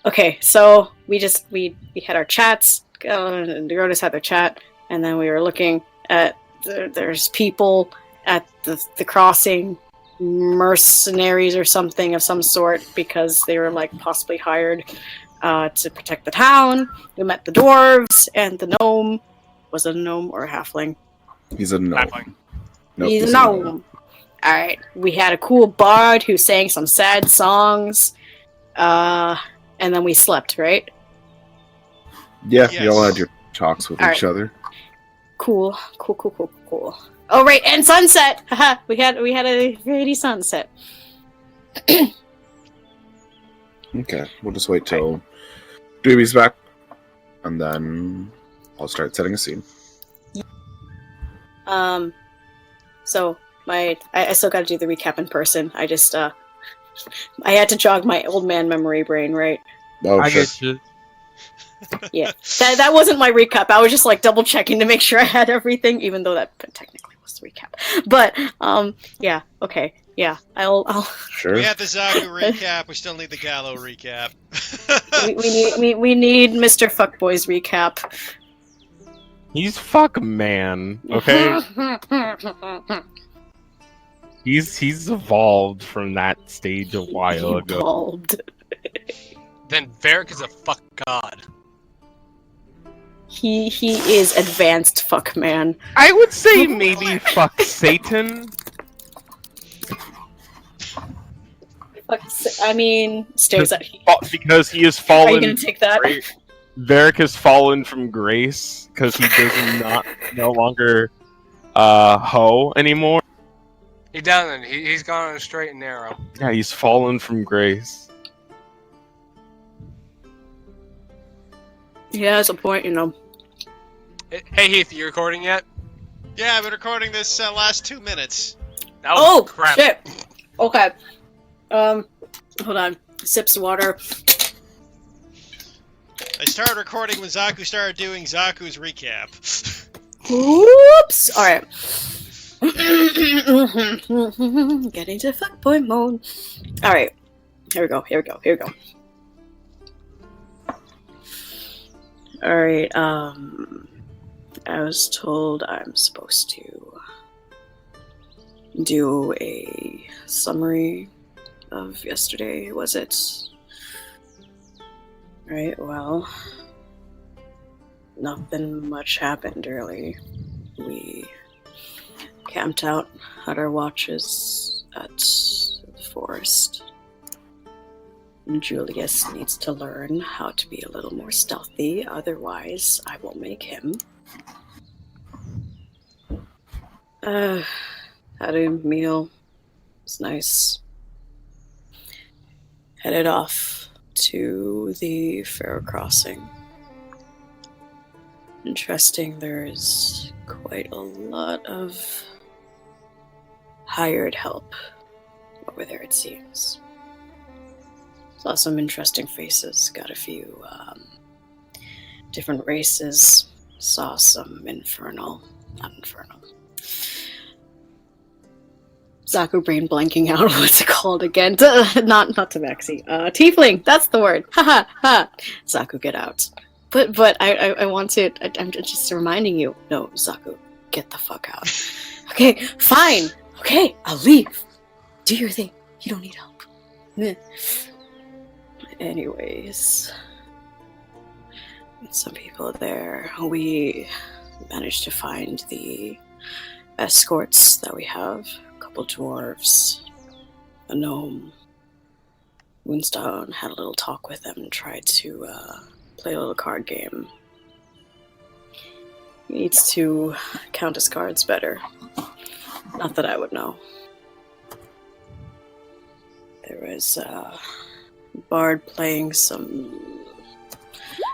Okay, so we had our chats. The Rotas had their chat, and then we were looking at there's people at the crossing, mercenaries or something of some sort, because they were like possibly hired to protect the town. We met the dwarves and the gnome. Was it a gnome or a halfling? He's a gnome. Halfling. Nope, He's a gnome. All right. We had a cool bard who sang some sad songs, and then we slept. Right? Yeah, Yes. you all had your talks with each other. Cool. Oh right, and sunset. Haha. we had a pretty sunset. Okay, we'll just wait till Doobie's back, and then I'll start setting a scene. So I still got to do the recap in person. I just I had to jog my old man memory brain, right? Oh, I sure. get you. Yeah, that wasn't my recap. I was just like double checking to make sure I had everything, even though that technically was the recap. But yeah, okay, yeah, I'll. Sure. We had the Zaku recap. We still need the Gallo recap. we need Mr. Fuckboy's recap. He's fuck man, okay? he's evolved from that stage a while ago. Evolved. Then Varric is a fuck god. He is advanced fuck man. I would say maybe fuck Satan. I mean, stares at. Because he has Are fallen. you gonna take that? Varric has fallen from grace because he does no longer hoe anymore. He doesn't. He's gone on a straight and narrow. Yeah, he's fallen from grace. Yeah, that's a point, you know. Hey Heath, you recording yet? Yeah, I've been recording this last 2 minutes. Oh, crap! shit. Okay. Hold on. Sips of water. I started recording when Zaku started doing Zaku's recap. Whoops. All right. Getting to fuckboy mode. All right. Here we go. All right. I was told I'm supposed to do a summary of yesterday. Was it? Right. Well, nothing much happened really. We camped out at our watches at the forest. Julius needs to learn how to be a little more stealthy, otherwise I will make him. Had a meal. It's nice. Headed off to the Fair Crossing. Interesting, there's quite a lot of hired help over there, it seems. Saw some interesting faces, got a few different races, saw some not infernal. Zaku brain blanking out, what's it called again? Not Tabaxi. Tiefling, that's the word. Ha ha. Zaku, get out. But I want to, I'm just reminding you. No, Zaku, get the fuck out. Okay, fine. Okay, I'll leave. Do your thing. You don't need help. Anyways, with some people there, we managed to find the escorts that we have. A couple dwarves, a gnome. Moonstone had a little talk with them and tried to play a little card game. He needs to count his cards better. Not that I would know. There was Bard playing some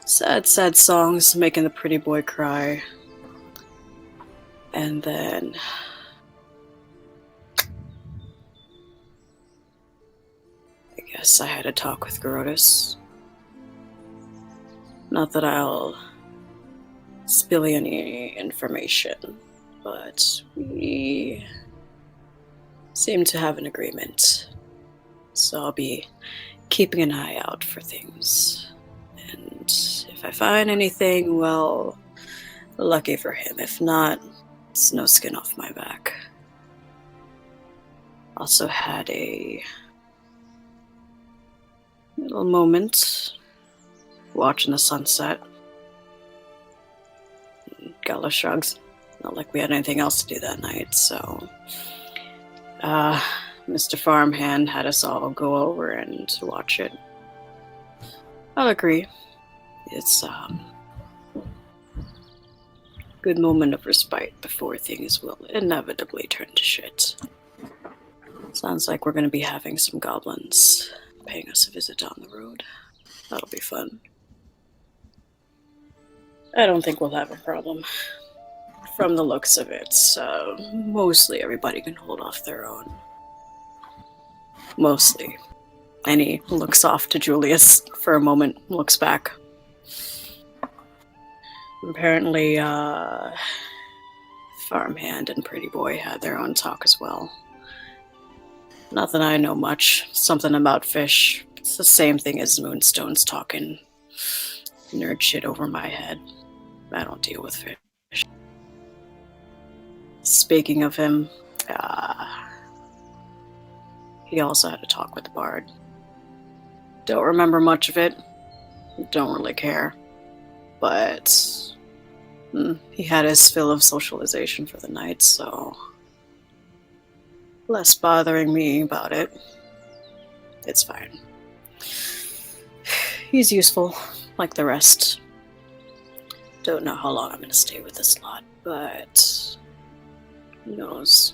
sad songs, making the pretty boy cry. And then I guess I had a talk with Garotus. Not that I'll spill any information, but we seem to have an agreement. So I'll be keeping an eye out for things. And if I find anything, well, lucky for him. If not, it's no skin off my back. Also had a little moment watching the sunset. Gala shrugs. Not like we had anything else to do that night, so Mr. Farmhand had us all go over and watch it. I'll agree. It's good moment of respite before things will inevitably turn to shit. Sounds like we're going to be having some goblins paying us a visit down the road. That'll be fun. I don't think we'll have a problem. From the looks of it, mostly everybody can hold off their own. Mostly. And he looks off to Julius for a moment, looks back. Apparently, Farmhand and Pretty Boy had their own talk as well. Not that I know much. Something about fish. It's the same thing as Moonstone's talking nerd shit over my head. I don't deal with fish. Speaking of him, he also had a talk with the bard. Don't remember much of it. Don't really care. But he had his fill of socialization for the night, so less bothering me about it. It's fine. He's useful, like the rest. Don't know how long I'm going to stay with this lot, but who knows?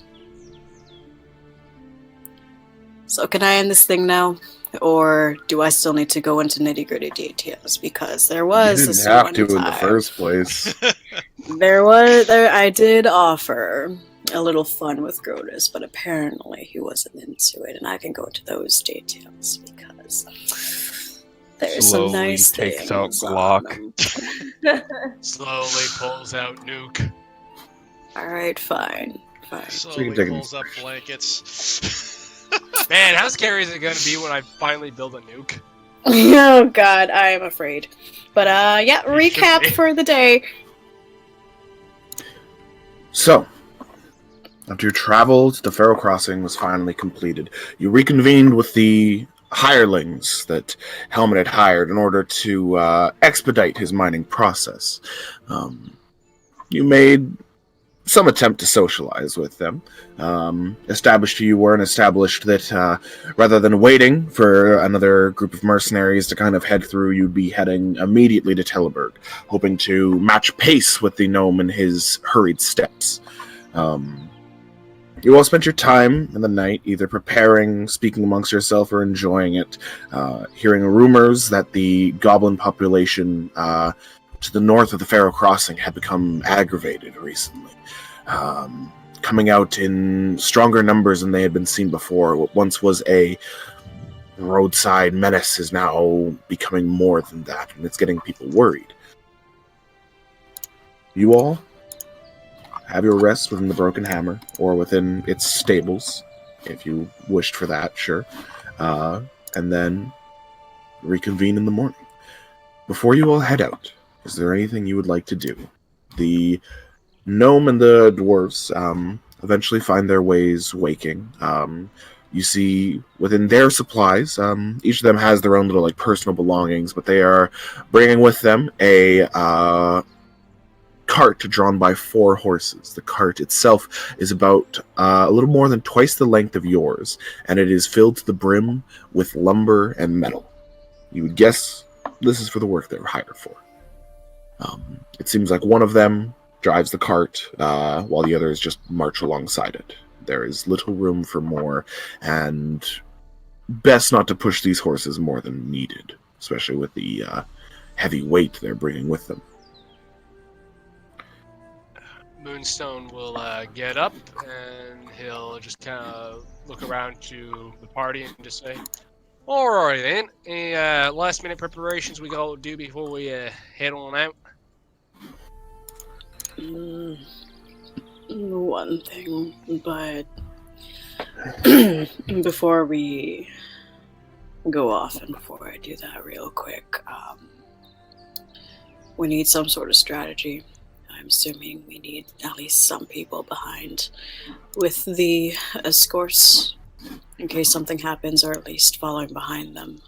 So can I end this thing now? Or do I still need to go into nitty-gritty details? Because there was You this didn't have one to in the time- first place. I did offer a little fun with Grotus, but apparently he wasn't into it, and I can go into those details because there's some Slowly nice takes things out on Glock. them. Slowly pulls out Nuke. Alright, fine. Slowly take pulls up blankets. Man, how scary is it going to be when I finally build a nuke? Oh god, I am afraid. But yeah, You should recap be. for the day. So, after your travel to the Pharaoh Crossing was finally completed, you reconvened with the hirelings that Helmet had hired in order to expedite his mining process. You made some attempt to socialize with them. Established who you were and established that rather than waiting for another group of mercenaries to kind of head through, you'd be heading immediately to Teleburg, hoping to match pace with the gnome in his hurried steps. You all spent your time in the night either preparing, speaking amongst yourself, or enjoying it, hearing rumors that the goblin population to the north of the Pharaoh Crossing had become aggravated recently. Coming out in stronger numbers than they had been seen before. What once was a roadside menace is now becoming more than that, and it's getting people worried. You all have your rest within the Broken Hammer, or within its stables, if you wished for that, sure. And then reconvene in the morning. Before you all head out, is there anything you would like to do? The gnome and the dwarves eventually find their ways waking. You see, within their supplies, each of them has their own little personal belongings, but they are bringing with them a cart drawn by 4 horses. The cart itself is about a little more than twice the length of yours, and it is filled to the brim with lumber and metal. You would guess this is for the work they were hired for. It seems like one of them drives the cart, while the others just march alongside it. There is little room for more, and best not to push these horses more than needed, especially with the heavy weight they're bringing with them. Moonstone will get up and he'll just kind of look around to the party and just say, "Alright then, any last minute preparations we gotta do before we head on out?" One thing, but before we go off, and before I do that, real quick, we need some sort of strategy. I'm assuming we need at least some people behind with the escorts in case something happens, or at least following behind them.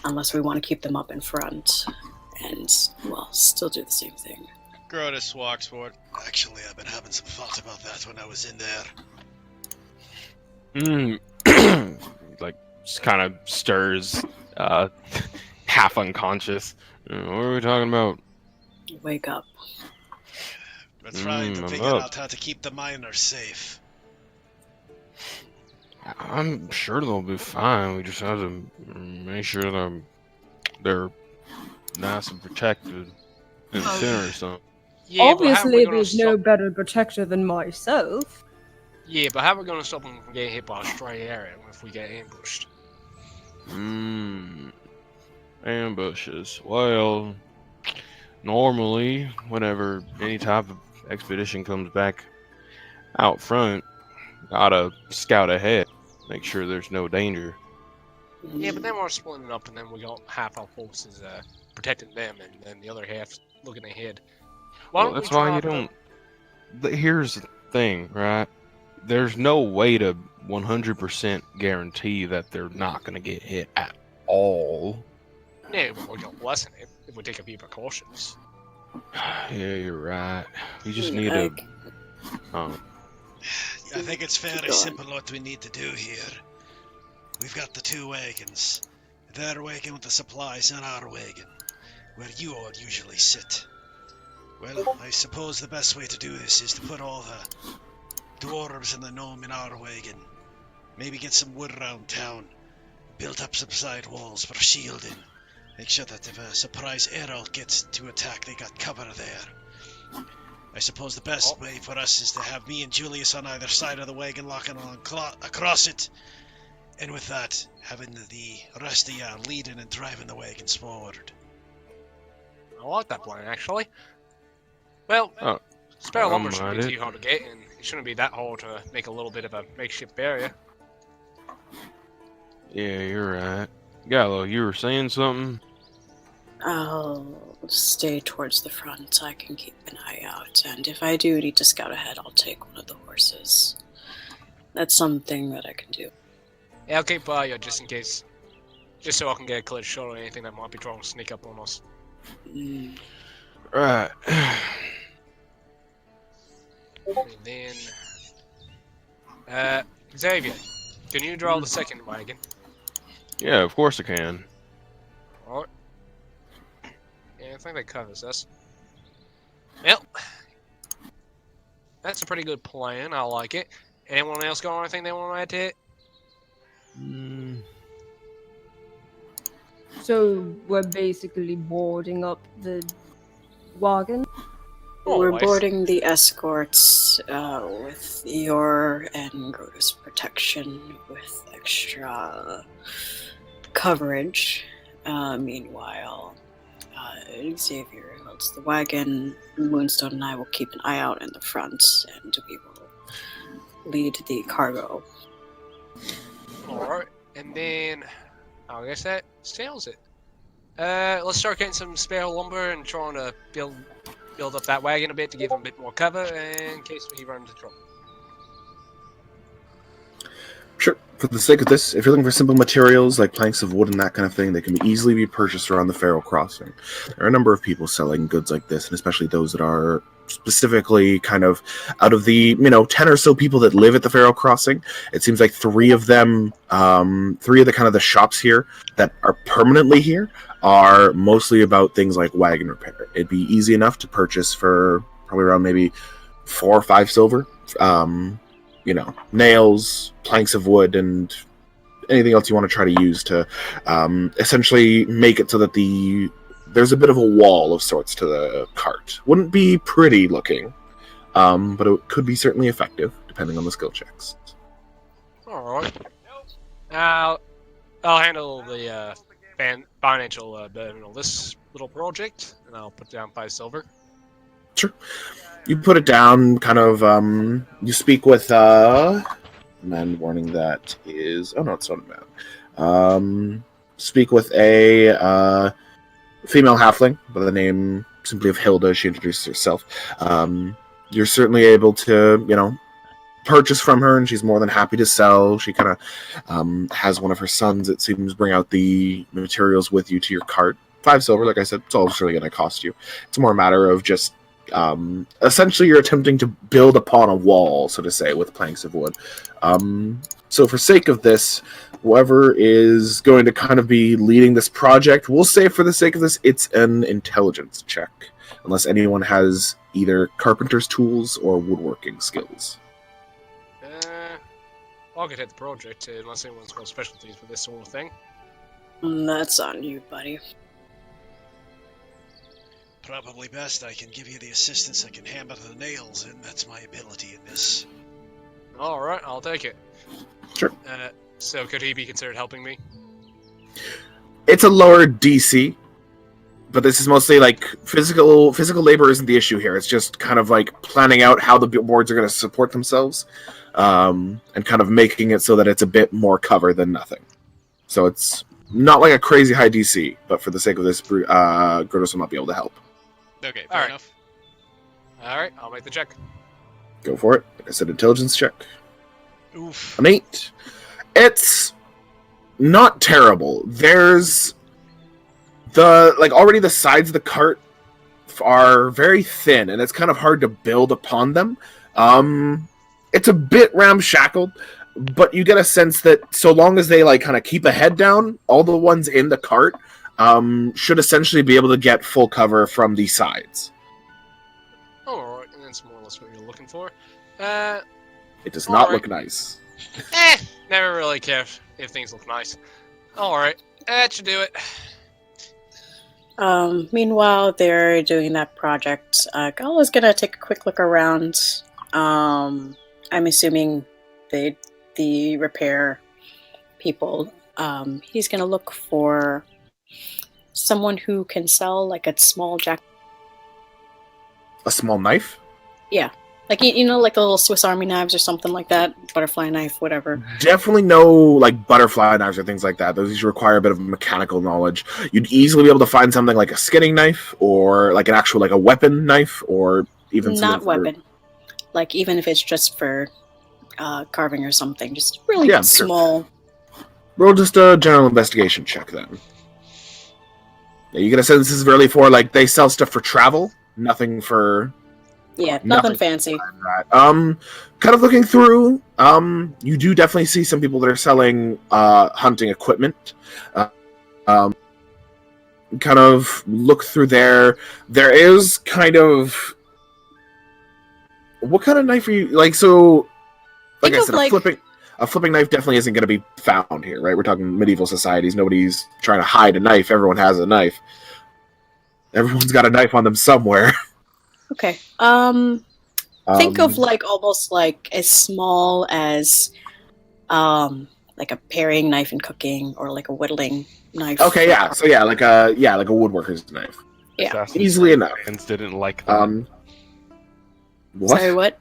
Unless we want to keep them up in front and, well, still do the same thing. Grotus walks forward. Actually, I've been having some thoughts about that when I was in there. Like, just kind of stirs, half unconscious. What are we talking about? Wake up. We're trying to I'm figure up. out how to keep the miners safe. I'm sure they'll be fine. We just have to make sure that they're nice and protected in the center or something. Yeah, but how are we Obviously, gonna there's no stop? better protector than myself. Yeah, but how are we gonna stop them from getting hit by a stray area if we get ambushed? Ambushes. Well, normally, whenever any type of expedition comes back out front, gotta scout ahead, make sure there's no danger. Yeah, but then we're splitting up, and then we got half our forces protecting them, and then the other half looking ahead. Well, that's why you don't. Here's the thing, right? There's no way to 100% guarantee that they're not going to get hit at all. Yeah, but we got lessen it if we take a few precautions. Yeah, you're right. You just need to. I think it's fairly simple what we need to do here. We've got the two wagons. Their wagon with the supplies and our wagon, where you all usually sit. Well, I suppose the best way to do this is to put all the dwarves and the gnome in our wagon. Maybe get some wood around town. Build up some side walls for shielding. Make sure that if a surprise Herald gets to attack, they got cover there. I suppose the best way for us is to have me and Julius on either side of the wagon locking on across it. And with that, having the rest of you leading and driving the wagons forward. I like that plan, actually. Well, spare lumber shouldn't be too hard to get, and it shouldn't be that hard to make a little bit of a makeshift barrier. Yeah, you're right. Gallo, you were saying something? I'll stay towards the front. I can keep an eye out, and if I do need to scout ahead, I'll take one of the horses. That's something that I can do. Yeah, I'll keep by you just in case. Just so I can get a clear shot on anything that might be trying to sneak up on us. Right. And then... Xavier, can you draw the second wagon? Yeah, of course I can. Alright. Yeah, I think that covers us. Well, that's a pretty good plan. I like it. Anyone else got anything they want to add to it? So we're basically boarding up the wagon. We're boarding the escorts with your and Grotus protection with extra coverage. Meanwhile, Xavier holds the wagon. Moonstone and I will keep an eye out in the front, and we will lead the cargo. Alright, and then I guess that sails it. Let's start getting some spare lumber and trying to build up that wagon a bit to give them a bit more cover in case we run into trouble. Sure. For the sake of this, if you're looking for simple materials like planks of wood and that kind of thing, they can easily be purchased around the Feral Crossing. There are a number of people selling goods like this, and especially those that are specifically kind of out of the 10 or so people that live at the Feral Crossing. It seems like three of the kind of the shops here that are permanently here are mostly about things like wagon repair. It'd be easy enough to purchase for probably around maybe 4 or 5 silver. Nails, planks of wood, and anything else you want to try to use to essentially make it so that there's a bit of a wall of sorts to the cart. Wouldn't be pretty looking, but it could be certainly effective, depending on the skill checks. Alright. I'll handle the financial burden of this little project, and I'll put down 5 silver. Sure. You put it down, kind of, you speak with, man warning that is, oh no, it's not a man. speak with a female halfling by the name simply of Hilda. She introduced herself. You're certainly able to, purchase from her, and she's more than happy to sell. She kind of has one of her sons, it seems, bring out the materials with you to your cart. 5 silver, like I said, it's all it's really going to cost you. It's more a matter of just essentially you're attempting to build upon a wall, so to say, with planks of wood. So for sake of this, whoever is going to kind of be leading this project, we'll say for the sake of this, it's an intelligence check, unless anyone has either carpenter's tools or woodworking skills. I'll get at the project unless anyone's got specialties for this sort of thing. That's on you, buddy. Probably best I can give you the assistance I can hammer the nails in. That's my ability in this. Alright, I'll take it. Sure. So could he be considered helping me? It's a lower DC, but this is mostly like physical labor isn't the issue here. It's just kind of like planning out how the boards are going to support themselves, and kind of making it so that it's a bit more cover than nothing. So it's not like a crazy high DC, but for the sake of this, Grotos will not be able to help. Okay, fair enough. Alright, I'll make the check. Go for it. Like I said, intelligence check. Oof. An 8. It's not terrible. There's already the sides of the cart are very thin, and it's kind of hard to build upon them. It's a bit ramshackled, but you get a sense that so long as they kind of keep a head down, all the ones in the cart should essentially be able to get full cover from the sides. Alright, and that's more or less what you're looking for. It does not look nice. Never really care if things look nice. Alright, that should do it. Meanwhile, they're doing that project. Gala's gonna take a quick look around. I'm assuming the repair people. He's gonna look for someone who can sell like a small jack. A small knife? Yeah. Like, like the little Swiss Army knives or something like that. Butterfly knife, whatever. Definitely no, like, butterfly knives or things like that. Those usually require a bit of mechanical knowledge. You'd easily be able to find something like a skinning knife, or like an actual, like a weapon knife, or even not weapon. Like, even if it's just for carving or something. Just really small. Sure. Roll just a general investigation check, then. Yeah, you get a sense this is really for, like, they sell stuff for travel, nothing for... Yeah, nothing fancy. Kind of looking through, you do definitely see some people that are selling hunting equipment. Kind of look through there. There is kind of... What kind of knife are you... Like, so... Like I said, a flipping knife definitely isn't going to be found here, right? We're talking medieval societies. Nobody's trying to hide a knife. Everyone has a knife. Everyone's got a knife on them somewhere. Okay. Think of like almost like as small as like a paring knife in cooking, or like a whittling knife. Okay, yeah. So like a woodworker's knife. Yeah. Assassin's Easily enough. Fans didn't like that. What? Sorry, what?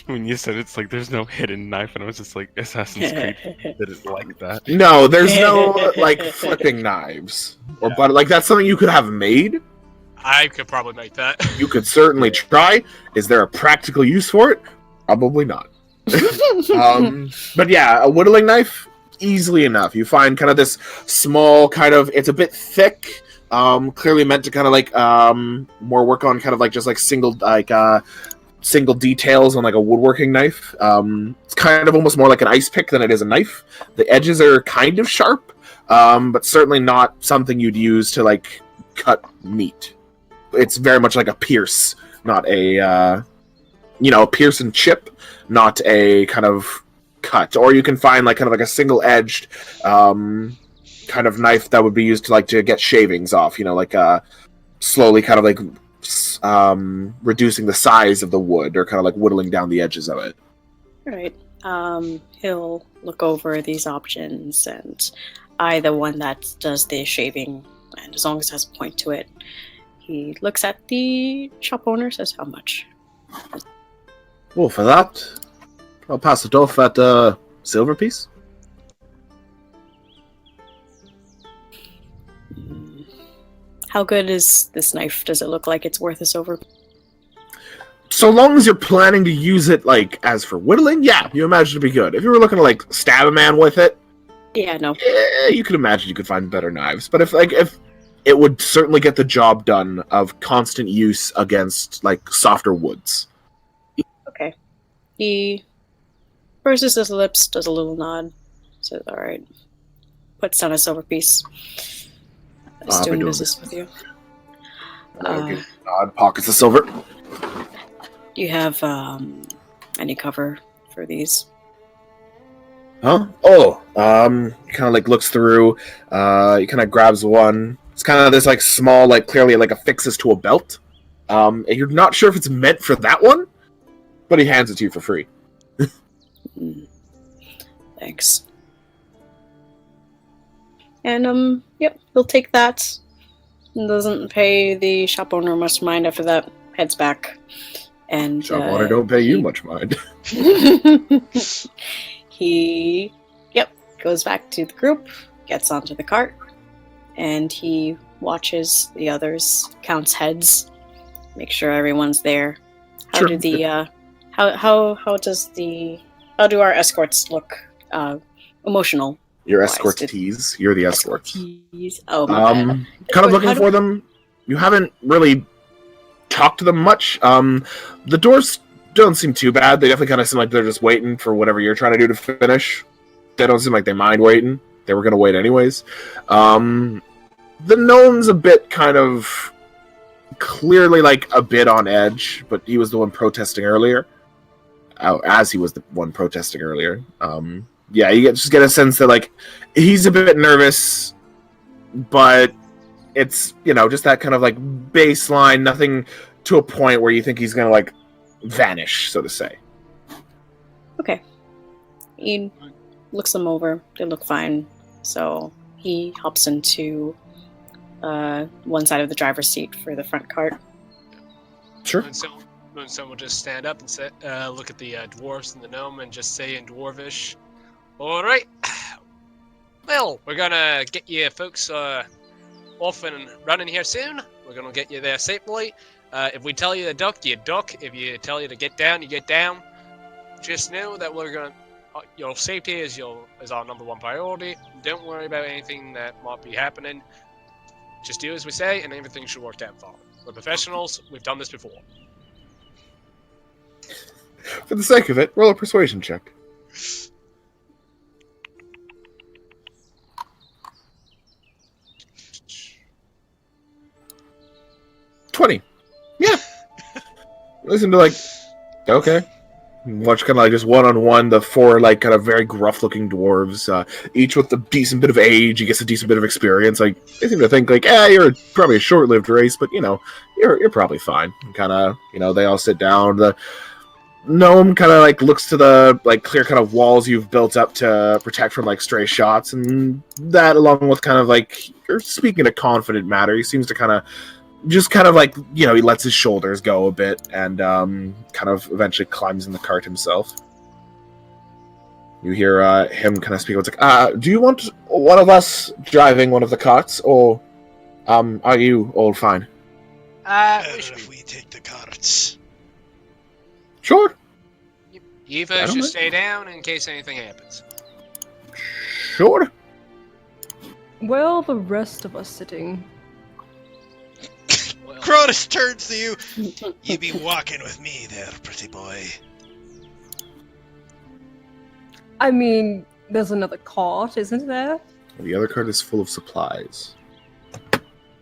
When you said it's like there's no hidden knife, and I was just like, Assassin's Creed didn't like that. No, there's no like flipping knives or butter. Like that's something you could have made. I could probably make that. You could certainly try. Is there a practical use for it? Probably not. But yeah, a whittling knife, easily enough. You find kind of this small kind of, it's a bit thick, clearly meant to kind of like more work on kind of like just like single details on like a woodworking knife. It's kind of almost more like an ice pick than it is a knife. The edges are kind of sharp, but certainly not something you'd use to like cut meat. It's very much like a pierce, not a, a pierce and chip, not a kind of cut. Or you can find like kind of like a single-edged kind of knife that would be used to like to get shavings off. Slowly kind of like reducing the size of the wood, or kind of like whittling down the edges of it. All right. He'll look over these options, and the one that does the shaving, and as long as it has a point to it. He looks at the shop owner, says, how much? Well, for that, I'll pass it off at a silver piece. How good is this knife? Does it look like it's worth a silver? So long as you're planning to use it, like, as for whittling, yeah, you imagine it'd be good. If you were looking to, like, stab a man with it, Yeah, no. you could imagine you could find better knives. But if it would certainly get the job done of constant use against, like, softer woods. Okay. He purses his lips, does a little nod, says, alright. Puts down a silver piece. Just doing business with you. Nod, pockets of silver. Do you have any cover for these? Huh? Oh, kind of like looks through. He kind of grabs one. It's kind of this like small, like clearly like affixes to a belt. And you're not sure if it's meant for that one, but he hands it to you for free. Thanks. And yep, he'll take that. Doesn't pay the shop owner much mind after that. Heads back. And Shop owner don't pay you much mind. He, goes back to the group, gets onto the cart, and he watches the others, counts heads, make sure everyone's there. How Sure. do the how do our escorts look? Emotional. Your Wise escorts did- tease. You're the escorts. Tease. Oh my bad. Kind of Escort- looking how do- for them. You haven't really talked to them much. The doors don't seem too bad. They definitely kind of seem like they're just waiting for whatever you're trying to do to finish. They don't seem like they mind waiting. They were going to wait anyways. The gnome's a bit kind of clearly like a bit on edge, but he was the one protesting earlier. As he was the one protesting earlier. Yeah, you just get a sense that like he's a bit nervous, but it's just that kind of like baseline, nothing to a point where you think he's gonna like vanish, so to say. Okay. He looks them over. They look fine. So he hops into one side of the driver's seat for the front cart. Sure. Moonstone will just stand up and say, look at the dwarves and the gnome and just say in dwarvish, "All right, well, we're gonna get you folks off and running here soon. We're gonna get you there safely. If we tell you to duck, you duck. If you tell you to get down, you get down. Just know that we're gonna your safety is our number one priority. Don't worry about anything that might be happening. Just do as we say, and everything should work out fine. We're professionals. We've done this before." For the sake of it, roll a persuasion check. 20. Yeah. Listen to like, okay. Watch kind of like just one-on-one the four like kind of very gruff-looking dwarves, each with a decent bit of age. He gets a decent bit of experience. Like they seem to think like, you're probably a short-lived race, but you're probably fine. Kind of, they all sit down. The gnome kind of like looks to the like clear kind of walls you've built up to protect from like stray shots, and that along with kind of like you're speaking in a confident manner. He seems to kind of just kind of like, he lets his shoulders go a bit and kind of eventually climbs in the cart himself. You hear him kind of speak. It's like, do you want one of us driving one of the carts, or are you all fine? If we take the carts. Sure. You folks just stay down in case anything happens. Sure. Where are the rest of us sitting? Well, Cronus turns to you. You be walking with me there, pretty boy. I mean, there's another cart, isn't there? The other cart is full of supplies.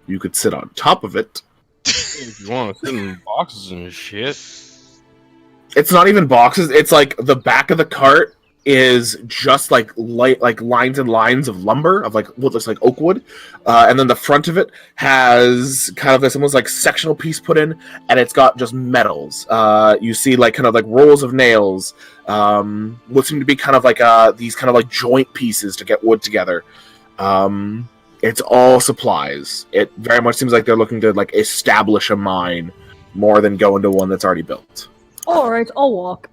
You could sit on top of it. If you want to sit in boxes and shit. It's not even boxes. It's like the back of the cart is just like light, like lines and lines of lumber of like what looks like oak wood, and then the front of it has kind of this almost like sectional piece put in, and it's got just metals. You see like kind of like rolls of nails, what seem to be kind of like these kind of like joint pieces to get wood together. It's all supplies. It very much seems like they're looking to like establish a mine more than go into one that's already built. Alright, I'll walk.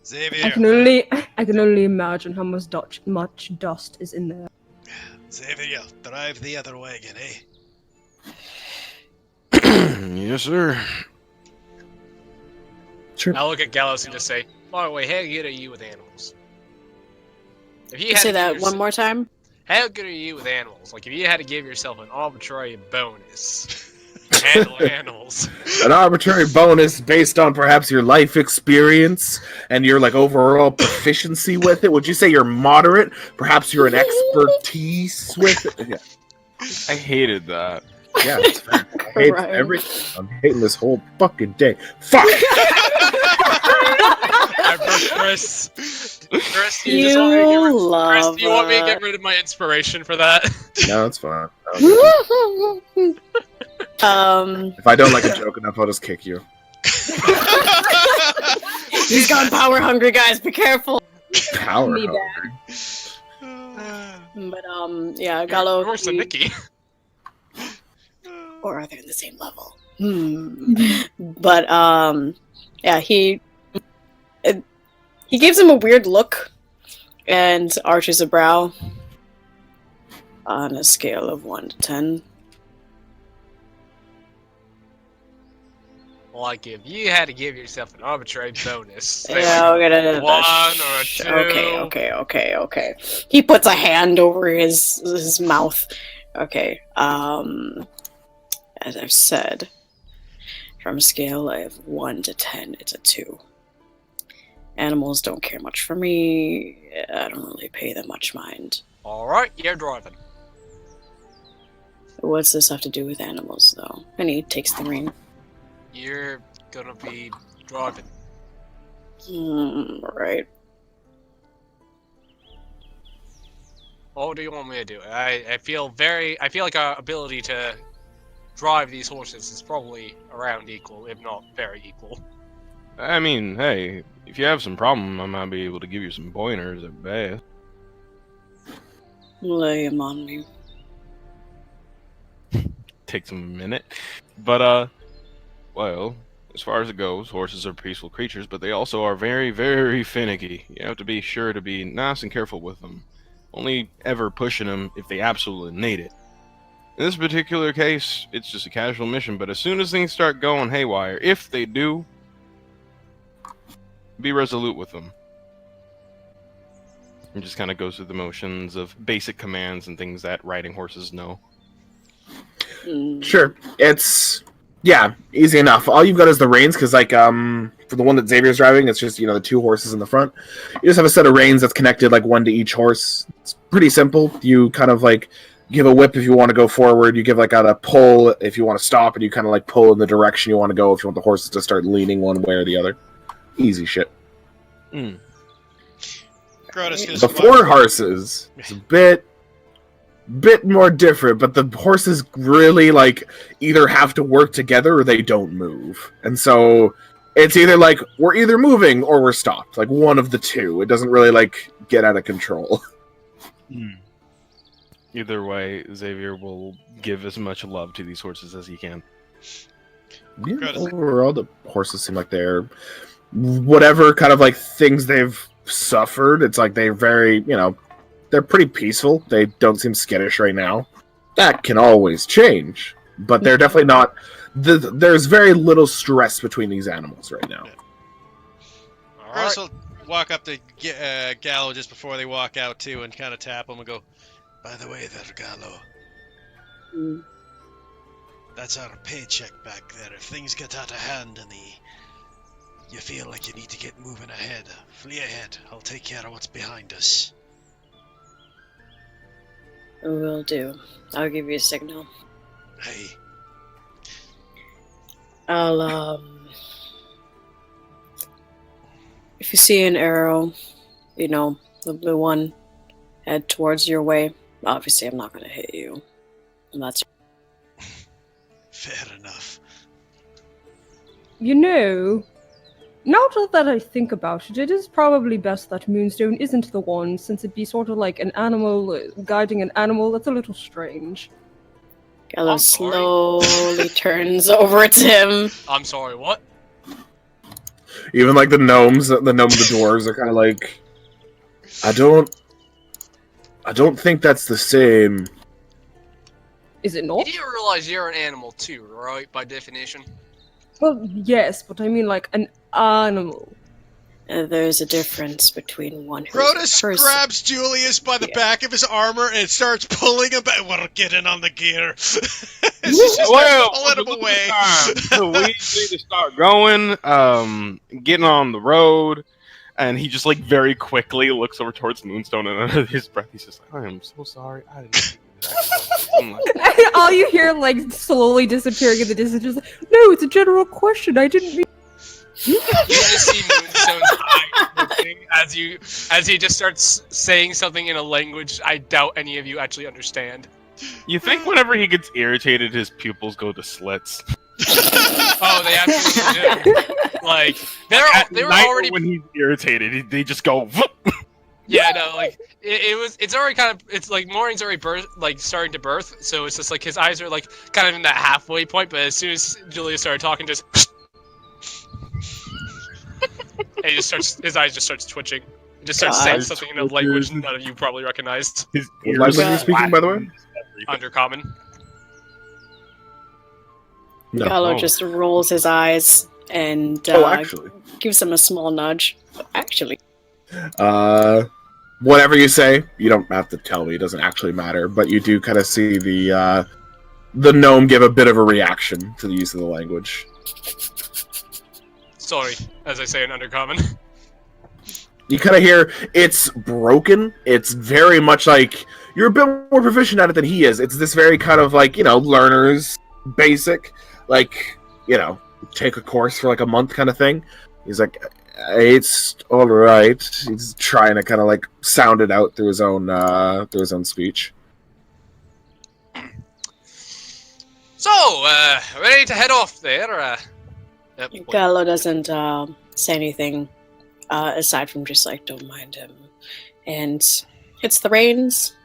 Xavier. I can only imagine how much dust is in there. Xavier, drive the other wagon, eh? Yes, sir. Sure. I'll look at Gallows and just say, by the way, how good are you with animals? If you You had say to give that one more time? How good are you with animals? Like, if you had to give yourself an arbitrary bonus to handle animals. An arbitrary bonus based on perhaps your life experience and your like overall proficiency with it. Would you say you're moderate? Perhaps you're an expertise with it. Yeah, I hated that. yeah, it's fair. I hate Right. everything. I'm hating this whole fucking day. Fuck. Chris, you You just want me to get rid- Chris, love do you want me to get rid of my inspiration for that? No, it's fine. If I don't like a joke enough, I'll just kick you. He's gone power hungry, guys. Be careful. Power. Me hungry. But yeah, Gallo. You're worse than Nikki. Or are they in the same level? But yeah, he gives him a weird look and arches a brow on a scale of 1 to 10. Like, if you had to give yourself an arbitrary bonus, say Yeah, like we're gonna 1 or a 2. Okay. He puts a hand over his mouth. Okay. As I've said, from a scale of 1 to 10, it's a 2. Animals don't care much for me. I don't really pay them much mind. Alright, you're driving. What's this have to do with animals, though? And he takes the rein. You're gonna be driving. Right. What do you want me to do? I feel like our ability to drive these horses is probably around equal, if not very equal. I mean, hey, if you have some problem, I might be able to give you some pointers at best. Lay him on me. Takes a minute. But, well, as far as it goes, horses are peaceful creatures, but they also are very, very finicky. You have to be sure to be nice and careful with them. Only ever pushing them if they absolutely need it. In this particular case, it's just a casual mission, but as soon as things start going haywire, if they do, be resolute with them. And just kind of goes through the motions of basic commands and things that riding horses know. Sure. It's easy enough. All you've got is the reins, because like for the one that Xavier's driving, it's just the 2 horses in the front. You just have a set of reins that's connected like 1 to each horse. It's pretty simple. You kind of like give a whip if you want to go forward. You give like a pull if you want to stop, and you kind of like pull in the direction you want to go if you want the horses to start leaning one way or the other. Easy shit. The 4 horses is a bit more different, but the horses really like either have to work together or they don't move. And so it's either like we're either moving or we're stopped. Like one of the two. It doesn't really like get out of control. Either way, Xavier will give as much love to these horses as he can. Yeah, overall, the horses seem like they're whatever kind of like things they've suffered. It's like they're very, they're pretty peaceful. They don't seem skittish right now. That can always change, but they're definitely not. There's very little stress between these animals right now. Chris will walk up to Gallo just before they walk out too, and kind of tap him and go, "By the way, there, Gallo. That's our paycheck back there. If things get out of hand and you feel like you need to get moving ahead, flee ahead. I'll take care of what's behind us." Will do. I'll give you a signal. Hey. I'll, if you see an arrow, the blue one, head towards your way. Obviously, I'm not going to hit you. And that's... Fair enough. Now that I think about it, it is probably best that Moonstone isn't the one, since it'd be sort of like an animal guiding an animal. That's a little strange. Gallo slowly turns over to him. I'm sorry, what? Even like the gnome and the dwarves are kind of like, I don't I don't think that's the same. Is it You not? do realize you're an animal too, right? By definition. Well, yes, but I mean like an animal. There's a difference between one who's Grotus a person. grabs Julius by the back of his armor and starts pulling him back. We'll get in on the gear. She just starts pulling him away. We need to start going, getting on the road, and he just like very quickly looks over towards Moonstone, and under his breath, he's just like, "I am so sorry. I didn't." Do that." I'm like, And all you hear like slowly disappearing in the distance is like, no, it's a general question. I didn't mean. You just see Moonstone's eyes twitching as he just starts saying something in a language I doubt any of you actually understand. you think whenever he gets irritated, his pupils go to slits? Oh, they absolutely do. Like they were Night already. when he's irritated, they just go. Yeah, no, like it's already kind of. It's like morning's already starting to birth. So it's just like his eyes are like kind of in that halfway point. But as soon as Julia started talking, just. And his eyes just starts twitching. He just starts saying something in a language none of you probably recognized. His What language are you speaking, by the way? Undercommon. No. Gallo Oh. just rolls his eyes and Actually. gives him a small nudge. Actually, Whatever you say, you don't have to tell me. It doesn't actually matter. But you do kind of see the gnome give a bit of a reaction to the use of the language. Sorry, as I say in Undercommon. You kind of hear it's broken. It's very much like you're a bit more proficient at it than he is. It's this very kind of like, learner's basic, like, take a course for like a month kind of thing. He's like, it's all right. He's trying to kind of like sound it out through his own speech. So, ready to head off there? Yep. Gallo doesn't say anything aside from just like, don't mind him, and hits the reins,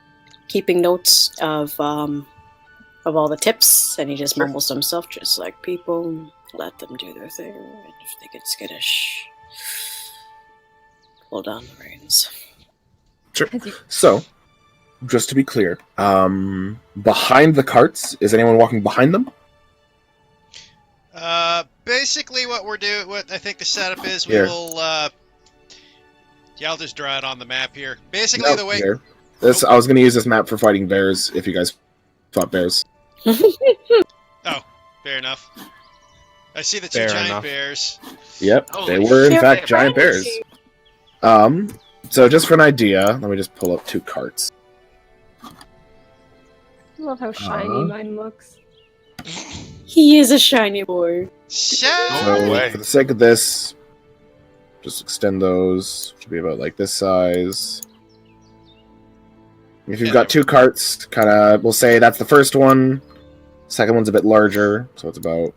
keeping notes of all the tips, and he just mumbles to himself, just like, people, let them do their thing, and if they get skittish, pull down the reins. Sure. So, just to be clear, behind the carts, is anyone walking behind them? Basically, what I think the setup is, Here. we will. Yeah, I'll just draw it on the map here. Basically, the way. Here. I was going to use this map for fighting bears. If you guys fought bears. Oh, fair enough. I see the two Fair giant enough. bears. Yep, Holy they were in shit, fact they're giant bears. So just for an idea, let me just pull up 2 carts. I love how shiny mine looks. He is a shiny boy. Shut So way. for the sake of this, just extend those to be about like this size. If you've Yeah, got 2 carts, kind of, we'll say that's the first one. Second one's a bit larger, so it's about.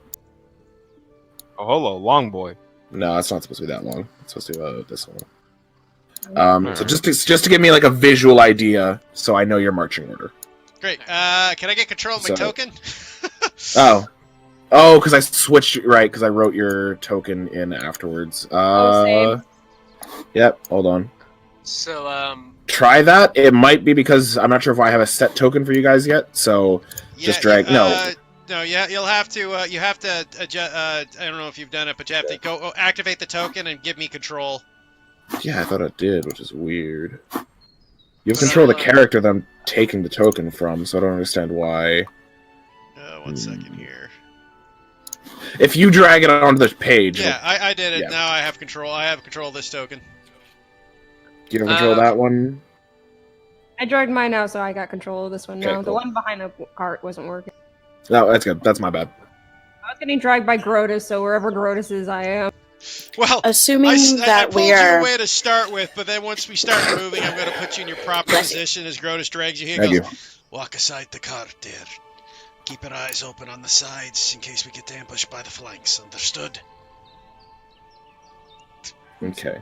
Oh, hello, long boy. No, it's not supposed to be that long. It's supposed to be about this one. So Alright. just to give me like a visual idea, so I know your marching order. Great. Can I get control of my So- token? Oh, because I switched right because I wrote your token in afterwards. Same. Yep. Hold on. So, Try that. It might be because I'm not sure if I have a set token for you guys yet. So Just drag- no. No, yeah, you'll have to. You have to adjust. I don't know if you've done it, but you have to go activate the token and give me control. yeah, I thought it did, which is weird. You have control of the character that I'm taking the token from, so I don't understand why. One second here. If you drag it onto the page, Yeah, I did it. Yeah. Now I have control. I have control of this token. you don't control that one. I dragged mine out, so I got control of this one Okay, now. The cool. one behind the cart wasn't working. No, that's good. That's my bad. I was getting dragged by Grotus, so wherever Grotus is, I am. Well, Assuming I that pulled we you are. away to start with, but then once we start moving, I'm going to put you in your proper position as Grotus drags you here. Thank He you. goes, walk aside the cart there. Keep your eyes open on the sides in case we get ambushed by the flanks. Understood? Okay.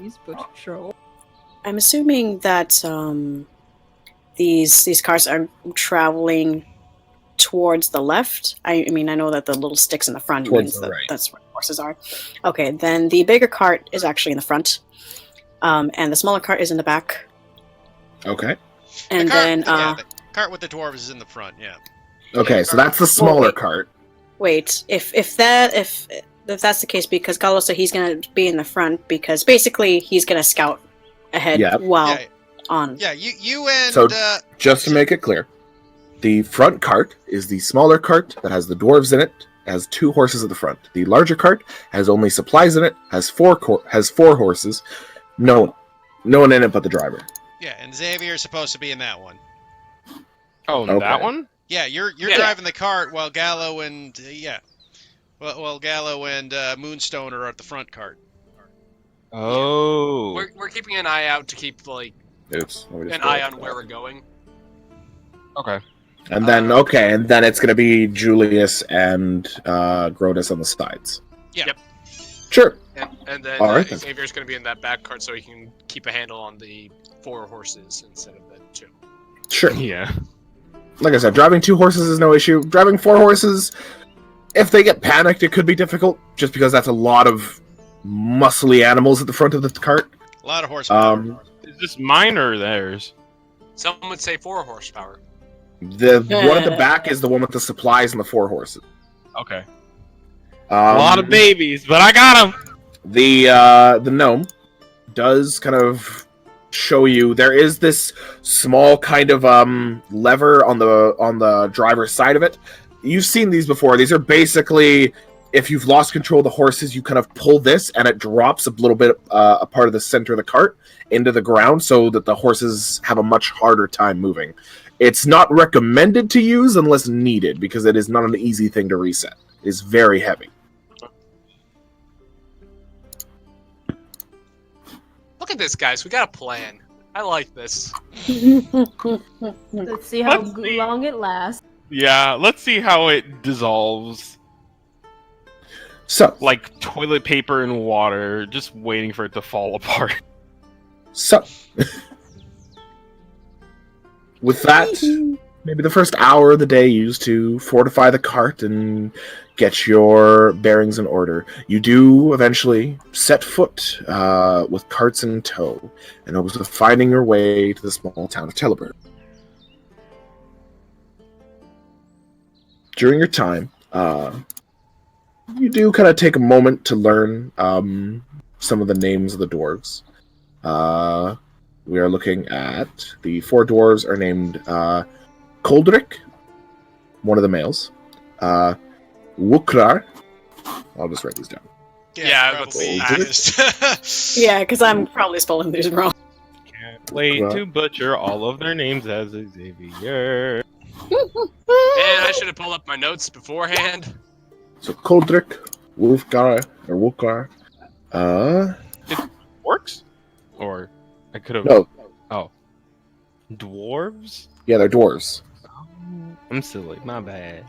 Use butcher control. I'm assuming that these cars are traveling towards the left. I mean, I know that the little sticks in the front Towards means the that right. that's where horses are. Okay, then the bigger cart is actually in the front, and the smaller cart is in the back. Okay. And the then cart with the dwarves is in the front. Yeah. Okay, so that's the smaller cart. wait, if that's the case, because Carlos said he's gonna be in the front, because basically he's gonna scout ahead Yeah. while Yeah. on. Yeah. You and So, just to make it clear, the front cart is the smaller cart that has the dwarves in it. Has 2 horses at the front. The larger cart has only supplies in it. Has 4 horses. No one in it but the driver. yeah, and Xavier's supposed to be in that one. Oh, Okay. that one? Yeah, you're Yeah. driving the cart while Gallo and Gallo and Moonstone are at the front cart. Oh. We're keeping an eye out to keep like Oops. Let me just an go eye back on to where that. we're going. Okay. And then and then it's gonna be Julius and Grotus on the sides. Yeah. Yep. Sure. And then All right, then. Xavier's going to be in that back cart so he can keep a handle on the 4 horses instead of the 2. Sure. Yeah. Like I said, driving 2 horses is no issue. Driving 4 horses, if they get panicked, it could be difficult, just because that's a lot of muscly animals at the front of the cart. A lot of horsepower. Is this mine or theirs? Some would say 4 horsepower. The one at the back is the one with the supplies and the 4 horses. Okay. A lot of Um, babies, but I got them. The gnome does kind of show you there is this small kind of lever on the driver's side of it. You've seen these before. These are basically, if you've lost control of the horses, you kind of pull this and it drops a little bit a part of the center of the cart into the ground so that the horses have a much harder time moving. It's not recommended to use unless needed, because it is not an easy thing to reset. It is very heavy. Look at this, guys. We got a plan. I like this. Let's see how Let's see. long it lasts. Yeah, let's see how it dissolves. So, Like toilet paper in water, just waiting for it to fall apart. So, with that, maybe the first hour of the day used to fortify the cart and get your bearings in order. You do eventually set foot with carts in tow, and hopes of finding your way to the small town of Teleburg. During your time, you do kind of take a moment to learn some of the names of the dwarves. We are looking at the 4 dwarves are named Koldrick, one of the males, Wukrar. I'll just write these down. Yeah, probably that's easiest. Yeah, because I'm probably spelling these wrong. Can't wait to butcher all of their names as Xavier. And I should have pulled up my notes beforehand. So Koldrick, Wukrar. Orcs? Or I could have. No, Oh, dwarves. yeah, they're dwarves. I'm silly. My bad.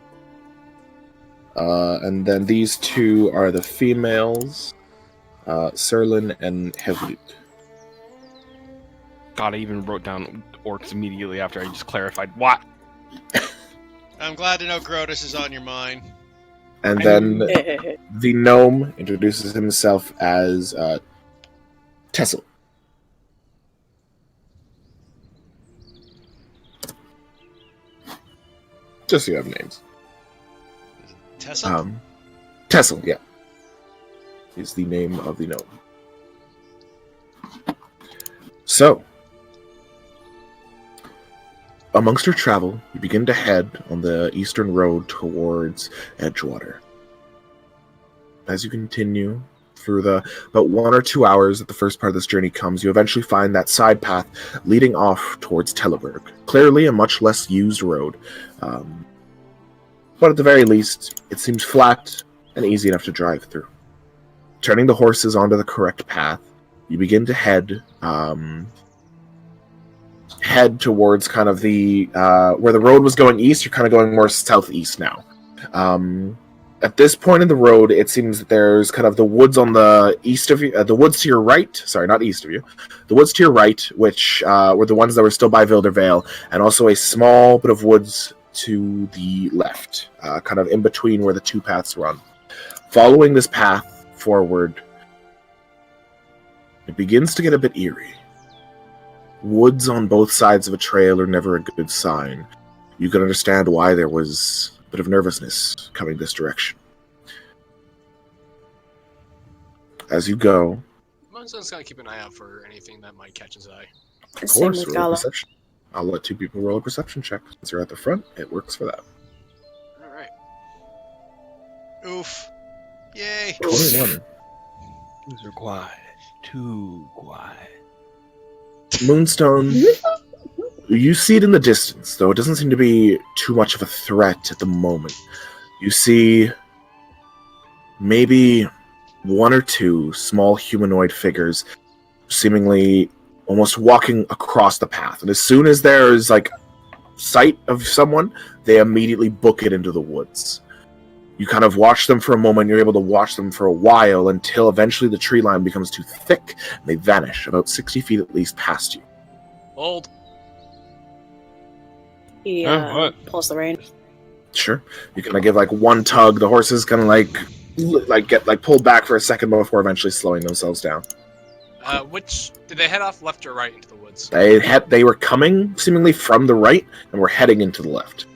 And then these 2 are the females, Serlin and Hevlut. God, I even wrote down orcs immediately after I just clarified what. I'm glad to know Grotus is on your mind. And then the gnome introduces himself as Tessel. Just so you have names. Tessa? Tessel, yeah, is the name of the gnome. So, amongst your travel, you begin to head on the eastern road towards Edgewater. As you continue through the about 1 or 2 hours that the first part of this journey comes, you eventually find that side path leading off towards Teleburg. Clearly a much less used road. But at the very least, it seems flat and easy enough to drive through. Turning the horses onto the correct path, you begin to head towards kind of the where the road was going east. You're kind of going more southeast now. At this point in the road, it seems that there's kind of the woods on the east of you, the woods to your right. Sorry, not east of you. The woods to your right, which were the ones that were still by Vildervale, and also a small bit of woods to the left, kind of in between where the 2 paths run. Following this path forward, it begins to get a bit eerie. woods on both sides of a trail are never a good sign. You can understand why there was a bit of nervousness coming this direction. As you go, Moonstone's gonna keep an eye out for anything that might catch his eye. of Same course, with roll a Gala. perception. I'll let two people roll a perception check. Since you're at the front, it works for that. Alright. Oof. Yay. 21. These are quiet. Too quiet. Moonstone, you see it in the distance, though it doesn't seem to be too much of a threat at the moment. You see maybe one or two small humanoid figures seemingly almost walking across the path. And as soon as there is like sight of someone, they immediately book it into the woods. You kind of watch them for a moment, you're able to watch them for a while until eventually the tree line becomes too thick and they vanish about 60 feet at least past you. Old. He what? pulls the rein. Sure. You kind of give like one tug, the horses kind of like get like pulled back for a second before eventually slowing themselves down. Which did they head off left or right into the woods? They were coming seemingly from the right and were heading into the left.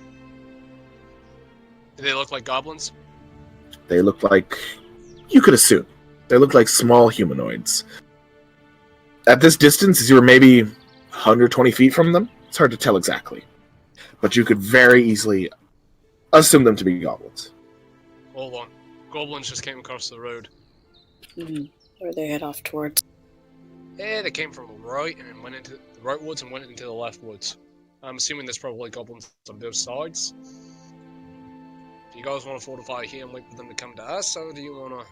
Do they look like goblins? They look like, you could assume, they look like small humanoids. At this distance, as you were maybe 120 feet from them, it's hard to tell exactly. But you could very easily assume them to be goblins. Hold on. Goblins just came across the road. Where they head off towards. Yeah, they came from the right and went into the right woods and went into the left woods. I'm assuming there's probably goblins on both sides. Do you guys want to fortify here and wait for them to come to us, or do you want to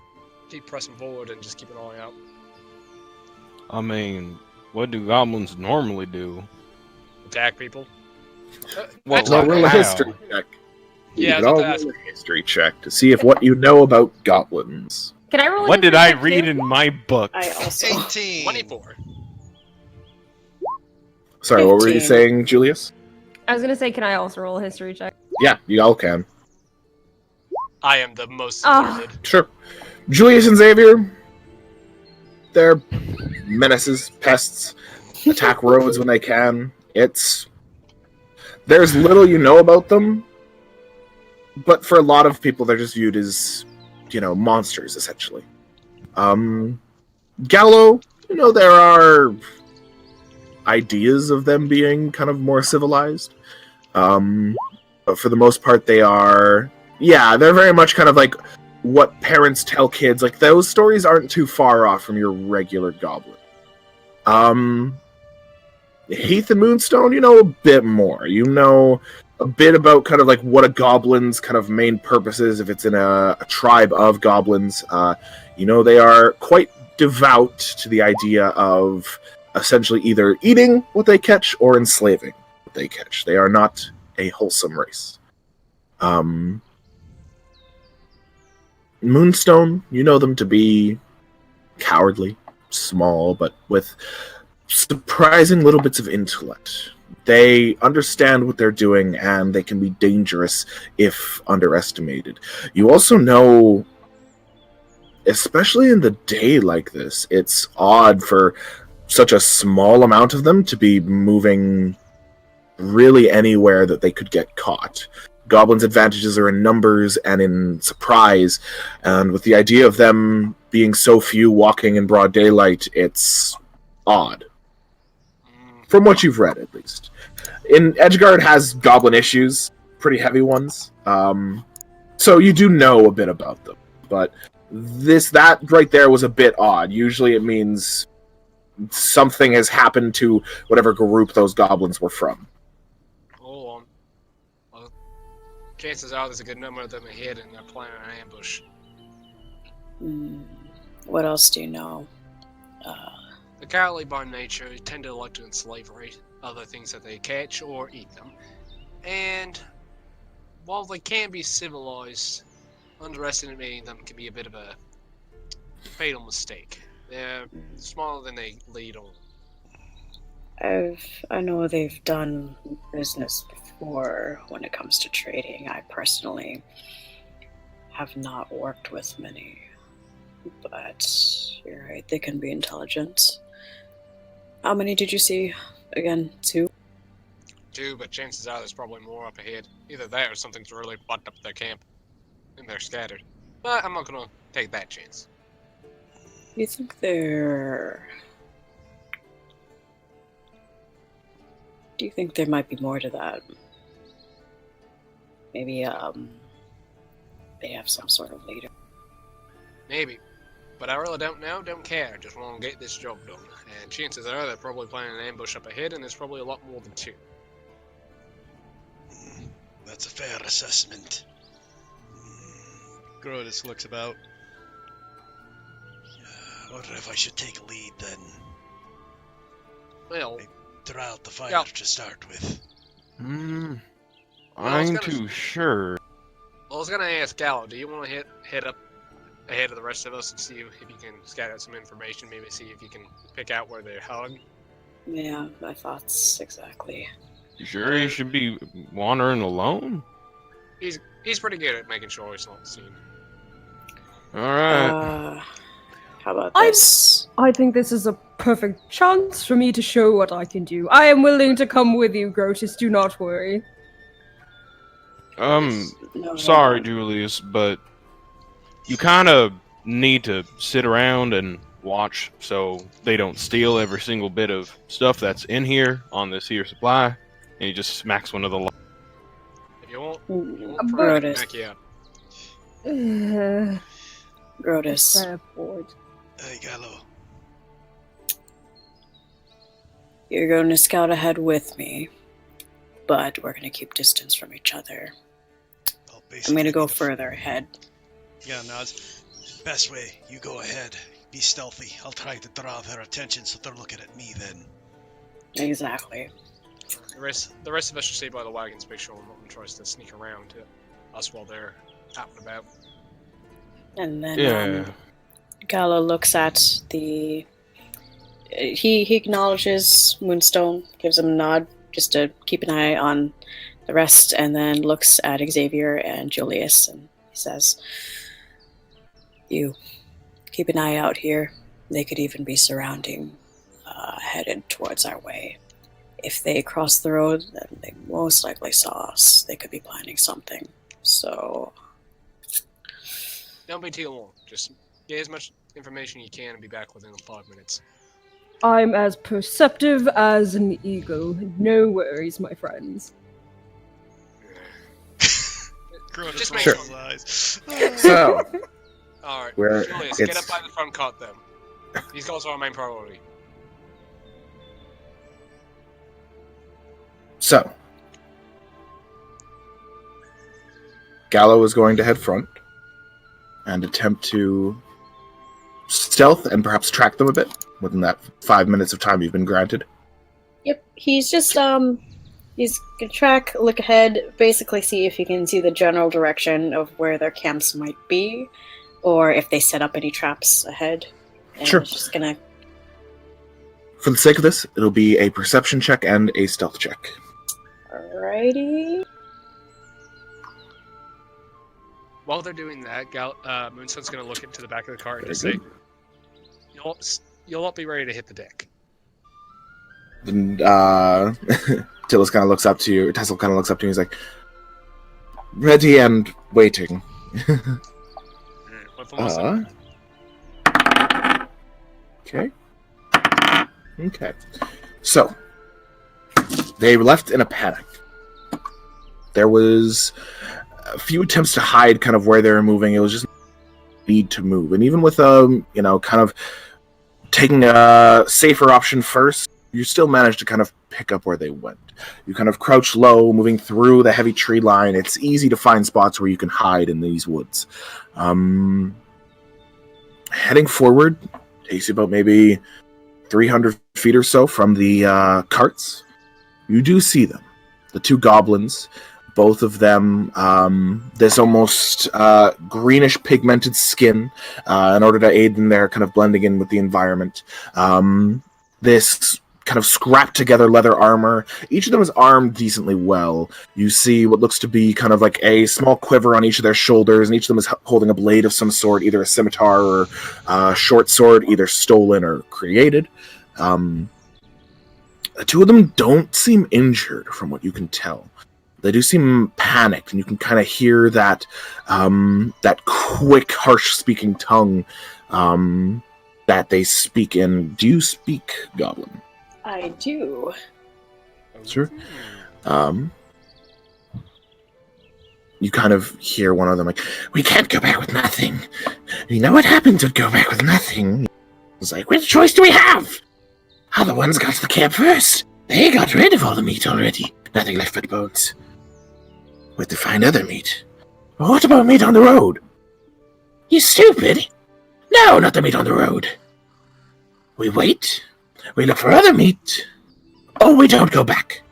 keep pressing forward and just keep an eye out? I mean, what do goblins normally do? Attack people? Well, That's Well, not roll a how? history check. Yeah, You I could was all about to ask. roll a history check to see if what you know about goblins. Can I roll? a What did history I check read too? in my book? I also 18. 24. Sorry, what were you 15. saying, Julius? I was gonna say, can I also roll a history check? Yeah, you all can. I am the most Ah. secluded. Sure. Julius and Xavier, they're menaces, pests, attack roads when they can. There's little you know about them, but for a lot of people, they're just viewed as, monsters, essentially. Gallo, there are ideas of them being kind of more civilized. But for the most part, they're very much kind of like what parents tell kids. Like, those stories aren't too far off from your regular goblin. Heath and Moonstone, you know a bit more. You know a bit about kind of like what a goblin's kind of main purpose is if it's in a tribe of goblins. They are quite devout to the idea of essentially either eating what they catch or enslaving what they catch. They are not a wholesome race. Moonstone, you know them to be cowardly, small, but with surprising little bits of intellect. They understand what they're doing, and they can be dangerous if underestimated. You also know, especially in the day like this, it's odd for such a small amount of them to be moving really anywhere that they could get caught. Goblins' advantages are in numbers and in surprise, and with the idea of them being so few walking in broad daylight, it's odd. From what you've read, at least. Edgeguard has goblin issues, pretty heavy ones, so you do know a bit about them. But that right there was a bit odd. Usually it means something has happened to whatever group those goblins were from. Hold on. Well, chances are there's a good number of them ahead and they're planning an ambush. What else do you know? The cowardly by nature tend to like to enslave other things that they catch or eat them. And while they can be civilized, underestimating them can be a bit of a fatal mistake. They're smaller than they lead on. I know they've done business before when it comes to trading. I personally have not worked with many, but you're right, they can be intelligent. How many did you see? Again, 2? 2, but chances are there's probably more up ahead. Either that or something's really bucked up their camp, and they're scattered. But I'm not gonna take that chance. You think they're... Do you think there might be more to that? Maybe, they have some sort of leader. Maybe. But I really don't know, don't care. Just want to get this job done. And chances are they're probably planning an ambush up ahead, and there's probably a lot more than 2. That's a fair assessment. Grotus looks about. I wonder if I should take a lead then. Well, Throw out the fire Yeah. to start with. I was I'm gonna- too sure. I was gonna ask Gallo, do you want to head up ahead of the rest of us and see if you can scout out some information, maybe see if you can pick out where they're hugged? Yeah, my thoughts exactly. You sure you should be wandering alone? He's pretty good at making sure he's not seen. All right. How about I'm- this? I think this is a perfect chance for me to show what I can do. I am willing to come with you, Grotus, do not worry. No, Sorry, no. Julius, but you kind of need to sit around and watch so they don't steal every single bit of stuff that's in here on this here supply, and he just smacks one of the. If you want, Ooh, prove it, Grotus. back you up. Grotus. Fair board. Hey, Gallo. You're going to scout ahead with me, but we're going to keep distance from each other. I'll I'm going basically to go be the further ahead. Yeah, nods. Best way, you go ahead. Be stealthy. I'll try to draw their attention so they're looking at me then. Exactly. The rest of us should stay by the wagons, make sure no one tries to sneak around to us while they're out and about. And then Yeah. Gallo looks at the... He acknowledges Moonstone, gives him a nod just to keep an eye on the rest, and then looks at Xavier and Julius, and he says, "You keep an eye out here. They could even be surrounding, headed towards our way. If they cross the road, then they most likely saw us. They could be planning something. So, Don't be too long. Just get as much information you can and be back within 5 minutes. I'm as perceptive as an eagle. No worries, my friends. Grotus Just rolls make his sure. eyes. So, Alright, Where Julius, get up it's- by the front cart then. These guys are our main priority. so Gallo is going to head front and attempt to stealth and perhaps track them a bit within that 5 minutes of time you've been granted. yep, he's just, he's gonna track, look ahead, basically see if he can see the general direction of where their camps might be, or if they set up any traps ahead. And Sure. he's just gonna... For the sake of this, it'll be a perception check and a stealth check. Alrighty. While they're doing that, Moonstone's going to look into the back of the cart and Very just say, good. you'll all be ready to hit the deck. And Tillis kind of looks up to you. Tessel kind of looks up to you. He's like, "Ready and waiting." Went for myself. Okay. Okay. So they left in a panic. There was a few attempts to hide kind of where they were moving. It was just need to move. And even with kind of taking a safer option first, you still managed to kind of pick up where they went. You kind of crouch low, moving through the heavy tree line. It's easy to find spots where you can hide in these woods. Heading forward takes you about maybe 300 feet or so from the carts. You do see them. The two goblins, both of them, this almost greenish pigmented skin in order to aid in their kind of blending in with the environment. This kind of scrapped together leather armor. Each of them is armed decently well. You see what looks to be kind of like a small quiver on each of their shoulders, and each of them is holding a blade of some sort, either a scimitar or a short sword, either stolen or created. The two of them don't seem injured from what you can tell. They do seem panicked, and you can kind of hear that that quick, harsh-speaking tongue that they speak in. Do you speak Goblin? I do. Sure. You kind of hear one of them like, "We can't go back with nothing. You know what happens when go back with nothing?" It's like, "Which choice do we have? Other ones got to the camp first. They got rid of all the meat already. Nothing left but bones. We have to find other meat. But what about meat on the road? You stupid. No, not the meat on the road. We wait. We look for other meat. Or we don't go back."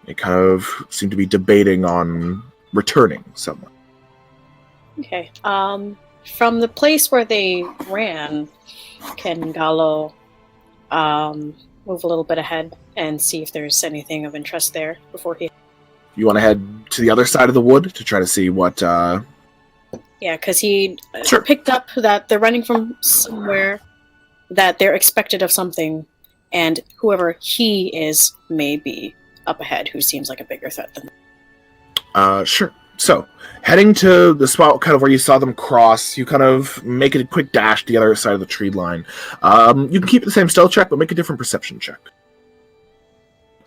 They kind of seem to be debating on returning somewhere. Okay. From the place where they ran, can Gallo move a little bit ahead and see if there's anything of interest there before he... You want to head to the other side of the wood to try to see what... Yeah, because he Sure. picked up that they're running from somewhere, that they're expected of something, and whoever he is may be up ahead, who seems like a bigger threat than them. Sure. So, heading to the spot kind of where you saw them cross, you kind of make a quick dash to the other side of the tree line. You can keep the same stealth check, but make a different perception check.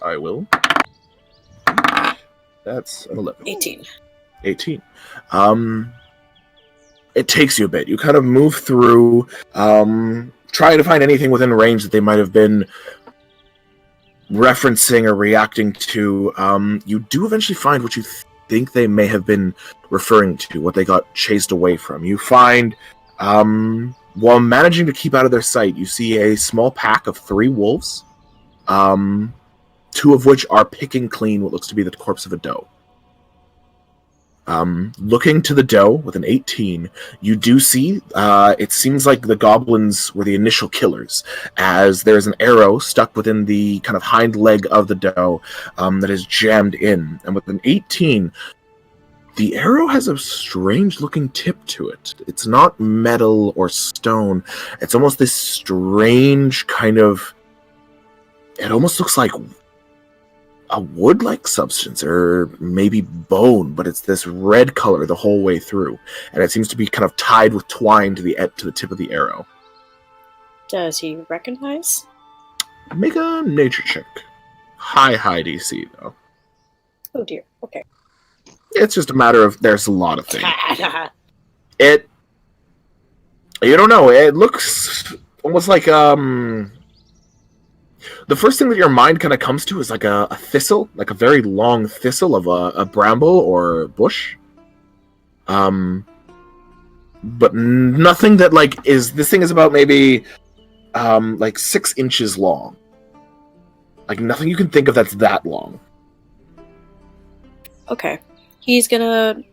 I will. That's an 11. 18. 18. It takes you a bit. You kind of move through, trying to find anything within range that they might have been referencing or reacting to. You do eventually find what you think they may have been referring to, what they got chased away from. You find, while managing to keep out of their sight, you see a small pack of 3 wolves, 2 of which are picking clean what looks to be the corpse of a doe. Looking to the doe with an 18, you do see, it seems like the goblins were the initial killers, as there's an arrow stuck within the kind of hind leg of the doe that is jammed in. And with an 18, the arrow has a strange looking tip to it. It's not metal or stone. It's almost this strange kind of, it almost looks like a wood-like substance, or maybe bone, but it's this red color the whole way through, and it seems to be kind of tied with twine to the tip of the arrow. Does he recognize? Make a nature check. High DC, though. Oh dear. Okay. It's just a matter of, there's a lot of things. You don't know, it looks almost like, the first thing that your mind kind of comes to is like a thistle, like a very long thistle of a bramble or bush. But nothing that like is, this thing is about maybe like 6 inches long. Like nothing you can think of that's that long. Okay. He's gonna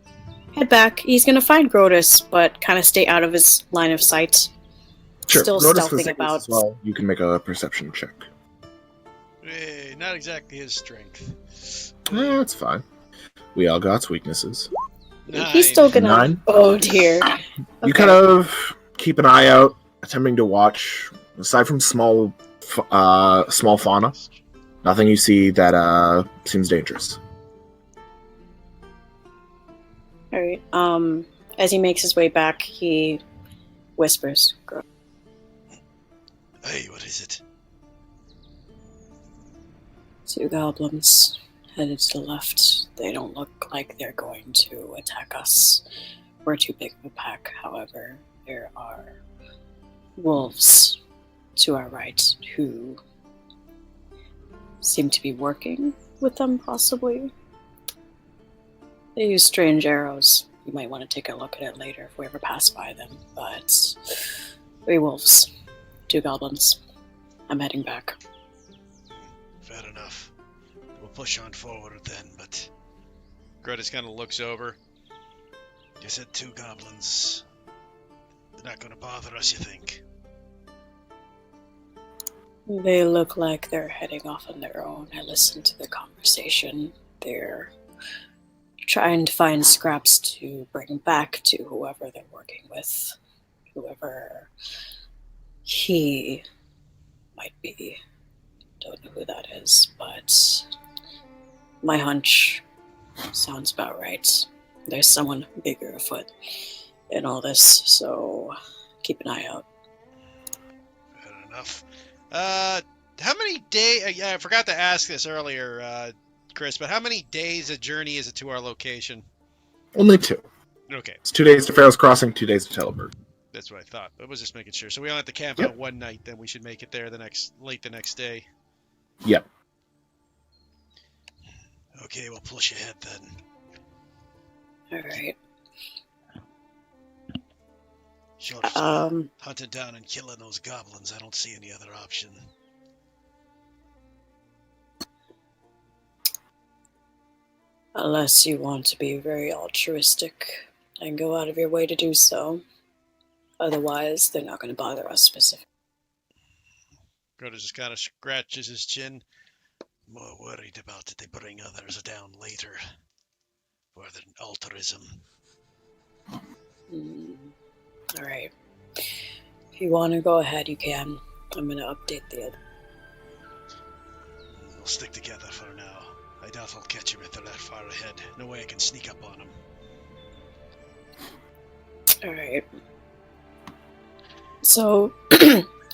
head back. He's gonna find Grotus, but kind of stay out of his line of sight. Sure. Still Notice stealthing the about. as well. You can make a perception check. Hey, not exactly his strength. That's fine. We all got weaknesses. He's still gonna. 9. Oh dear. You kind of keep an eye out, attempting to watch. Aside from small fauna, nothing you see that seems dangerous. All right. As he makes his way back, he whispers, Hey, what is it? 2 goblins headed to the left. They don't look like they're going to attack us. We're too big of a pack. However, there are wolves to our right who seem to be working with them, possibly. They use strange arrows. You might want to take a look at it later if we ever pass by them. But 3 wolves, 2 goblins. I'm heading back. Fair enough. We'll push on forward then, but Grotus kind of looks over. you said 2 goblins. They're not going to bother us, you think? They look like they're heading off on their own. I listened to the conversation. They're trying to find scraps to bring back to whoever they're working with. Whoever he might be. Don't know who that is, but my hunch sounds about right. There's someone bigger afoot in all this, so keep an eye out. Fair enough. How many days? Yeah, I forgot to ask this earlier, Chris. But how many days a journey is it to our location? Only 2. Okay, It's 2 days to Pharaoh's Crossing, 2 days to Teleburg. that's what I thought. I was just making sure. So we only have to camp Yep. out one night. Then we should make it there late the next day. Yep. Okay, we'll push ahead then. Alright. Short of Um, hunting down and killing those goblins, I don't see any other option. unless you want to be very altruistic and go out of your way to do so. Otherwise, they're not going to bother us specifically. Groda just kind of scratches his chin. More worried about that they bring others down later. Rather than altruism. Alright. If you want to go ahead, you can. I'm going to update the other. We'll stick together for now. I doubt I'll catch him if they're that far ahead. No way I can sneak up on him. Alright. So,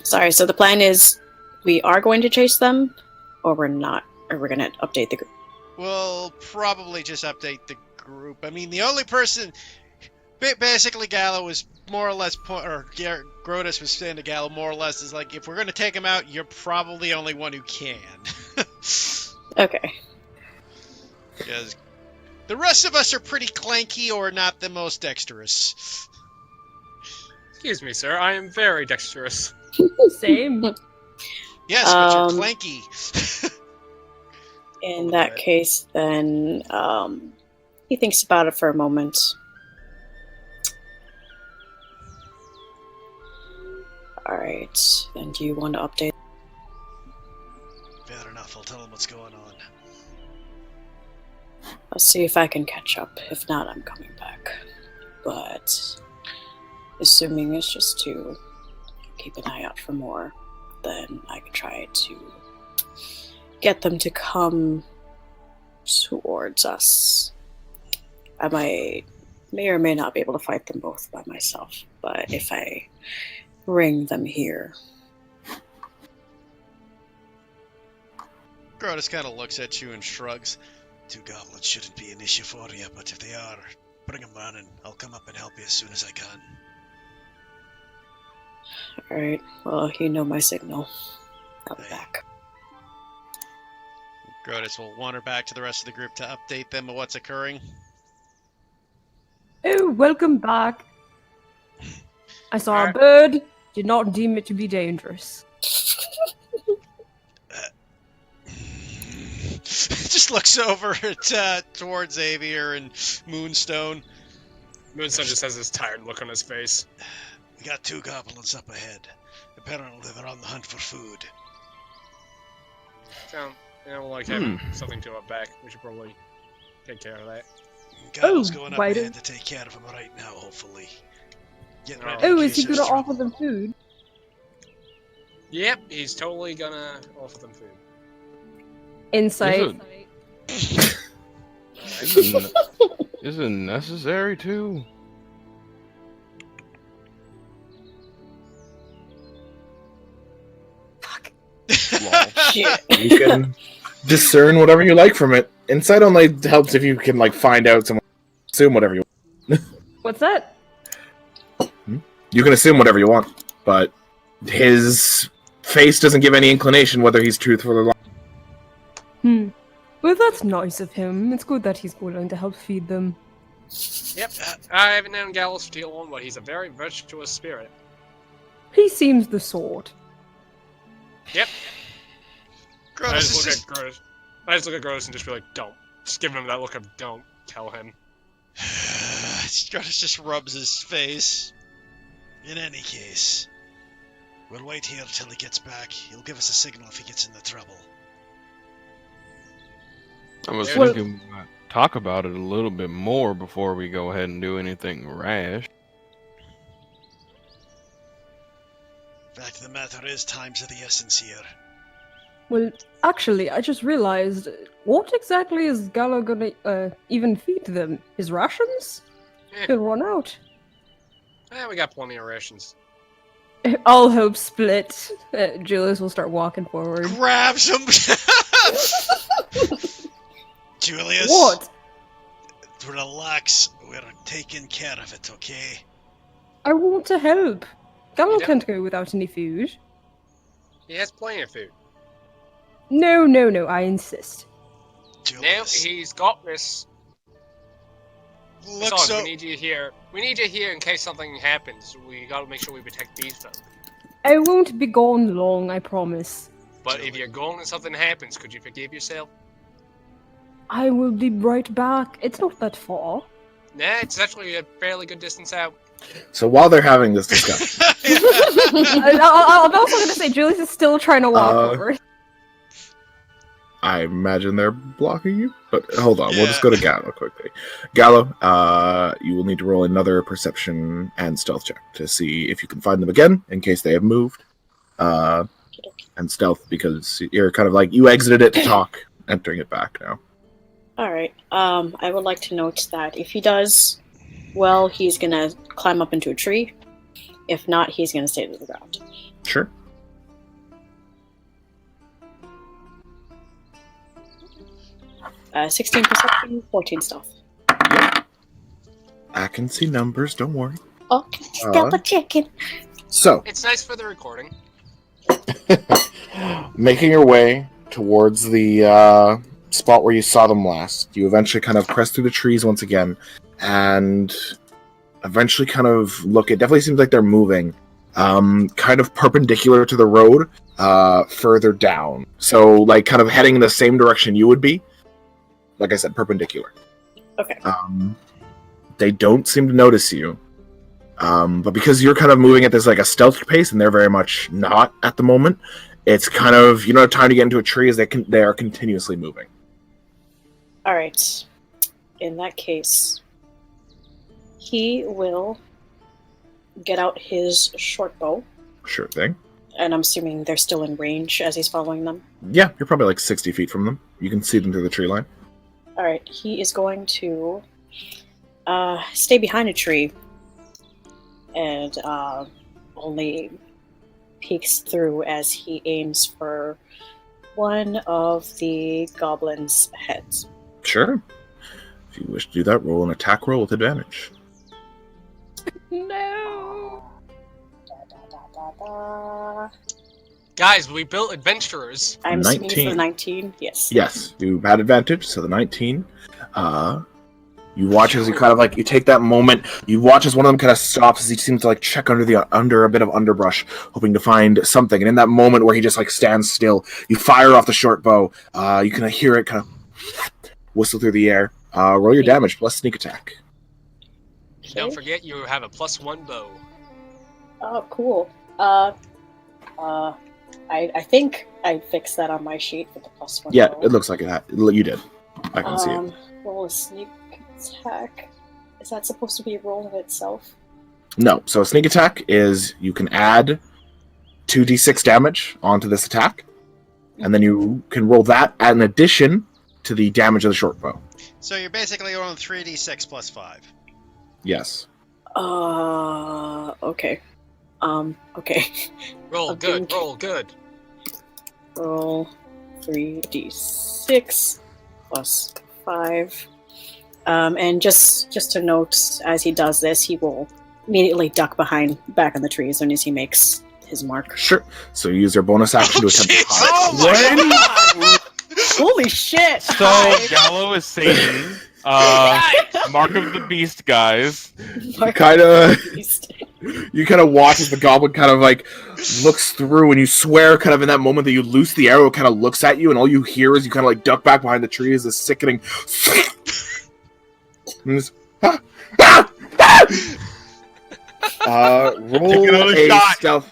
sorry, so the plan is we are going to chase them, or we're not, or we're going to update the group. We'll probably just update the group. I mean, the only person, basically, Gallo was more or less, Grotus was saying to Gallo more or less is like, if we're going to take him out, you're probably the only one who can. Okay. Because the rest of us are pretty clanky or not the most dexterous. Excuse me, sir. I am very dexterous. Same. Yes, but you're clanky. In Over that that. case, then he thinks about it for a moment. Alright, then do you want to update? Fair enough, I'll tell him what's going on. I'll see if I can catch up. If not, I'm coming back. But assuming it's just to keep an eye out for more, then I can try to get them to come towards us. I may or may not be able to fight them both by myself, but if I bring them here. Grotus kind of looks at you and shrugs. 2 goblins shouldn't be an issue for you, but if they are, bring them on and I'll come up and help you as soon as I can. Alright, well, you know my signal. I'll be Hey. back. Grotus will wander back to the rest of the group to update them of what's occurring. Oh, welcome back. I saw a Alright. bird, did not deem it to be dangerous. Just looks over at, towards Xavier and Moonstone. Moonstone just has this tired look on his face. We got 2 goblins up ahead. Apparently they're on the hunt for food. So, like having something to up back. We should probably take care of that. Gallo's going up wait. ahead to take care of them right now, hopefully. Getting Oh. ready Oh, in is he case gonna there's offer trouble. them food? Yep, he's totally gonna offer them food. Insight. Is it necessary to? Fuck. Shit. You can discern whatever you like from it. Insight only helps if you can like find out someone. Assume whatever you want. What's that? You can assume whatever you want, but his face doesn't give any inclination whether he's truthful or not. Well, that's nice of him. It's good that he's willing to help feed them. Yep, I haven't known Gallus for too long, but he's a very virtuous spirit. He seems the sort. Yep. I Grotus just is look just... at Grotus. I just look at Grotus and just be like, don't. Just give him that look of don't tell him. Grotus just rubs his face. In any case, we'll wait here till he gets back. He'll give us a signal if he gets into trouble. I was Well- thinking we might talk about it a little bit more before we go ahead and do anything rash. Fact of the matter is, time's of the essence here. Well, actually, I just realized, what exactly is Gallo gonna even feed them? His rations? Eh, He'll run out. we got plenty of rations. All hope split. Julius will start walking forward. Grab some. Julius. What? Relax. We're taking care of it, okay? I want to help. Gallo You know- can't go without any food. He has plenty of food. No, I insist. Now Julius. he's got this. Look Besides, so. we need you here. We need you here in case something happens. We gotta make sure we protect these folk. I won't be gone long, I promise. But if you're gone and something happens, could you forgive yourself? I will be right back. It's not that far. Nah, it's actually a fairly good distance out. So while they're having this discussion, I'm also going to say Julius is still trying to walk over. I imagine they're blocking you. But hold on, we'll Yeah. just go to Gallo quickly. Gallo, you will need to roll another perception and stealth check to see if you can find them again in case they have moved. And stealth because you're kind of like you exited it to talk, entering it back now. All right. I would like to note that if he does well, he's gonna climb up into a tree. If not, he's gonna stay to the ground. Sure. 16 perception, 14 stealth. I can see numbers. Don't worry. Okay, just double checking. So, It's nice for the recording. making your way towards the spot where you saw them last, you eventually kind of press through the trees once again, and eventually kind of look. It definitely seems like they're moving, kind of perpendicular to the road, further down. So, like, kind of heading in the same direction you would be. Like I said, perpendicular. Okay. They don't seem to notice you. But because you're kind of moving at this like a stealth pace, and they're very much not at the moment, it's kind of you don't have time to get into a tree as they are continuously moving. All right. In that case, he will get out his short bow, Sure thing. and I'm assuming they're still in range as he's following them. Yeah, you're probably like 60 feet from them. You can see them through the tree line. All right. He is going to stay behind a tree and only peeks through as he aims for one of the goblins' heads. Sure. If you wish to do that, roll an attack roll with advantage. No. Guys, we built adventurers. I'm assuming for 19. 19. Yes. Yes, you had advantage, so the 19. You watch as you kind of like, you take that moment, you watch as one of them kind of stops as he seems to like check under a bit of underbrush, hoping to find something. And in that moment where he just like stands still, you fire off the short bow. You can hear it kind of whistle through the air. Roll your damage plus sneak attack. Don't forget you have a +1 bow. Oh, cool. I think I fixed that on my sheet with the +1. Yeah, roll. it looks like you did. I can see it. Roll a sneak attack. Is that supposed to be a roll in itself? No, so a sneak attack is you can add 2d6 damage onto this attack, and then you can roll that in addition to the damage of the short bow. So you're basically rolling 3d6 plus 5. Yes. Okay. Okay. Roll Okay. good, roll good. Roll 3d6 plus 5. And just to note, as he does this, he will immediately duck back in the tree as soon as he makes his mark. Sure. So you use your bonus action to attempt to Jesus. hide. Oh my Holy shit! So Gallo is Satan. Mark of the Beast, guys. You kind of watch as the goblin kind of like looks through, and you swear kind of in that moment that you loose the arrow, it kind of looks at you, and all you hear is you kind of like duck back behind the tree as this sickening. And this,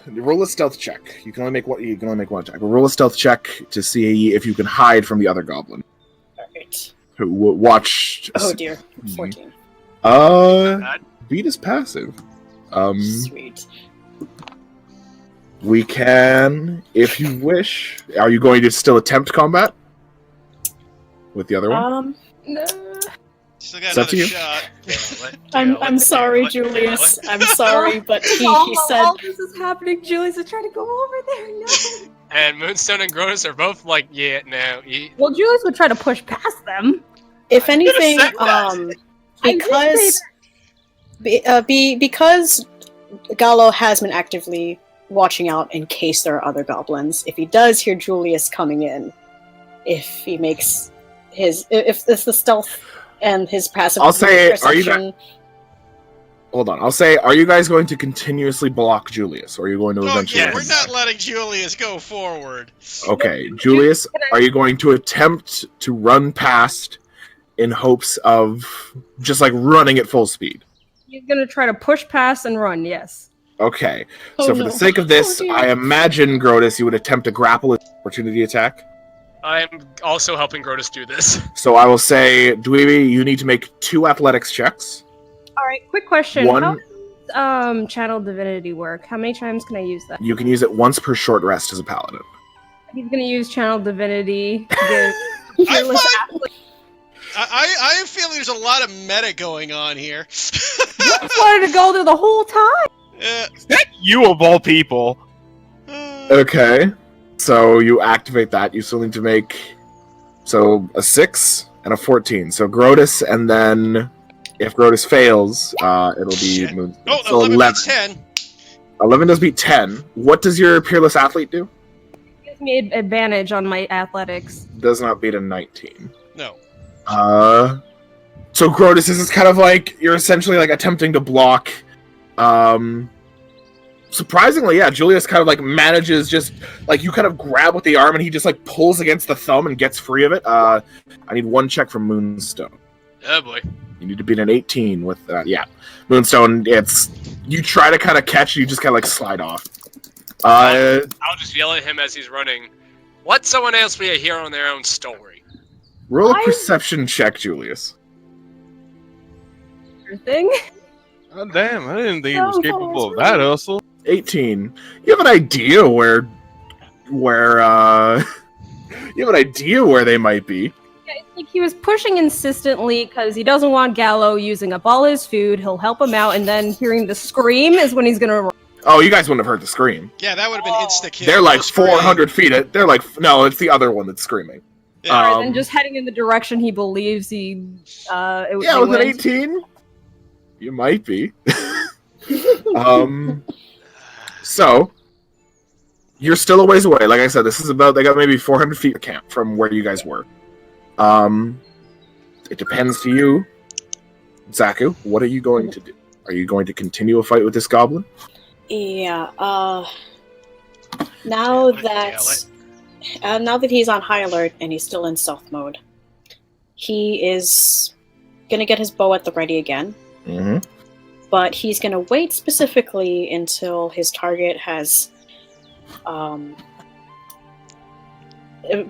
roll a stealth check. You can only make one attack. Roll a stealth check to see if you can hide from the other goblin. Alright. Who watched? Oh dear. 14. Beat is passive. Sweet. We can, if you wish. Are you going to still attempt combat with the other one? No. Still got It's up to another you. shot. I'm sorry, Julius. I'm sorry, but he said all this is happening. Julius is trying to go over there. No. And Moonstone and Grodus are both like, yeah, no. Well, Julius would try to push past them. if anything, said that. because Gallo has been actively watching out in case there are other goblins. If he does hear Julius coming in, if he makes if it's the stealth and his passive I'll say, perception. Hold on. I'll say, are you guys going to continuously block Julius, or are you going to Oh, eventually? yeah, we're not letting Julius go forward. Okay, Julius, are you going to attempt to run past in hopes of just like running at full speed? He's gonna try to push past and run. Yes. Okay, Oh, so for no. the sake of this, Oh, dear. I imagine, Grodus, you would attempt to grapple an opportunity attack. I'm also helping Grodus do this. So I will say, Dweeby, you need to make 2 athletics checks. All right. Quick question. One- How does channel divinity work? How many times can I use that? You can use it once per short rest as a paladin. He's gonna use channel divinity. To get fearless athlete. I am feeling there's a lot of meta going on here. Just wanted to go there the whole time. You of all people. Okay, so you activate that. You still need to make a 6 and a 14. So Grodus, and then if Grodus fails, it'll be Shit. Moon. Oh, So 11 beats 10. 11 does beat 10. What does your Peerless Athlete do? Gives me advantage on my athletics. Does not beat a 19. No. So Grodus, this is kind of like you're essentially like attempting to block. Surprisingly, yeah, Julius kind of like manages just like you kind of grab with the arm and he just like pulls against the thumb and gets free of it. I need 1 check from Moonstone. Oh boy. You need to beat an 18 with that. Yeah, Moonstone. It's you try to kind of catch, you just kind of like slide off. I'll just yell at him as he's running. Let someone else be a hero in their own story. Roll a perception check, Julius. Thing. Oh, damn, I didn't think he was capable of that hustle. 18. You have an idea where you have an idea where they might be. Yeah, it's like he was pushing insistently because he doesn't want Gallo using up all his food. He'll help him out, and then hearing the scream is when he's gonna run. Oh, you guys wouldn't have heard the scream. Yeah, that would have been insta-kill. They're like No scream. 400 feet. They're like, no, it's the other one that's screaming. Yeah. And then just heading in the direction he believes he. Yeah, they with an went. 18, you might be. So, you're still a ways away. Like I said, this is about, they got maybe 400 feet of camp from where you guys were. It depends to you. Zaku, what are you going to do? Are you going to continue a fight with this goblin? Yeah. Now that he's on high alert and he's still in stealth mode, he is gonna get his bow at the ready again. Mm-hmm. But he's gonna wait specifically until his target has,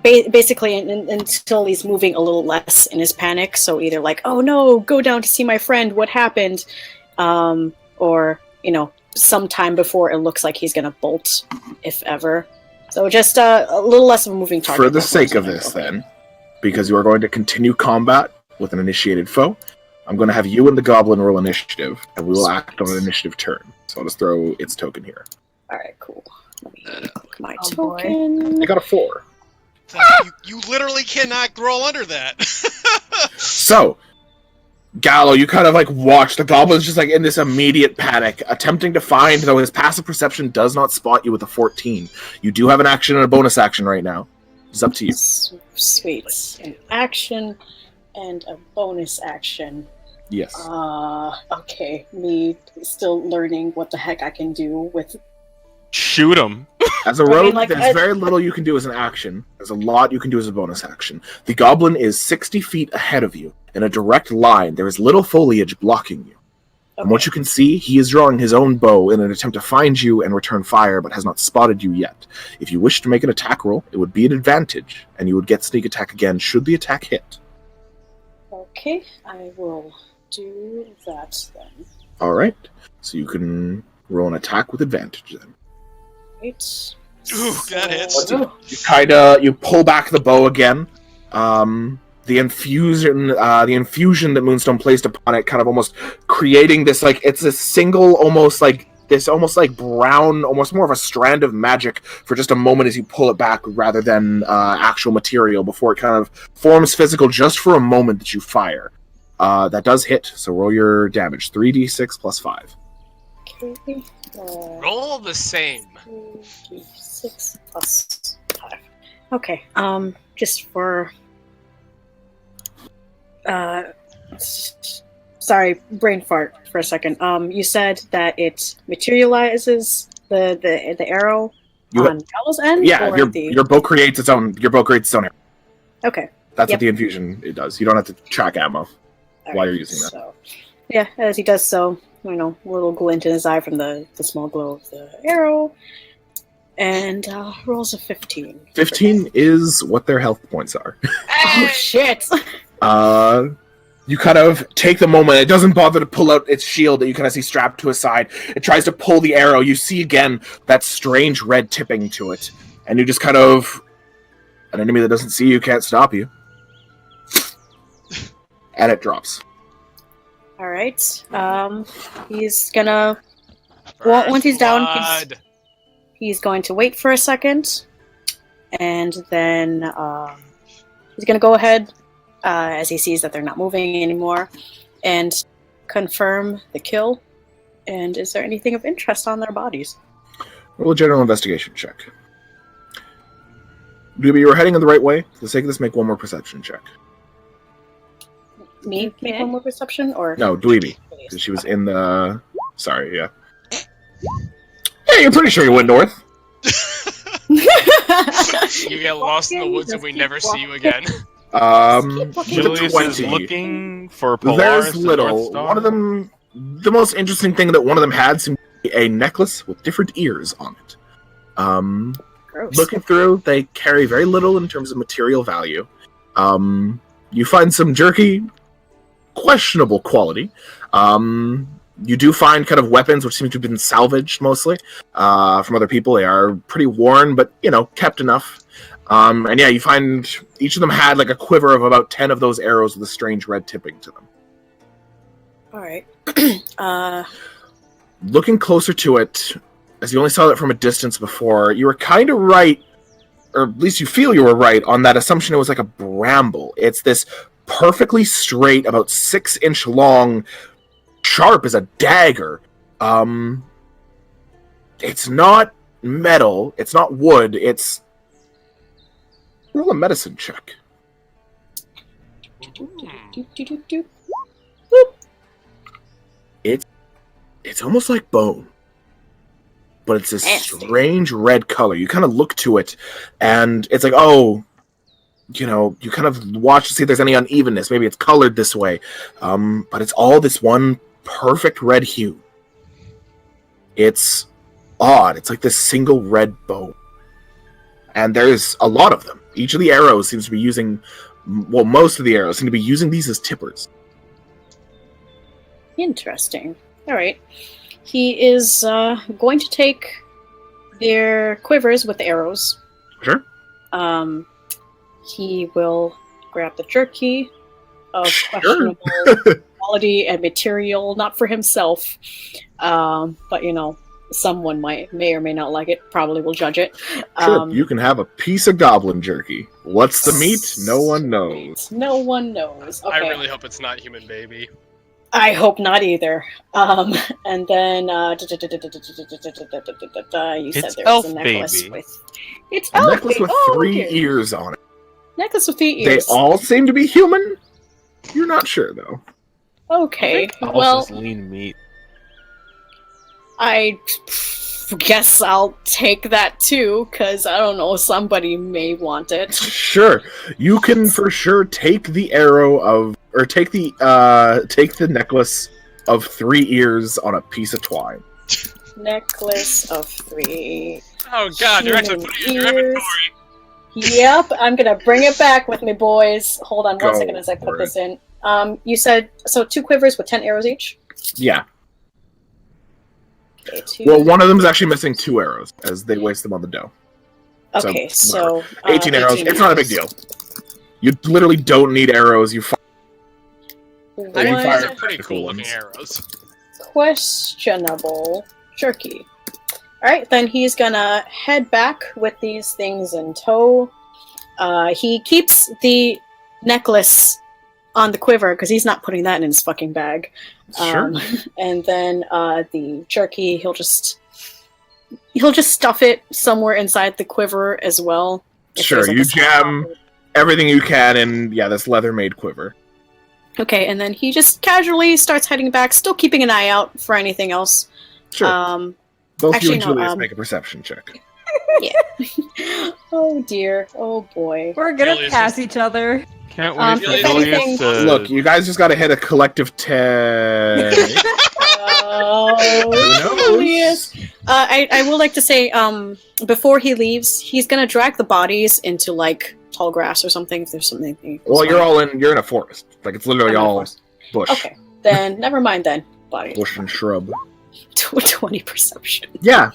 basically until he's moving a little less in his panic. So either like, oh no, go down to see my friend, what happened? Or, sometime before it looks like he's gonna bolt, if ever. So just a little less of a moving target. For the sake of this, then, because you are going to continue combat with an initiated foe, I'm going to have you and the goblin roll initiative, and we will act on an initiative turn. So I'll just throw its token here. Alright, cool. Let me click my Oh, boy. token. I got a 4. It's like, you literally cannot roll under that. So, Gallo, you kind of like watch the goblin's just like in this immediate panic, attempting to find, though his passive perception does not spot you with a 14. You do have an action and a bonus action right now. It's up to you. Sweet. An action and a bonus action. Yes. Okay. Me still learning what the heck I can do with. Shoot him. As a I mean, rogue, like, there's very little you can do as an action. There's a lot you can do as a bonus action. The goblin is 60 feet ahead of you. In a direct line, there is little foliage blocking you. From what you can see, he is drawing his own bow in an attempt to find you and return fire, but has not spotted you yet. If you wish to make an attack roll, it would be an advantage, and you would get sneak attack again should the attack hit. Okay, I will do that then. Alright, so you can roll an attack with advantage then. Right. Ooh, that hits. You pull back the bow again. The infusion that Moonstone placed upon it, kind of almost creating this it's a single, almost like brown, almost more of a strand of magic for just a moment as you pull it back, rather than actual material, before it kind of forms physical just for a moment that you fire. That does hit. So roll your damage: 3d6 plus 5. Okay. Roll the same. 3d6 plus 5. Okay. Just for. Sorry, brain fart for a second. You said that it materializes the arrow on Gallo's end. Yeah, or your bow creates its own. Your bow creates its own arrow. Okay. That's what the infusion it does. You don't have to track ammo while you're using that. So, yeah, as he does so, a little glint in his eye from the small glow of the arrow, and rolls a 15. 15 is what their health points are. Oh shit! You kind of take the moment. It doesn't bother to pull out its shield that you kind of see strapped to his side. It tries to pull the arrow. You see again that strange red tipping to it, and you just kind of, an enemy that doesn't see you can't stop you, and it drops. All right. He's gonna. Well, once he's down, he's going to wait for a second, and then he's gonna go ahead. As he sees that they're not moving anymore, and confirm the kill. And is there anything of interest on their bodies? Roll a general investigation check. Dweeby, you were heading in the right way. For the sake of this, make one more perception check. Me? Okay. Make one more perception? Or No, Dweeby. Because she was in the... Sorry, yeah. Yeah, you're pretty sure you went north. You get lost in the woods and we never see you again. Julius is looking for Polaris. There's little. One of them, the most interesting thing that one of them had seemed to be a necklace with different ears on it. Gross. Looking through, they carry very little in terms of material value. You find some jerky, questionable quality. You do find kind of weapons which seem to have been salvaged mostly from other people. They are pretty worn, but kept enough. And yeah, you find each of them had a quiver of about 10 of those arrows with a strange red tipping to them. All right. Looking closer to it, as you only saw it from a distance before, you were kind of right, or at least you feel you were right, on that assumption it was like a bramble. It's this perfectly straight, about 6-inch long, sharp as a dagger. It's not metal, it's not wood, it's... Roll a medicine check. It's almost like bone, but it's this strange red color. You kind of look to it, and it's like, you kind of watch to see if there's any unevenness. Maybe it's colored this way, but it's all this one perfect red hue. It's odd. It's like this single red bone. And there's a lot of them. Each of the arrows seems to be using... Well, most of the arrows seem to be using these as tippers. Interesting. All right. He is going to take their quivers with the arrows. Sure. He will grab the jerky of questionable quality and material, not for himself, but someone may or may not like it, probably will judge it. Sure, you can have a piece of goblin jerky. What's the meat? No one knows. No one knows. Okay. I really hope it's not human baby. I hope not either. And then you said there was a necklace baby. with... It's A elf necklace baby. with Oh, 3 okay. ears on it. Necklace with 3 They ears. all seem to be human. You're not sure, though. Okay, Elf well, is lean meat. I guess I'll take that too, because I don't know, somebody may want it. Sure. You can for sure take the arrow of... Or take the necklace of 3 ears on a piece of twine. Necklace of 3. Oh god, you're actually putting it in your Ears. inventory. Yep, I'm gonna bring it back with me, boys. Hold on one Go second as I put for this in. You said, so 2 quivers with 10 arrows each? Yeah. Okay, Well, one of them is actually missing 2 arrows, as they waste them on the dough. Okay, so 18 arrows. It's not a big deal. You literally don't need arrows. You fire I mean, fire these are pretty practical cool looking ones. arrows. Questionable jerky. Alright, then he's gonna head back with these things in tow. He keeps the necklace on the quiver because he's not putting that in his fucking bag. Sure. And then the jerky, he'll just stuff it somewhere inside the quiver as well. If Sure, there's, like, you a small jam pocket. everything you can in, this leather-made quiver. Okay, and then he just casually starts heading back, still keeping an eye out for anything else. Sure. Both actually, you and no, Julius make a perception check. Oh dear, oh boy. We're gonna Julius pass is- each other. Can't wait for if Julius anything- to Look, you guys just gotta hit a collective 10. Oh, Who knows? Julius. I will like to say, before he leaves, he's gonna drag the bodies into like tall grass or something. If there's something. Well, you're in a forest. Like, it's literally I'm in a all forest. bush. Okay, then never mind. Then bodies. Bush and shrub. 20 perception. Yeah.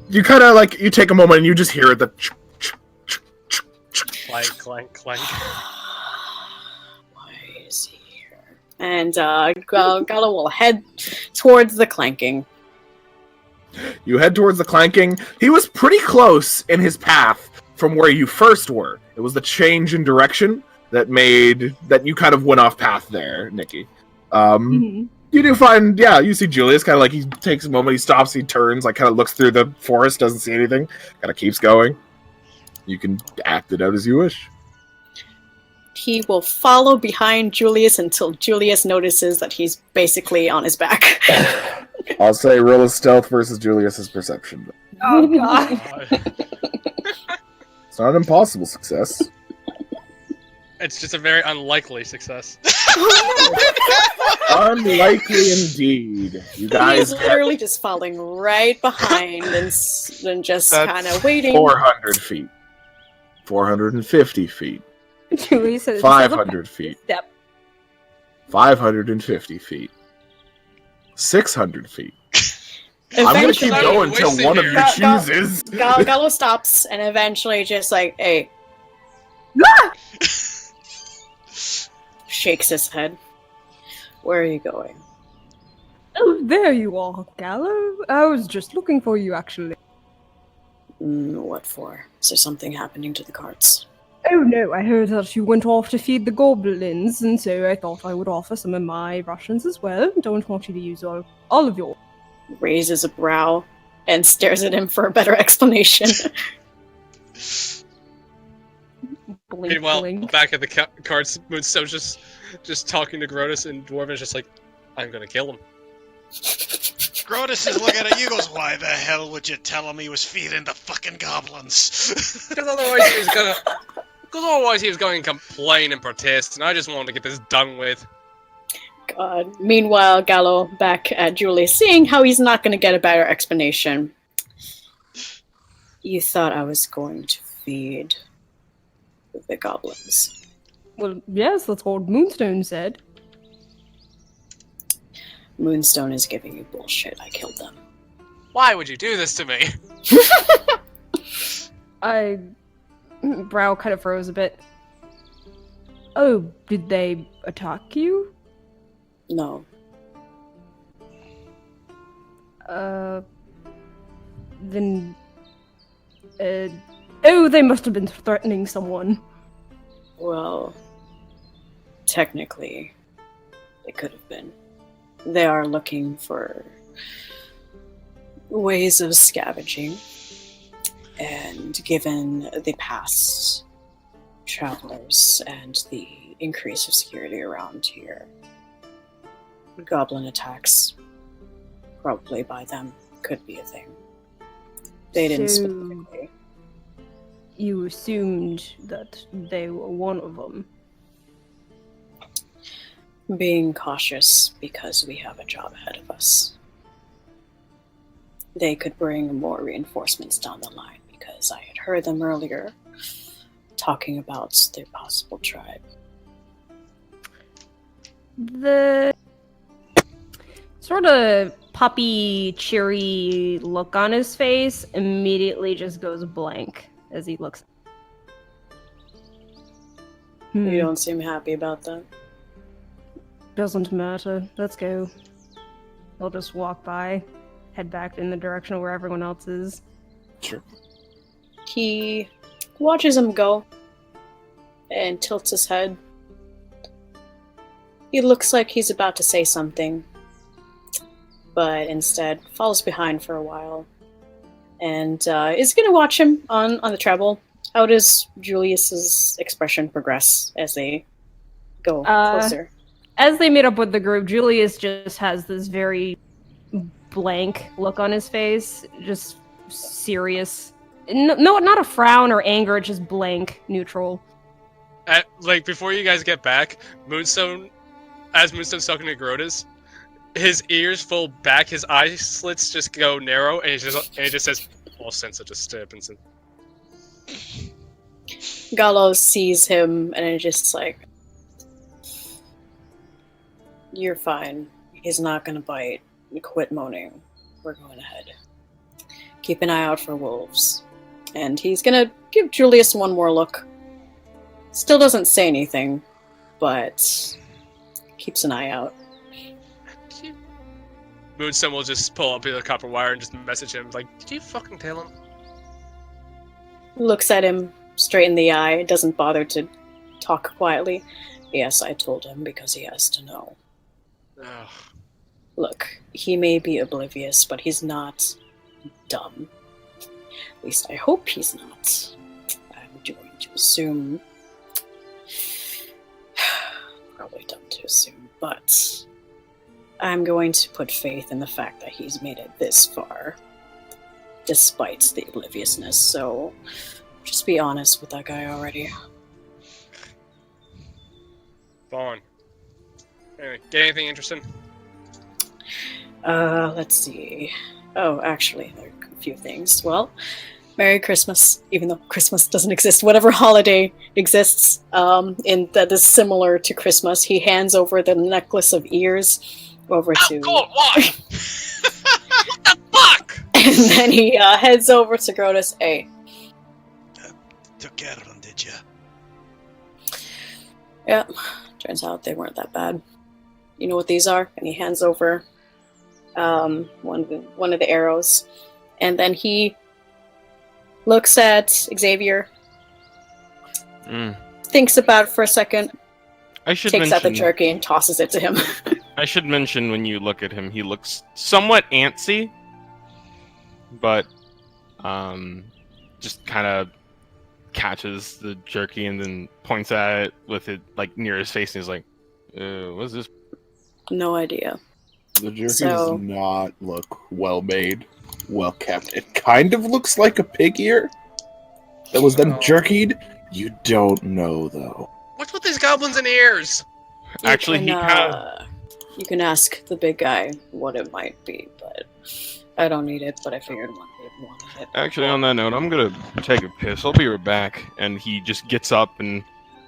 You kind of, you take a moment and you just hear the... Clank, clank, clank. Why is he here? And Gala will head towards the clanking. You head towards the clanking. He was pretty close in his path from where you first were. It was the change in direction that you kind of went off path there, Nikki. Mhm. You do find, you see Julius kind of he takes a moment, he stops, he turns, kind of looks through the forest, doesn't see anything, kind of keeps going. You can act it out as you wish. He will follow behind Julius until Julius notices that he's basically on his back. I'll say roll a stealth versus Julius's perception. Oh god. It's not an impossible success. It's just a very unlikely success. Unlikely indeed. You He's guys literally just falling right behind and just That's kind of waiting. 400 feet. 450 feet. Julie says 500 feet. step. 550 feet. 600 feet. I'm gonna keep Eventually, going until one of you Go- go. chooses. Gallo stops and eventually just hey. Shakes his head. Where are you going? Oh, there you are, Gallo. I was just looking for you, actually. What for? Is there something happening to the carts? Oh no, I heard that you went off to feed the goblins, and so I thought I would offer some of my rations as well. Don't want you to use all of your... Raises a brow and stares at him for a better explanation. Blink, Meanwhile, blink. back at the cards, Moonstone's just talking to Grotus, and Dwarven's just like, I'm gonna kill him. Grotus is looking at you, goes, "Why the hell would you tell him he was feeding the fucking goblins?" Because otherwise he was going to complain and protest, and I just wanted to get this done with. God. Meanwhile, Gallo back at Julius, seeing how he's not going to get a better explanation. You thought I was going to feed the goblins. Well, yes, that's what Moonstone said. Moonstone is giving you bullshit. I killed them. Why would you do this to me? Brow kind of froze a bit. Oh, did they attack you? No. Then... oh, they must have been threatening someone. Well, technically, they could have been. They are looking for ways of scavenging. And given the past travelers and the increase of security around here, goblin attacks, probably by them, could be a thing. They didn't So- specifically. You assumed that they were one of them. Being cautious because we have a job ahead of us. They could bring more reinforcements down the line because I had heard them earlier talking about their possible tribe. The sort of puppy, cheery look on his face immediately just goes blank as he looks. You don't seem happy about that. Doesn't matter. Let's go. I'll just walk by, head back in the direction of where everyone else is. Sure. He watches him go and tilts his head. He looks like he's about to say something, but instead falls behind for a while and is going to watch him on the treble. How does Julius's expression progress as they go closer? As they meet up with the group, Julius just has this very blank look on his face, just serious. No, not a frown or anger, just blank, neutral. Like, before you guys get back, Moonstone, as Moonstone's talking to Grotus, his ears fold back, his eye slits just go narrow, and he just says, all sense of disturbance. Gallo sees him and is just like, you're fine. He's not gonna bite. Quit moaning. We're going ahead. Keep an eye out for wolves. And he's gonna give Julius one more look. Still doesn't say anything, but keeps an eye out. Moonstone will just pull up the copper wire and just message him, like, did you fucking tell him? Looks at him straight in the eye, doesn't bother to talk quietly. Yes, I told him because he has to know. Ugh. Look, he may be oblivious, but he's not dumb. At least I hope he's not. I'm going to assume... Probably dumb to assume, but... I'm going to put faith in the fact that he's made it this far. Despite the obliviousness, so... Just be honest with that guy already. Vaughn. Anyway, get anything interesting? Let's see. Oh, actually, there are a few things. Well, Merry Christmas, even though Christmas doesn't exist. Whatever holiday exists, that is similar to Christmas, he hands over the necklace of ears over to... God, why? What the fuck? And then he heads over to Grotus. Hey. Took care of them, did you? Yeah, turns out they weren't that bad. You know what these are? And he hands over one of the arrows. And then he looks at Xavier, thinks about it for a second, takes out the jerky and tosses it to him. I should mention, when you look at him, he looks somewhat antsy, but just kind of catches the jerky and then points at it with it like near his face, and he's like, what's this? No idea. The jerky does not look well made, well kept. It kind of looks like a pig ear that was then jerkied. You don't know, though. What's with these goblins and ears? Actually, he you can ask the big guy what it might be, but I don't need it, but I figured one would want it. Actually, on that note, I'm gonna take a piss. I'll be right back. And he just gets up and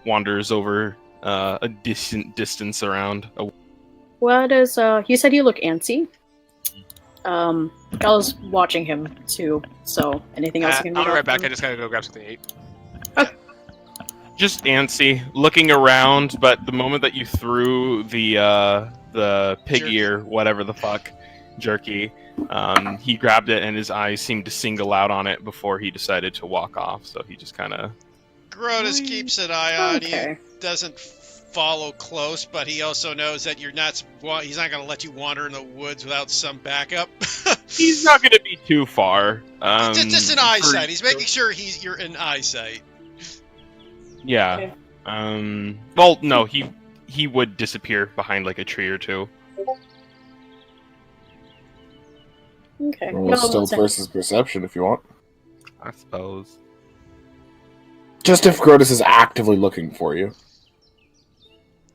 wanders over a distant distance around. What is, you said you look antsy? Gallo's watching him, too, so anything else you can do? I'll be right back, I just gotta go grab something to eat. Just antsy, looking around, but the moment that you threw the pig Jerky. ear, whatever the fuck, jerky, he grabbed it and his eyes seemed to single out on it before he decided to walk off, so he just kind of... Grotus keeps an eye on Okay. you, doesn't follow close, but he also knows that he's not going to let you wander in the woods without some backup. He's not going to be too far. just in eyesight. He's making sure you're in eyesight. Yeah. Okay. Well, no, he would disappear behind like a tree or two. Okay. Roll stealth versus perception if you want. I suppose. Just if Grotus is actively looking for you.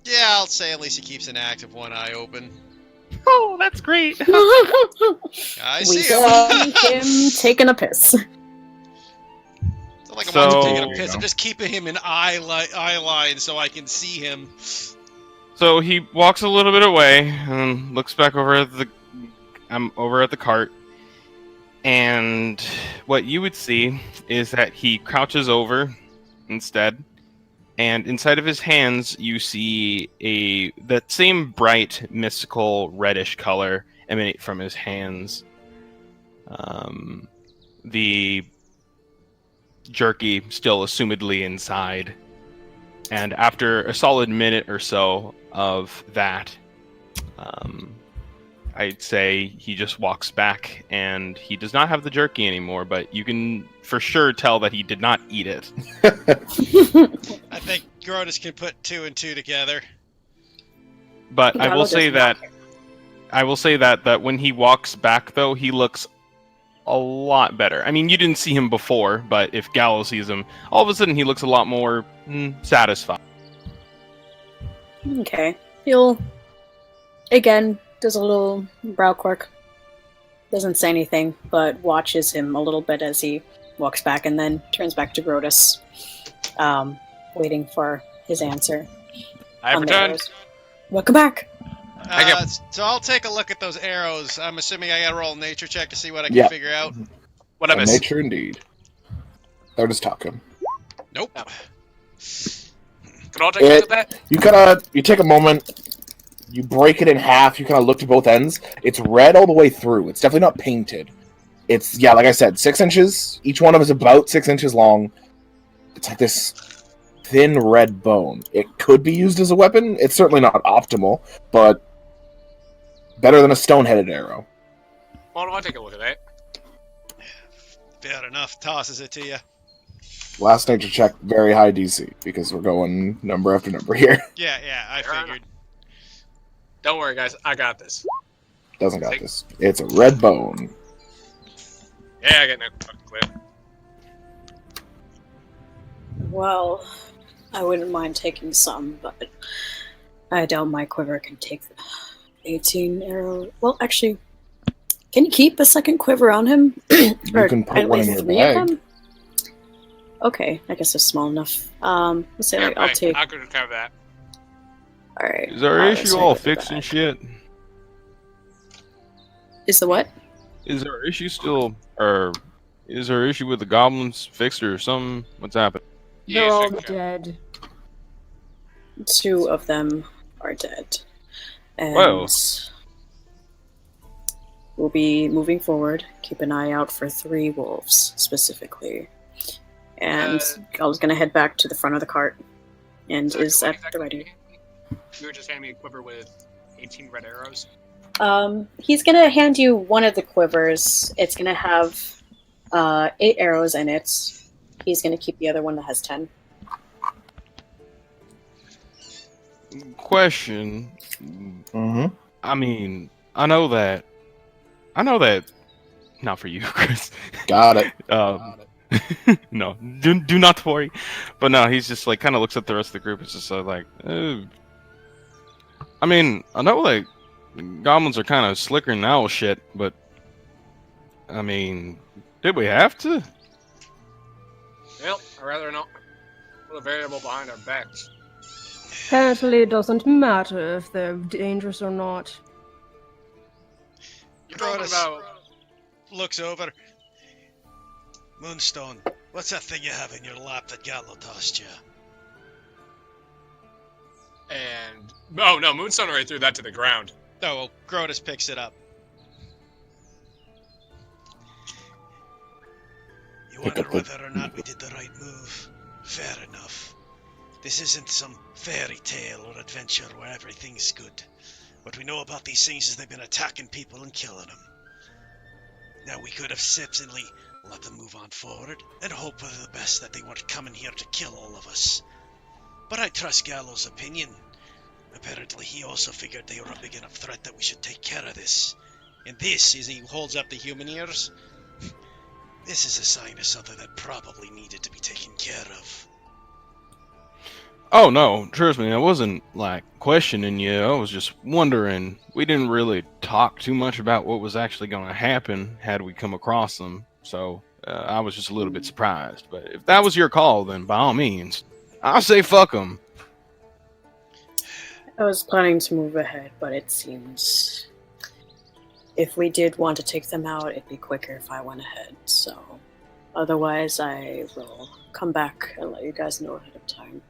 Yeah, I'll say at least he keeps an active one eye open. Oh, that's great. I We see him. see him taking a piss. It's not like I'm watching taking There a you piss. go. I'm just keeping him in eye line so I can see him. So he walks a little bit away and looks back over at the I'm over at the cart, and what you would see is that he crouches over instead, and inside of his hands you see that same bright, mystical, reddish color emanate from his hands. The jerky still assumedly inside. And after a solid minute or so of that, I'd say he just walks back, and he does not have the jerky anymore, but you can for sure tell that he did not eat it. I think Grotus can put 2 and 2 together. But I will say that that when he walks back, though, he looks a lot better. I mean, you didn't see him before, but if Gallo sees him, all of a sudden he looks a lot more satisfied. Okay. He'll, again, does a little brow quirk. Doesn't say anything, but watches him a little bit as he walks back and then turns back to Grotus, waiting for his answer. I have on the returned. arrows. Welcome back. So I'll take a look at those arrows. I'm assuming I gotta roll a nature check to see what I can Yeah. figure out. What I miss? Nature indeed. They're just talking. Nope. Can all take a look at that? You take a moment, you break it in half, you kind of look to both ends. It's red all the way through. It's definitely not painted. It's, like I said, 6 inches. Each one of them is about 6 inches long. It's like this thin red bone. It could be used as a weapon. It's certainly not optimal, but better than a stone-headed arrow. Why don't I take a look at that? Fair enough. Tosses it to you. Last nature check, very high DC, because we're going number after number here. Yeah, I Fair figured. Don't worry, guys. I got this. Doesn't got this. It's a red bone. Yeah, I got no fucking clue. Well, I wouldn't mind taking some, but I doubt my quiver can take 18 arrows. Well, actually, can you keep a second quiver on him? You can put at one in least your 3 of bag. them? Okay, I guess it's small enough. Let's say Yeah, I'll take. I could have that. All right. Is our let's issue say all I go fixed and back. shit? Is the what? Is our issue still, or is our issue with the goblins fixed or something? What's happened? They're Yeah, all sure. dead. 2 of them are dead, and Whoa. we'll be moving forward. Keep an eye out for 3 wolves specifically. And I was gonna head back to the front of the cart. And So is what at the exactly ready. You were just handing me a quiver with 18 red arrows. He's gonna hand you one of the quivers. It's gonna have 8 arrows in it. He's gonna keep the other one that has 10. Question. Mm-hmm. I mean, I know that. Not for you, Chris. Got it. No, do not worry. But no, he's just like kind of looks at the rest of the group. It's just like, I mean, I know like goblins are kind of slicker than owl shit, but I mean, did we have to? Well, I'd rather not put a variable behind our backs. Apparently, it doesn't matter if they're dangerous or not. You're talking Grotus about... looks over. Moonstone, what's that thing you have in your lap that Gallo tossed you? And... Oh, no, Moonstone already threw that to the ground. Oh, well, Grotus picks it up. You Pick wonder up the- whether or not we did the right move. Fair enough. This isn't some fairy tale or adventure where everything's good. What we know about these things is they've been attacking people and killing them. Now, we could have simply let them move on forward and hope for the best that they weren't coming here to kill all of us. But I trust Gallo's opinion. Apparently, he also figured they were a big enough threat that we should take care of this. And this, as he holds up the human ears, this is a sign of something that probably needed to be taken care of. Oh no, trust me, I wasn't like questioning you. I was just wondering. We didn't really talk too much about what was actually going to happen had we come across them. So I was just a little bit surprised. But if that was your call, then by all means, I say fuck them. I was planning to move ahead, but it seems if we did want to take them out, it'd be quicker if I went ahead. So, otherwise, I will come back and let you guys know ahead of time.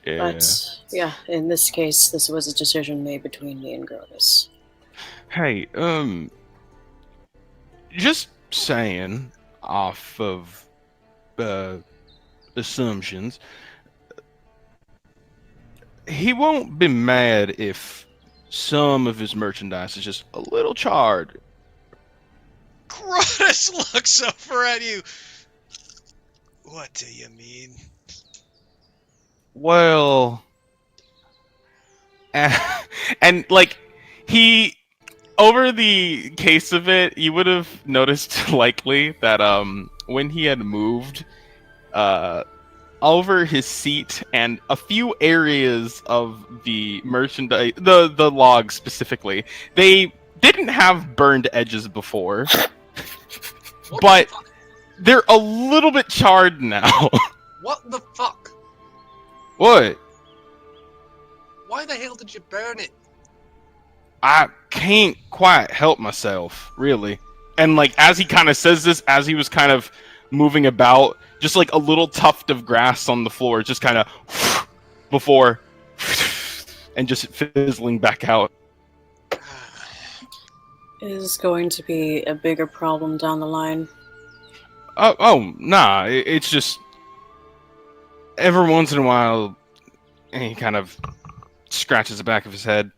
Yeah. But yeah, in this case, this was a decision made between me and Grotus. Hey, just saying, off of assumptions, he won't be mad if some of his merchandise is just a little charred. Grotus looks over at you. What do you mean? Well, and like he over the case of it, you would have noticed likely that when he had moved over his seat and a few areas of the merchandise, the log specifically, they didn't have burned edges before, but they're a little bit charred now. What the fuck? What? Why the hell did you burn it? I can't quite help myself, really. And like as he kind of says this, as he was kind of moving about, just like a little tuft of grass on the floor, just kind of before and just fizzling back out. Is going to be a bigger problem down the line. Oh, nah. It's just every once in a while, he kind of scratches the back of his head.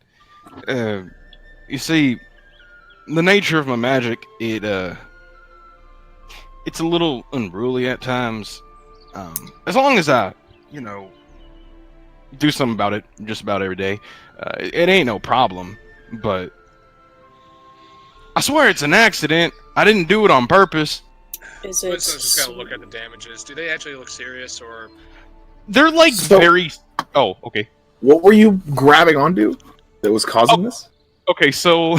You see, the nature of my magic, it's a little unruly at times. As long as I, do something about it just about every day, it ain't no problem. But I swear it's an accident. I didn't do it on purpose. Is Let's it? just kind of look at the damages. Do they actually look serious, or They're like very... Oh, okay. What were you grabbing onto that was causing this? Okay, so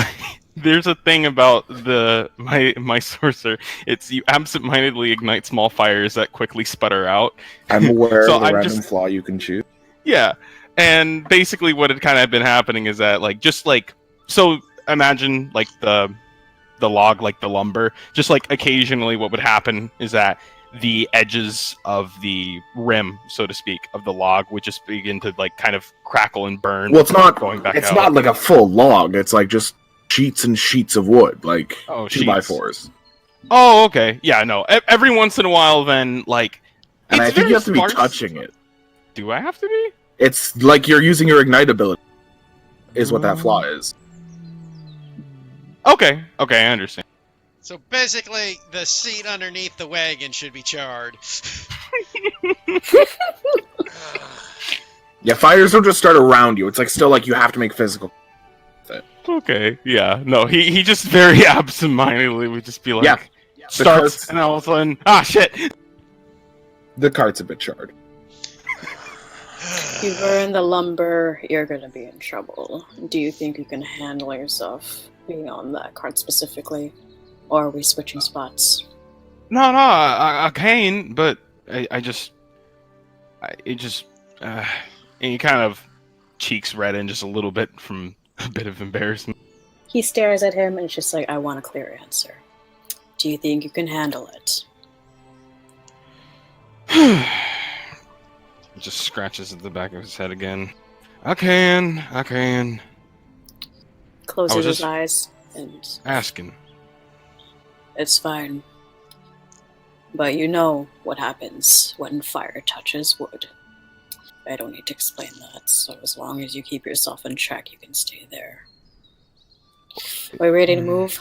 there's a thing about my sorcerer. It's you absentmindedly ignite small fires that quickly sputter out. I'm aware So of the I'm random just- flaw you can choose. Yeah, and basically what had kind of been happening is that so imagine like the log, like the lumber, just like occasionally what would happen is that the edges of the rim, so to speak, of the log would just begin to like kind of crackle and burn. Well, it's not going back It's out. not like a full log. It's like just sheets and sheets of wood, like Oh, 2x4s. Oh, okay. Yeah, no. Every once in a while, then like. And it's I think very you have to be sparse. touching it. Do I have to be? It's like you're using your ignite ability. Is what that flaw is. Okay, I understand. So basically, the seat underneath the wagon should be charred. Yeah, fires don't just start around you. It's like still like you have to make physical. Okay, yeah. No, he just very absentmindedly would just be like, Yeah. starts, carts- and all of a sudden, shit! The cart's a bit charred. If you burn the lumber, you're gonna be in trouble. Do you think you can handle yourself being on that cart specifically? Or are we switching spots? No, I can, but and he kind of cheeks redden just a little bit from a bit of embarrassment. He stares at him and it's just like, I want a clear answer. Do you think you can handle it? He just scratches at the back of his head again. I can. Closes his just- eyes and Asking. it's fine. But you know what happens when fire touches wood. I don't need to explain that, so as long as you keep yourself in check, you can stay there. Are we ready to move?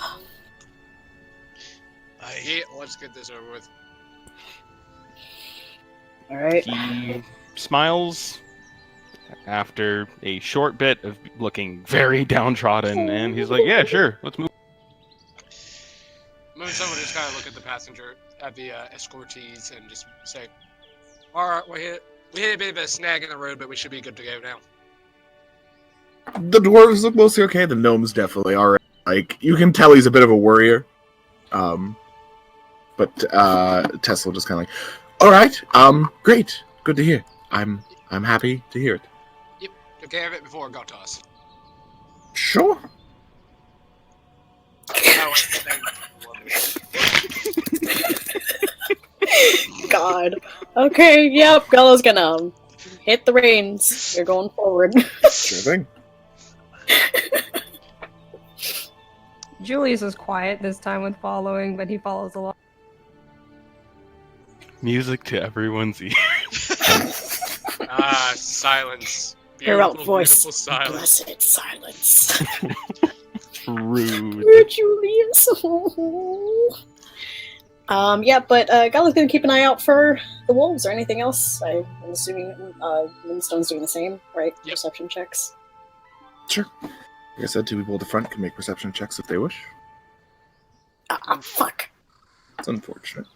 yeah, let's get this over with. Alright. He smiles after a short bit of looking very downtrodden, and he's like, "Yeah, sure, let's move." Moonstone will just kind of look at the passenger, at the escortees, and just say, "All right, we hit a bit of a snag in the road, but we should be good to go now." The dwarves look mostly okay. The gnomes definitely are. Like you can tell he's a bit of a worrier. But Tesla just kind of like, all right, great, good to hear. I'm happy to hear it. Yep, took care of it before it got to us. Sure. god. Okay, yep, Gallo's gonna hit the reins. You're going forward. Sure thing. Julius is quiet this time with following, but he follows along. Music to everyone's ear. Ah, silence. Hear out Beautiful, voice. beautiful silence. Blessed silence. Rude. Poor Julius. Yeah, but Gallo's gonna keep an eye out for the wolves or anything else. I'm assuming Moonstone's doing the same, right? Yep. Perception checks. Sure. Like I said, two people at the front can make perception checks if they wish. Fuck. It's unfortunate.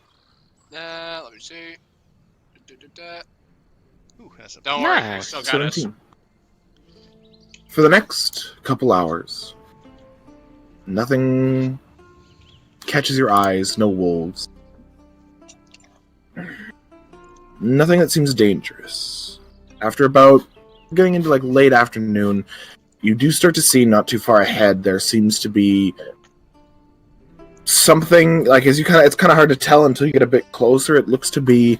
Let me see. Ooh, that's a Don't worry, we Nice. still got us. 17. For the next couple hours, nothing catches your eyes, no wolves. Nothing that seems dangerous. After about getting into like late afternoon, you do start to see not too far ahead there seems to be something like it's kind of hard to tell until you get a bit closer. It looks to be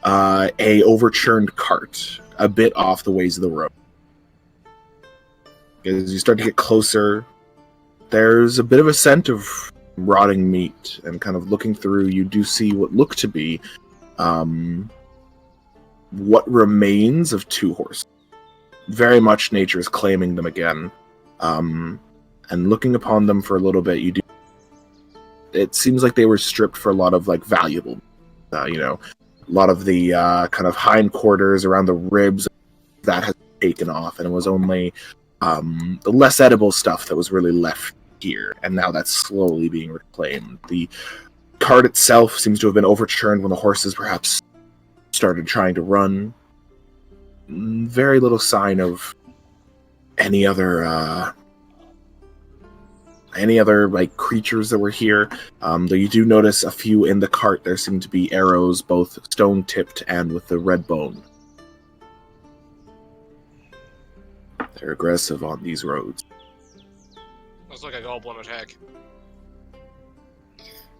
a overturned cart a bit off the ways of the road. As you start to get closer, there's a bit of a scent of rotting meat, and kind of looking through, you do see what look to be what remains of two horses. Very much nature is claiming them again. And looking upon them for a little bit, it seems like they were stripped for a lot of like valuable, a lot of the kind of hindquarters around the ribs that has taken off, and it was only the less edible stuff that was really left here, and now that's slowly being reclaimed. The cart itself seems to have been overturned when the horses perhaps started trying to run. Very little sign of any other like creatures that were here. Though you do notice a few in the cart. There seem to be arrows, both stone tipped and with the red bone. They're aggressive on these roads. Looks like a goblin attack.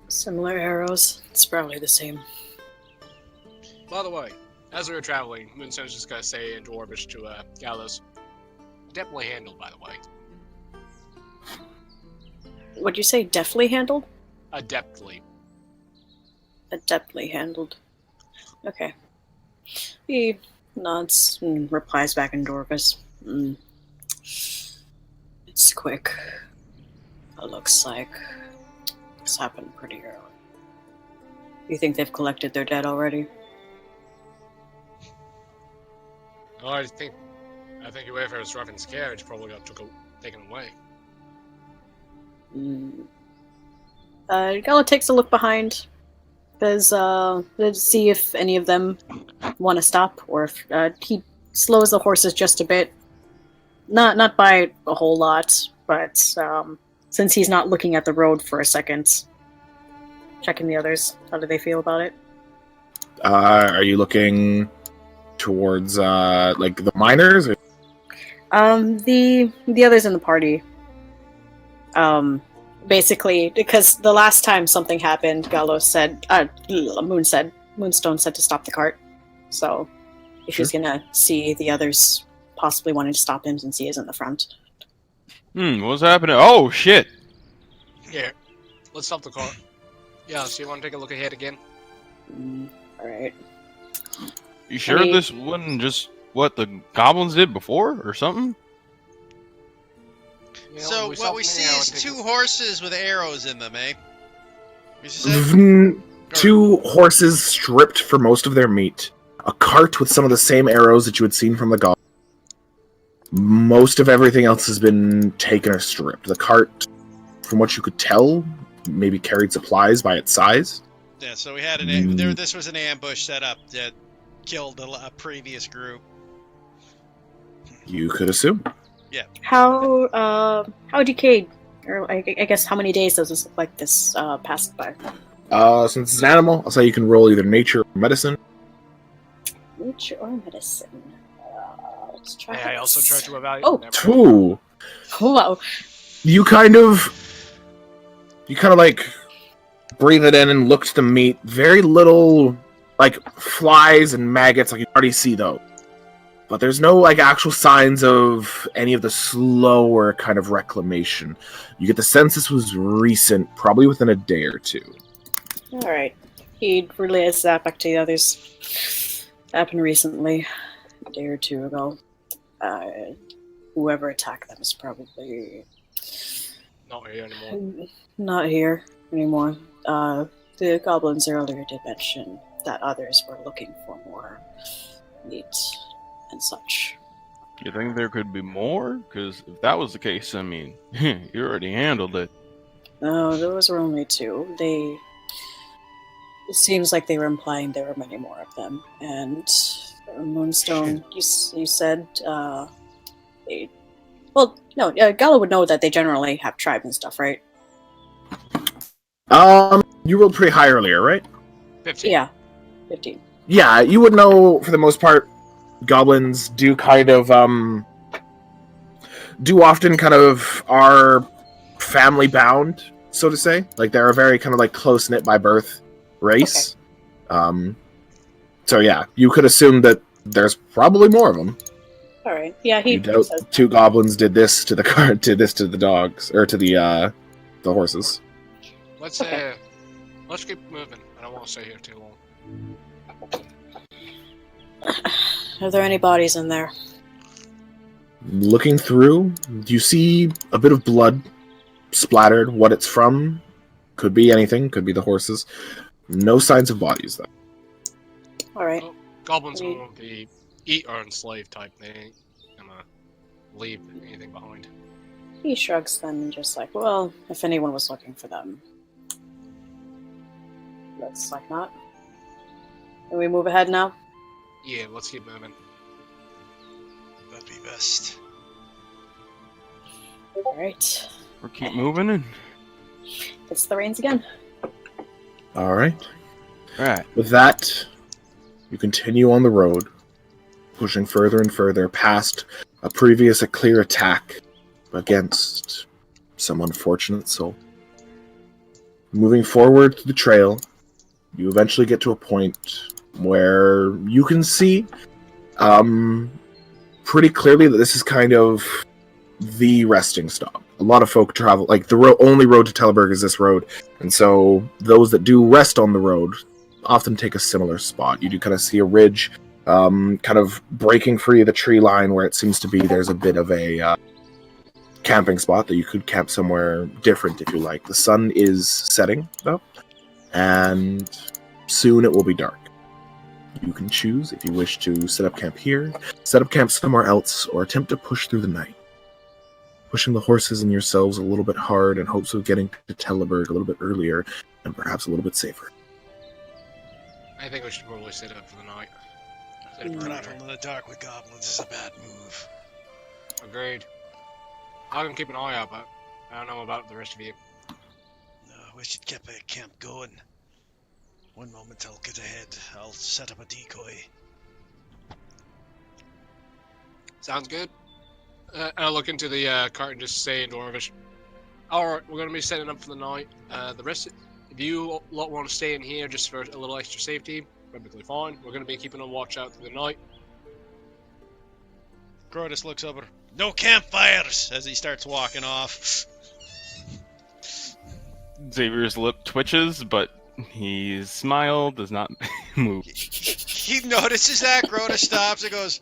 Similar arrows. It's probably the same. By the way, as we were traveling, Moonstone's just gonna say in Dwarvish to Gallows. Definitely handled, by the way. What'd you say? Deftly handled? Adeptly. Adeptly handled. Okay. He nods and replies back in Dwarvish. It's quick. It looks like this happened pretty early. You think they've collected their dead already? Oh, I think whoever's driving this carriage probably got taken away. Gala takes a look behind. To see if any of them want to stop, or if he slows the horses just a bit. Not by a whole lot, but since he's not looking at the road for a second, checking the others. How do they feel about it? Are you looking towards like the miners? Or... The others in the party. Basically, because the last time something happened, Moonstone said to stop the cart. So, if he's gonna see the others possibly wanting to stop him since he is in the front. What's happening? Oh, shit! Here, let's stop the car. Yeah, so you want to take a look ahead again? Alright. You sure this wasn't just what the goblins did before, or something? You know, So what we see is two horses with arrows in them, eh? You say? Two horses stripped for most of their meat. A cart with some of the same arrows that you had seen from the goblins. Most of everything else has been taken or stripped. The cart, from what you could tell, maybe carried supplies by its size. Yeah, so we had this was an ambush set up that killed a previous group. You could assume. Yeah. How decayed, or I guess how many days does this look like this passed by? Since it's an animal, I'll say you can roll either nature or medicine. Nature or medicine? Let's try. Hey, I also tried to evaluate. Oh, Two. wow. You kind of like breathe it in and look to the meat. Very little like flies and maggots, like you already see those. But there's no like actual signs of any of the slower kind of reclamation. You get the sense this was recent, probably within a day or two. All right. He relays that back to the others. Happened recently, a day or two ago. Whoever attacked them is probably Not here anymore. not here anymore. The goblins earlier did mention that others were looking for more meat and such. You think there could be more? Because if that was the case, I mean, you already handled it. No, those were only two. It seems like they were implying there were many more of them. And Moonstone, you said, Gala would know that they generally have tribes and stuff, right? You rolled pretty high earlier, right? 15. Yeah, 15. Yeah, you would know for the most part. Goblins do kind of do often kind of are family bound, so to say. Like they're a very kind of like close knit by birth race. Okay. So yeah, you could assume that there's probably more of them. All right. Yeah, he doubt says. Two goblins did this to the car, did this to the dogs or to the horses. Let's keep moving. I don't want to stay here too long. Are there any bodies in there? Looking through, you see a bit of blood splattered. What it's from could be anything. Could be the horses. No signs of bodies, though. All right. Well, goblins won't be eat or enslave type. They ain't gonna leave anything behind. He shrugs then and just like, well, if anyone was looking for them, looks like not. Can we move ahead now? Yeah, let's keep moving. That'd be best. All right. Or keep moving and... It's the reins again. All right. Right. With that, you continue on the road, pushing further and further past a previous clear attack against some unfortunate soul. Moving forward to the trail, you eventually get to a point where you can see pretty clearly that this is kind of the resting stop. A lot of folk travel, like the only road to Teleburg is this road, and so those that do rest on the road often take a similar spot. You do kind of see a ridge kind of breaking free of the tree line where it seems to be there's a bit of a camping spot that you could camp somewhere different if you like. The sun is setting, though, and soon it will be dark. You can choose if you wish to set up camp here, set up camp somewhere else, or attempt to push through the night. Pushing the horses and yourselves a little bit hard in hopes of getting to Teleburg a little bit earlier and perhaps a little bit safer. I think we should probably set up for the night. Traveling in the dark with goblins is a bad move. Agreed. I can keep an eye out, but I don't know about the rest of you. No, we should keep a camp going. One moment I'll get ahead. I'll set up a decoy. Sounds good. And I look into the cart and just say in Dwarvish, alright, we're going to be setting up for the night. The rest, if you lot want to stay in here just for a little extra safety, perfectly fine. We're going to be keeping a watch out through the night. Grotus looks over. No campfires! As he starts walking off. Xavier's lip twitches, but he smile, does not move. He notices that. Grotus stops and goes,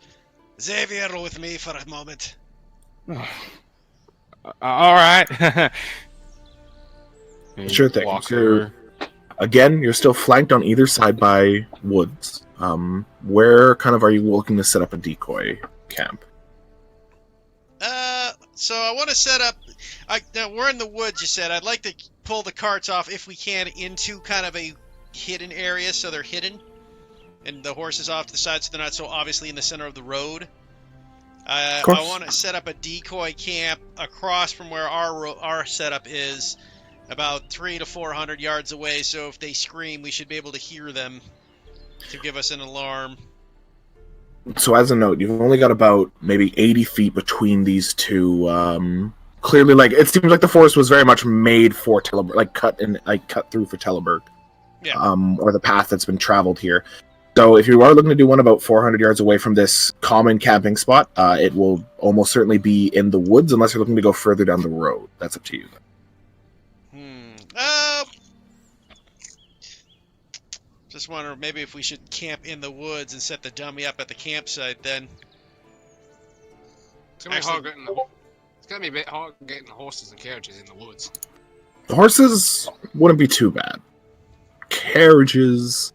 Xavier, with me for a moment. All right. Sure thing. Walks So, over. again, you're still flanked on either side by woods. Where kind of are you looking to set up a decoy camp? So I want to set up. Now we're in the woods. You said I'd like to pull the carts off if we can into kind of a hidden area, so they're hidden, and the horses off to the side, so they're not so obviously in the center of the road. I want to set up a decoy camp across from where our setup is, about 300 to 400 yards away. So if they scream, we should be able to hear them to give us an alarm. So as a note, you've only got about maybe 80 feet between these two. Clearly, like it seems like the forest was very much made for Teleburg, cut through for Teleburg. Yeah. Or the path that's been traveled here. So if you are looking to do one about 400 yards away from this common camping spot, it will almost certainly be in the woods unless you're looking to go further down the road. That's up to you. Just wonder maybe if we should camp in the woods and set the dummy up at the campsite then. It's gonna be hard getting it's gonna be a bit hard getting the horses and carriages in the woods. The horses wouldn't be too bad. Carriages,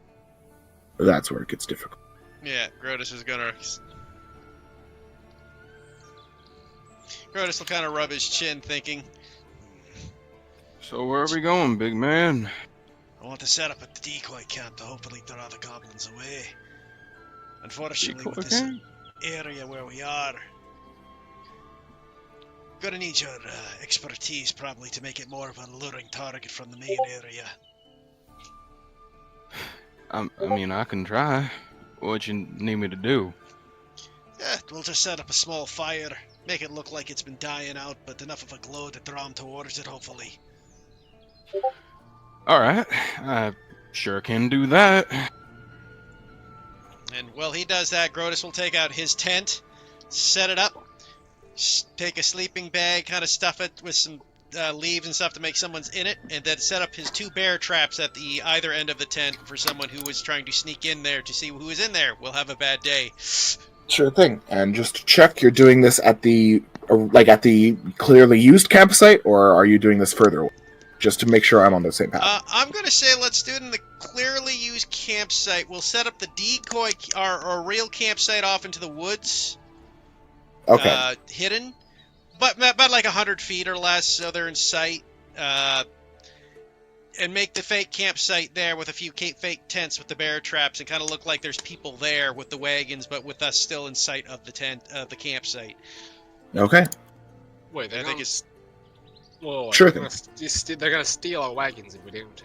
that's where it gets difficult. Yeah, Grotus is gonna... Grotus will kind of rub his chin, thinking, So where are we going, big man? I want to set up at the decoy camp to hopefully draw the goblins away. Unfortunately, with this area where we are, gonna need your expertise probably to make it more of an alluring target from the main area. I mean, I can try. What you need me to do? Yeah, we'll just set up a small fire, make it look like it's been dying out, but enough of a glow to draw them towards it, hopefully. Alright, I sure can do that. and while he does that, Grotus will take out his tent, set it up, take a sleeping bag, kind of stuff it with some leaves and stuff to make someone's in it, and then set up his 2 bear traps at the either end of the tent for someone who was trying to sneak in there to see who is in there. We'll have a bad day. Sure thing. And just to check, you're doing this at the clearly used campsite, or are you doing this further away? Just to make sure I'm on the same path. I'm going to say let's do it in the clearly used campsite. We'll set up the decoy, our real campsite off into the woods. Okay. Hidden. But about like 100 feet or less, so they're in sight. And make the fake campsite there with a few fake tents with the bear traps, and kind of look like there's people there with the wagons, but with us still in sight of the campsite. Okay. Wait, I think it's... Whoa, Sure they're gonna steal our wagons if we don't.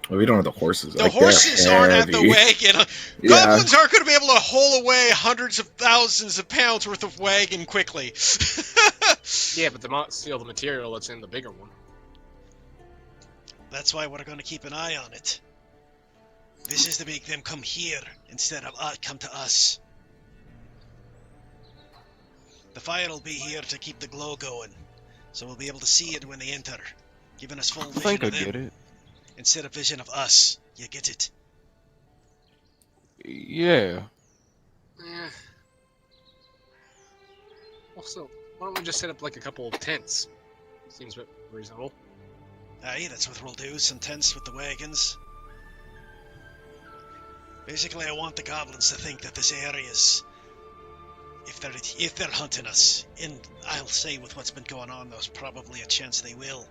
Well, we don't have the horses. The horses aren't at the wagon. Yeah. Goblins aren't going to be able to haul away hundreds of thousands of pounds worth of wagon quickly. Yeah, but they might steal the material that's in the bigger one. That's why we're going to keep an eye on it. This is to make them come here instead of come to us. The fire will be here to keep the glow going, so we'll be able to see it when they enter, giving us full I vision think I of them get it. instead of vision of us. You get it? Yeah. Yeah. Also, why don't we just set up like a couple of tents? Seems a bit reasonable. Aye, that's what we'll do. Some tents with the wagons. Basically, I want the goblins to think that this area is... If they're hunting us, and I'll say with what's been going on, there's probably a chance they will.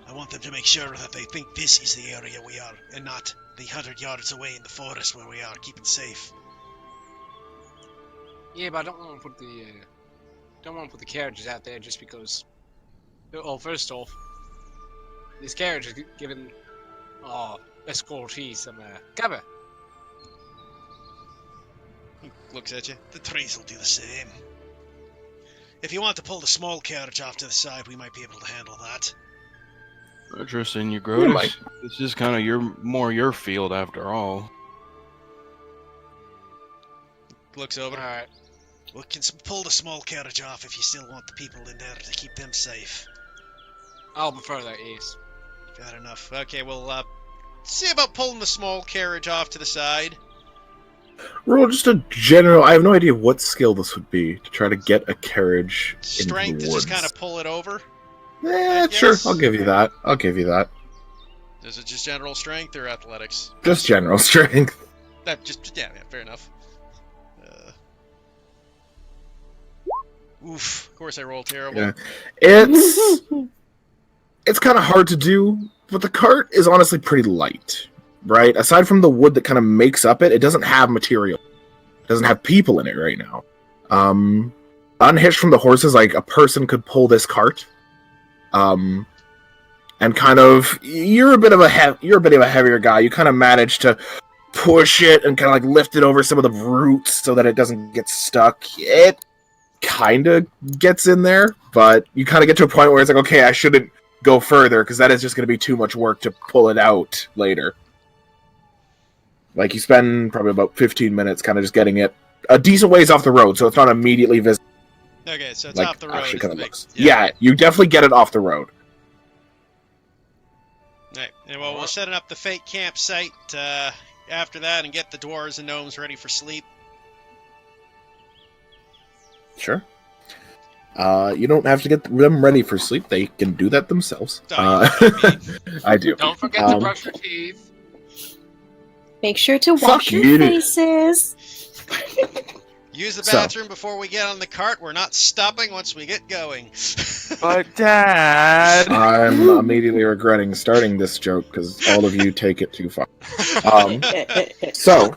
I want them to make sure that they think this is the area we are, and not the 100 yards away in the forest where we are, keeping safe. Yeah, but I don't want to put the carriages out there just because. Well, first off, these carriages giving escortee some cover. He looks at you. The trees will do the same. If you want to pull the small carriage off to the side, we might be able to handle that. Interesting, you We might. Grotus. This is kind of more your field after all. Looks over. Alright. We can pull the small carriage off if you still want the people in there to keep them safe. I'll prefer that, yes. Fair enough. Okay, we'll see about pulling the small carriage off to the side. Roll just a general. I have no idea what skill this would be to try to get a carriage Strength into to the woods. just kind of pull it over. Sure. guess. I'll give you that. Is it just general strength or athletics? Just general strength. Yeah, fair enough. Oof. Of course I roll terrible. Yeah. It's kind of hard to do, but the cart is honestly pretty light, right? Aside from the wood that kind of makes up it, it doesn't have material. It doesn't have people in it right now. Unhitched from the horses, like a person could pull this cart. And kind of, you're a bit of a heavier guy. You kind of manage to push it and kind of like lift it over some of the roots so that it doesn't get stuck. It kind of gets in there, but you kind of get to a point where it's like, okay, I shouldn't go further because that is just going to be too much work to pull it out later. Like, you spend probably about 15 minutes kind of just getting it a decent ways off the road, so it's not immediately visible. Okay, so it's Like, off the road. actually is kind of the big- looks. Yeah, you definitely get it off the road. Right. And well, we'll set up the fake campsite after that and get the dwarves and gnomes ready for sleep. Sure. You don't have to get them ready for sleep. They can do that themselves. I do. Don't forget to brush your teeth. Make sure to Fuck wash your you. faces. Use the So. bathroom before we get on the cart. We're not stopping once we get going. But Dad, I'm immediately regretting starting this joke because all of you take it too far. So,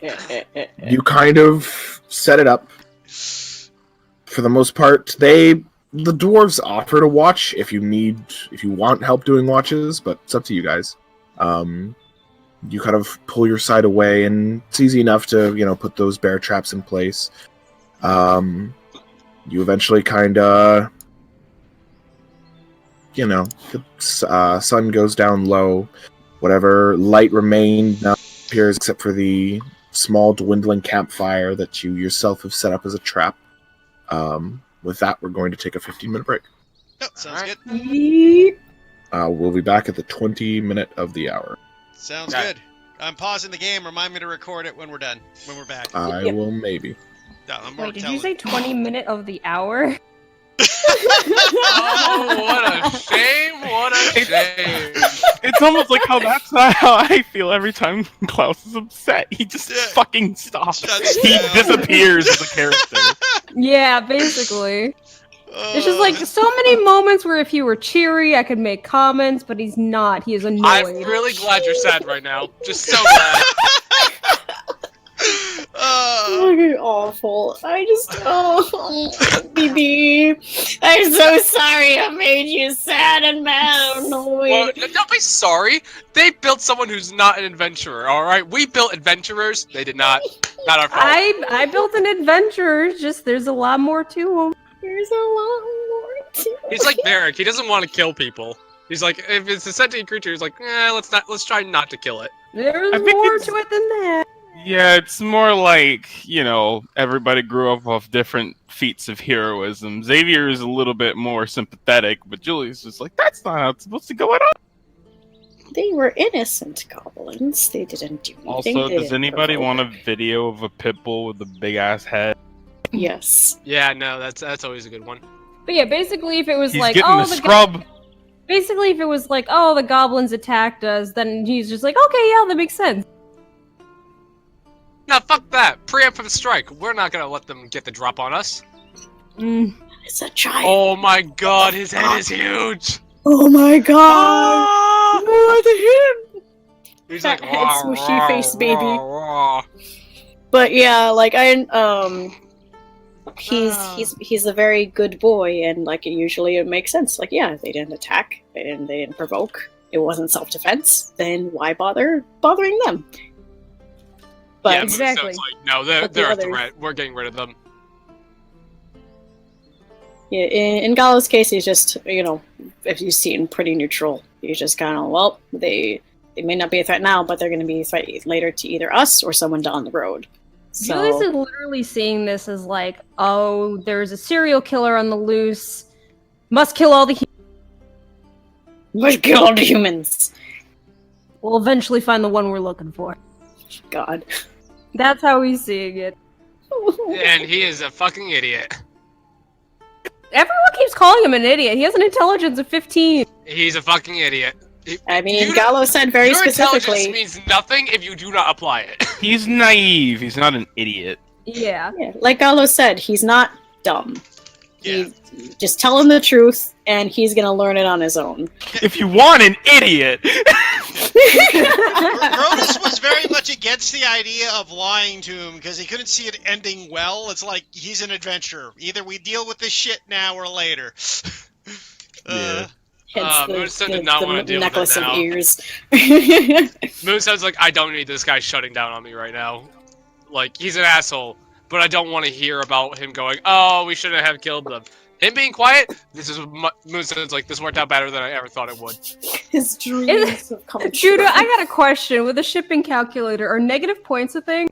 you kind of set it up. For the most part, the dwarves offer to watch if you want help doing watches, but it's up to you guys. You kind of pull your side away, and it's easy enough to, put those bear traps in place. You eventually kind of, the sun goes down low. Whatever light remained now appears except for the small dwindling campfire that you yourself have set up as a trap. With that, we're going to take a 15-minute break. Oh, sounds Alright. good. We'll be back at the 20-minute of the hour. Sounds Okay. good. I'm pausing the game. Remind me to record it when we're done. When we're back. I will maybe. No, I'm more Wait, did telling- you say 20-minute of the hour? Oh, what a shame! What a shame! it's almost like that's how I feel every time Klaus is upset. He just Yeah. fucking stops. Shuts He down. disappears as a character. Yeah, basically. It's just like so many moments where if he were cheery, I could make comments, but he's not. He is annoyed. I'm really glad you're sad right now. Just so glad. Fucking awful. I just, BB. I'm so sorry I made you sad and mad and annoyed. Well, don't be sorry. They built someone who's not an adventurer. All right, we built adventurers. They did not. Not our fault. I built an adventure. Just there's a lot more to him. There's a lot more to He's like Merrick. He doesn't want to kill people. He's like, if it's a sentient creature, he's like, let's try not to kill it. There's I think more it's- to it than that. Yeah, it's more like, everybody grew up off different feats of heroism. Xavier is a little bit more sympathetic, but Julius is like, that's not how it's supposed to go at all. They were innocent goblins. They didn't do anything. Also, They does didn't anybody provoke. want a video of a pit bull with a big ass head? Yes. Yeah, no, that's always a good one. But yeah, basically, if it was He's like, getting oh, the the scrub. basically, if it was like, oh, the goblins attacked us, then he's just like, okay, yeah, that makes sense. No, fuck that. Preemptive strike. We're not gonna let them get the drop on us. Mm. It's a giant. Oh my god, his head is huge. Oh my god! Ah! More than him! He's That like, head "Rah, smushy rah, face baby." rah, rah." But yeah, like he's a very good boy, and like usually it makes sense. Like, yeah, they didn't attack, they didn't provoke. It wasn't self-defense. Then why bothering them? But Yeah, Exactly. Moonstone's like, no, they're But the a others- threat. We're getting rid of them. yeah, in Gallo's case, he's just if you've seen pretty neutral. He's just kind of they may not be a threat now, but they're going to be a threat later to either us or someone down the road. So Julius is literally seeing this as like, oh, there's a serial killer on the loose. Must kill all the let's kill all the humans. We'll eventually find the one we're looking for. God. That's how he's seeing it. And he is a fucking idiot. Everyone keeps calling him an idiot. He has an intelligence of 15. He's a fucking idiot. I mean, You- Gallo said very Your intelligence specifically. means nothing if you do not apply it. He's naive. He's not an idiot. Yeah. Yeah, like Gallo said, he's not dumb. Yeah. Just tell him the truth, and he's gonna learn it on his own. If you want an idiot, Grodus was very much against the idea of lying to him because he couldn't see it ending well. It's like he's an adventurer. Either we deal with this shit now or later. Yeah. Hence Moonstone did not wanna deal with it necklace now. of ears. Moonstone's like, I don't need this guy shutting down on me right now. Like, he's an asshole, but I don't want to hear about him going, oh, we shouldn't have killed them. Him being quiet, Moonstone's like, this worked out better than I ever thought it would. His dreams have come true. Judah, I got a question. With a shipping calculator, are negative points a thing?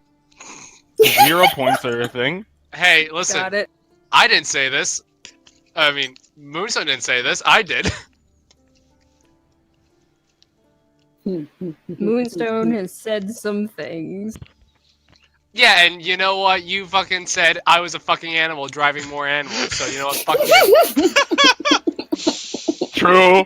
0 points are a thing. Hey, listen. Got it. I didn't say this. I mean, Moonstone didn't say this. I did. Moonstone has said some things. Yeah, and you know what? You fucking said I was a fucking animal driving more animals. So you know what? Fuck you. True.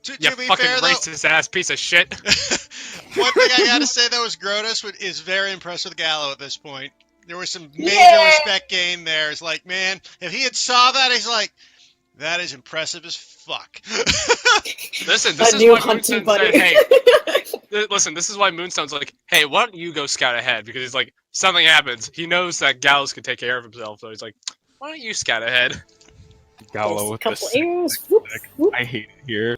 You To be fucking fair, though, racist ass piece of shit. one thing I gotta say though is Grotus is very impressed with Gallo at this point. There was some major Yeah. respect gained there. It's like, man, if he had saw that, he's like, that is impressive as fuck. Listen, this A is new why hunting Moonstone said, buddy. hey, listen, this is why Moonstone's like, hey, why don't you go scout ahead? Because he's like, something happens. He knows that Gallus can take care of himself, so he's like, why don't you scout ahead? Gallo with couple this. arrows. Whoop, whoop. I hate it here.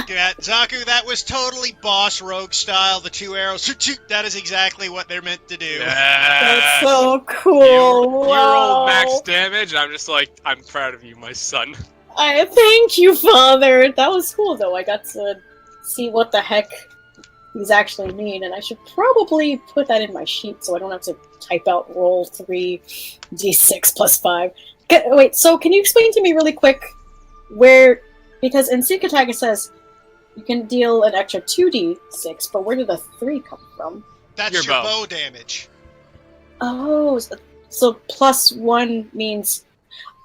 Yeah, Zaku, that was totally boss rogue style. The 2 arrows. That is exactly what they're meant to do. That's Yes. so cool. You rolled Wow. max damage, and I'm just like, I'm proud of you, my son. I thank you, Father. That was cool, though. I got to see what the heck these actually mean, and I should probably put that in my sheet so I don't have to type out roll 3d6 plus 5. Wait, so can you explain to me really quick where, because in Seek Attack it says you can deal an extra 2d6, but where did the 3 come from? That's Your your bow. bow damage. Oh, so plus 1 means...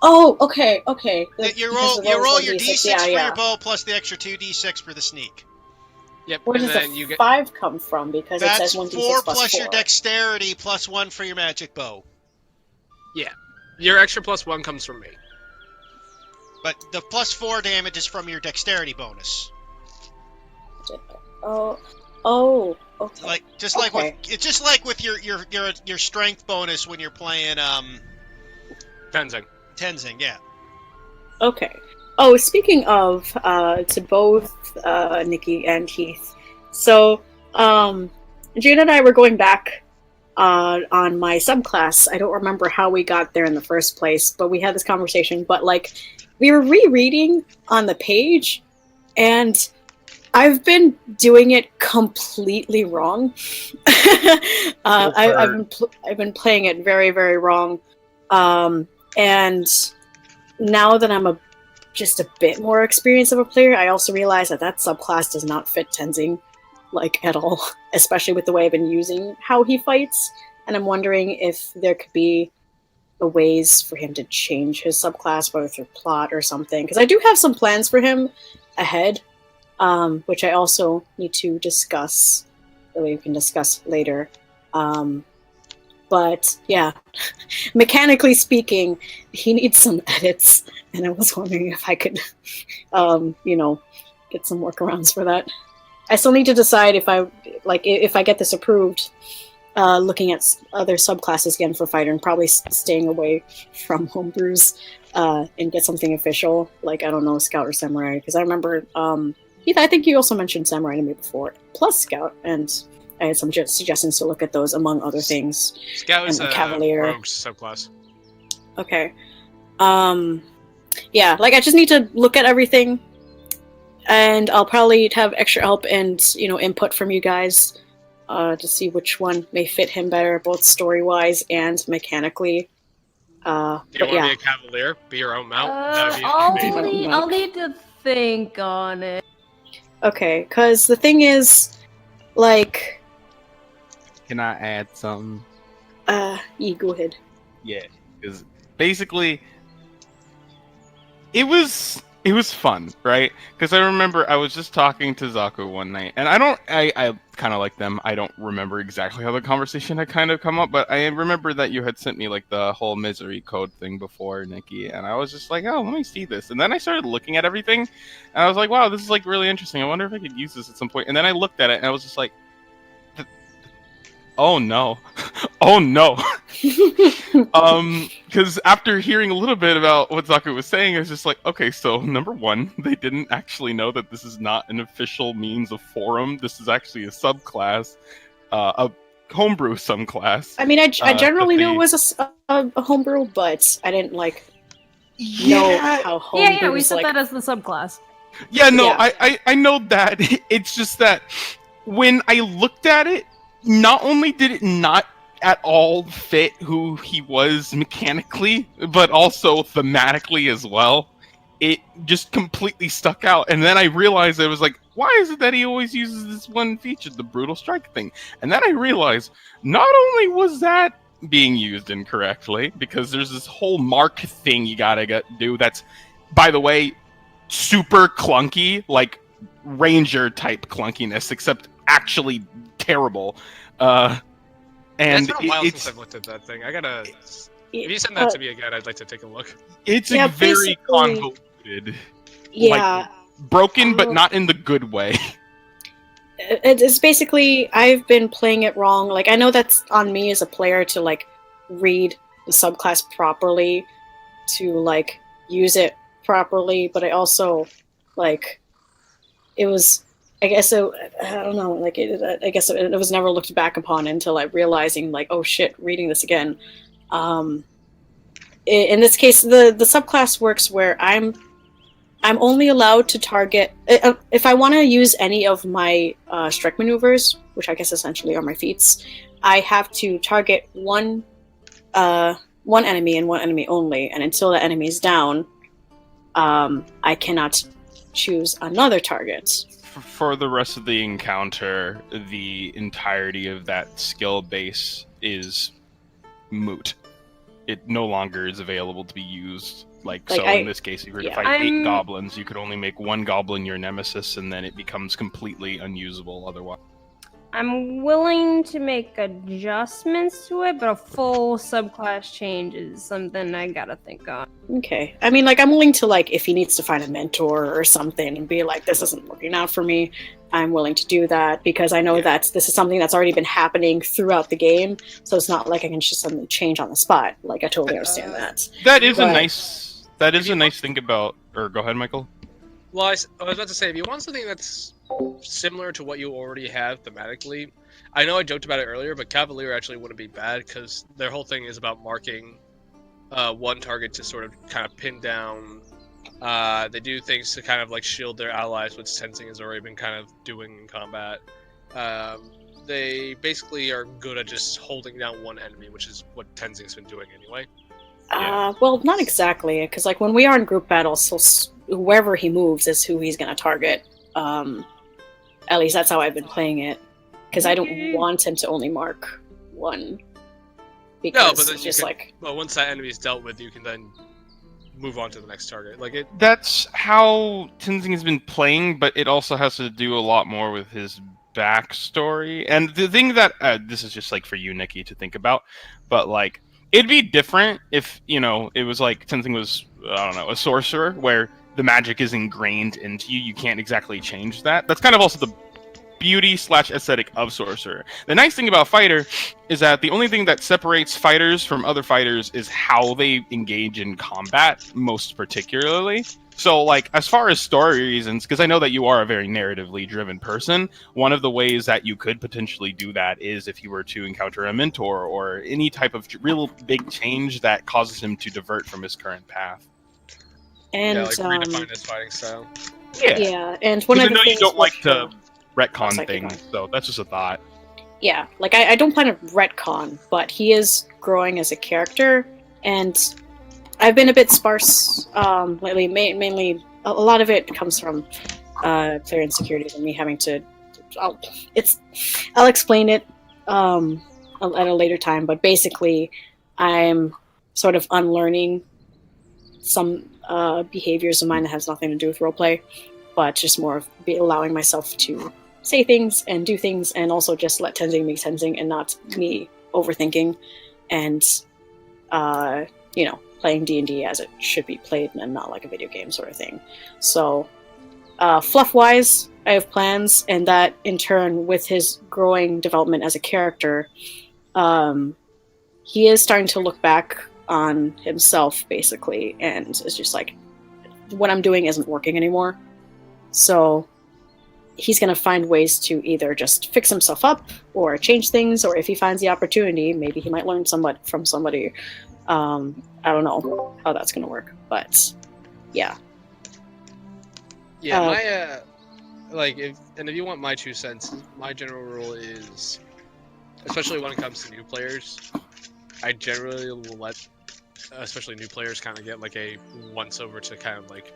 Oh, okay. You Because roll, the you rolls roll are your D6, d6 for yeah. your bow plus the extra 2d6 for the sneak. Yep, Where and does then the you get 5 come from? Because it That's says 1d6 4 plus plus 4. your dexterity plus 1 for your magic bow. your extra plus 1 comes from me. But the plus 4 damage is from your dexterity bonus. Oh, okay. Like just like Okay. with it's just like with your strength bonus when you're playing Tenzing. Tenzing, yeah. Okay. Oh, speaking of, to both Nikki and Heath, so Jane and I were going back on my subclass. I don't remember how we got there in the first place, but we had this conversation. But like, we were rereading on the page, and I've been doing it completely wrong. I've been playing it very, very wrong, and now that I'm just a bit more experienced of a player, I also realize that subclass does not fit Tenzing, like, at all, especially with the way I've been using how he fights. And I'm wondering if there could be a ways for him to change his subclass, whether through plot or something. Because I do have some plans for him ahead, which I also need to discuss, that we can discuss later. But yeah, mechanically speaking, he needs some edits, and I was wondering if I could, get some workarounds for that. I still need to decide if I get this approved, looking at other subclasses again for fighter, and probably staying away from homebrews, and get something official, like, I don't know, Scout or Samurai, because I remember, Heath, I think you also mentioned Samurai to me before, plus Scout, and I had some suggestions to look at those, among other things. Scout is And a Cavalier. rogue subclass. Okay. Yeah, like, I just need to look at everything, and I'll probably have extra help and, input from you guys, to see which one may fit him better, both story-wise and mechanically. Do you want to be a cavalier? Be your own mount? That'd be amazing. I'll need to think on it. Okay, because the thing is, like... Can I add something? Yeah, go ahead. Yeah, because basically, it was fun, right? Because I remember I was just talking to Zaku one night, and I kind of like them. I don't remember exactly how the conversation had kind of come up, but I remember that you had sent me like the whole misery code thing before, Nikki, and I was just like, oh, let me see this. And then I started looking at everything, and I was like, wow, this is like really interesting. I wonder if I could use this at some point. And then I looked at it, and I was just like, oh no. Oh no. Because after hearing a little bit about what Zaku was saying, I was just like, okay, so number one, they didn't actually know that this is not an official means of forum. This is actually a subclass, a homebrew subclass. I mean, I generally knew it was a homebrew, but I didn't, know how homebrew Yeah, we set that as the subclass. Yeah, no, Yeah. I know that. It's just that when I looked at it, not only did it not at all fit who he was mechanically, but also thematically as well. It just completely stuck out. And then I realized I was like, why is it that he always uses this one feature, the brutal strike thing? And then I realized not only was that being used incorrectly, because there's this whole mark thing you gotta do that's, by the way, super clunky, like ranger type clunkiness, except actually terrible. Yeah, And it's been a while since it's I've looked at that thing. I gotta. If you send Uh, that to me again, I'd like to take a look. it's Yeah, very basically- convoluted, Yeah. broken, but not in the good way. It's basically I've been playing it wrong. Like I know that's on me as a player to like read the subclass properly, to like use it properly, but I also like it was. I guess I don't know. Like I guess it was never looked back upon until I realizing like, oh shit, reading this again. In this case, the subclass works where I'm only allowed to target if I want to use any of my strike maneuvers, which I guess essentially are my feats. I have to target one enemy and one enemy only, and until the enemy is down, I cannot choose another target. For the rest of the encounter, the entirety of that skill base is moot. It no longer is available to be used. In this case, if you were to yeah. fight 8 goblins, you could only make one goblin your nemesis, and then it becomes completely unusable otherwise. I'm willing to make adjustments to it, but a full subclass change is something I gotta think on. Okay. I mean, like, I'm willing to, like, if he needs to find a mentor or something and be like, this isn't working out for me, I'm willing to do that because I know that this is something that's already been happening throughout the game, so it's not like I can just suddenly change on the spot. Like, I totally understand that. That is But- a nice thing about... Or go ahead, Michael. Well, I was about to say, if you want something that's similar to what you already have thematically, I know I joked about it earlier, but Cavalier actually wouldn't be bad because their whole thing is about marking one target to sort of kind of pin down. They do things to kind of like shield their allies, which Tenzing has already been kind of doing in combat. They basically are good at just holding down one enemy, which is what Tenzing's been doing anyway. Well, not exactly, because like when we are in group battles, so wherever he moves is who he's going to target. At least that's how I've been playing it, because I don't want him to only mark one. Because No, but then it's just well, once that enemy is dealt with, you can then move on to the next target. Like it. That's how Tenzing has been playing, but it also has to do a lot more with his backstory. And the thing that this is just like for you, Nikki, to think about, but like it'd be different if it was like Tenzing was a sorcerer where the magic is ingrained into you. You can't exactly change that. That's kind of also the beauty/aesthetic of sorcerer. The nice thing about fighter is that the only thing that separates fighters from other fighters is how they engage in combat, most particularly. So, like, as far as story reasons, because I know that you are a very narratively driven person, one of the ways that you could potentially do that is if you were to encounter a mentor or any type of real big change that causes him to divert from his current path. And like redefine his fighting style. yeah, and one of I the know you things don't like with, to retcon sorry, things, keep so that's just a thought. yeah, like I don't plan to retcon, but he is growing as a character, and I've been a bit sparse lately. Mainly, a lot of it comes from player insecurities and me having to. I'll explain it at a later time, but basically, I'm sort of unlearning some behaviors of mine that has nothing to do with roleplay, but just more of allowing myself to say things and do things, and also just let Tenzing be Tenzing and not me overthinking, and playing D&D as it should be played and not like a video game sort of thing. So, fluff-wise, I have plans, and that in turn, with his growing development as a character, he is starting to look back on himself, basically, and it's just like, what I'm doing isn't working anymore. So he's going to find ways to either just fix himself up or change things, or if he finds the opportunity, maybe he might learn from somebody. I don't know how that's going to work, but yeah. Yeah, my if you want my 2 cents, my general rule is, especially when it comes to new players, I generally will let, especially new players, kind of get like a once over to kind of like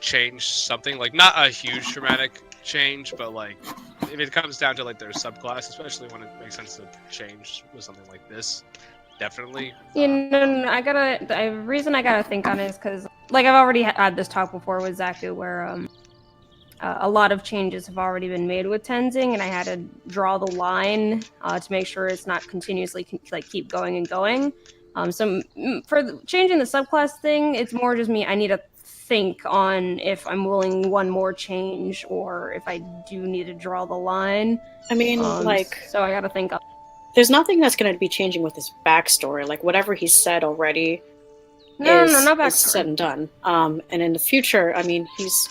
change something, like not a huge dramatic change, but like if it comes down to like their subclass, especially when it makes sense to change with something like this, definitely. The reason I gotta think on it is because, like, I've already had this talk before with Zaku, where a lot of changes have already been made with Tenzing, and I had to draw the line to make sure it's not continuously keep going and going. For changing the subclass thing, it's more just me. I need to think on if I'm willing one more change or if I do need to draw the line. I mean, so I gotta think. There's nothing that's going to be changing with his backstory. Like, whatever he said already No, not is backstory. said and done. And in the future, I mean, he's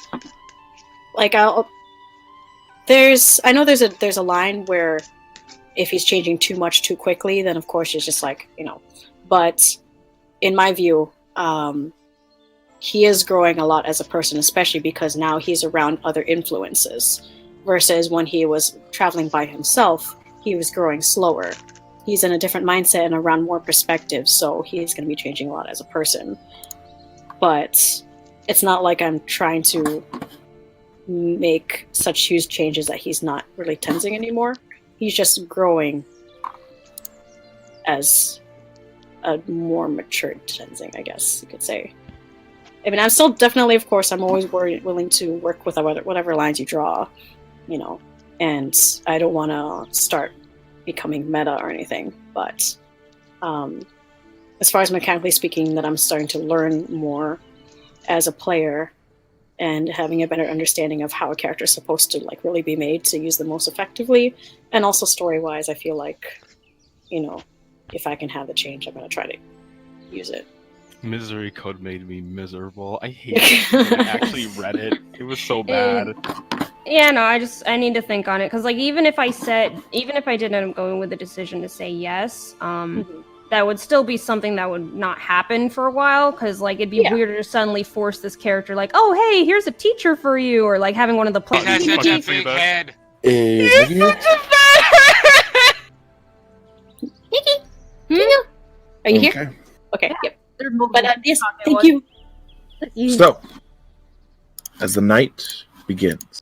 like, I know there's a line where if he's changing too much too quickly, then of course it's just like, But in my view, he is growing a lot as a person, especially because now he's around other influences. Versus when he was traveling by himself, he was growing slower. He's in a different mindset and around more perspectives, so he's going to be changing a lot as a person. But it's not like I'm trying to make such huge changes that he's not really Tenzing anymore. He's just growing as a more matured Tenzing, I guess you could say. I mean, I'm still definitely, of course, I'm always willing to work with whatever lines you draw, and I don't want to start becoming meta or anything, but as far as mechanically speaking, that I'm starting to learn more as a player and having a better understanding of how a character is supposed to like really be made to use the most effectively, and also story-wise, I feel like, if I can have the change, I'm going to try to use it. Misery Code made me miserable. I hate it. When I actually read it. It was so bad. Yeah, no, I need to think on it, because like even if I did end up going with the decision to say yes, that would still be something that would not happen for a while, because like it'd be weird to suddenly force this character like, oh hey, here's a teacher for you, or like having one of the He has such a big head. Are you here? Okay. Yep. But yes, thank you. So, as the night begins,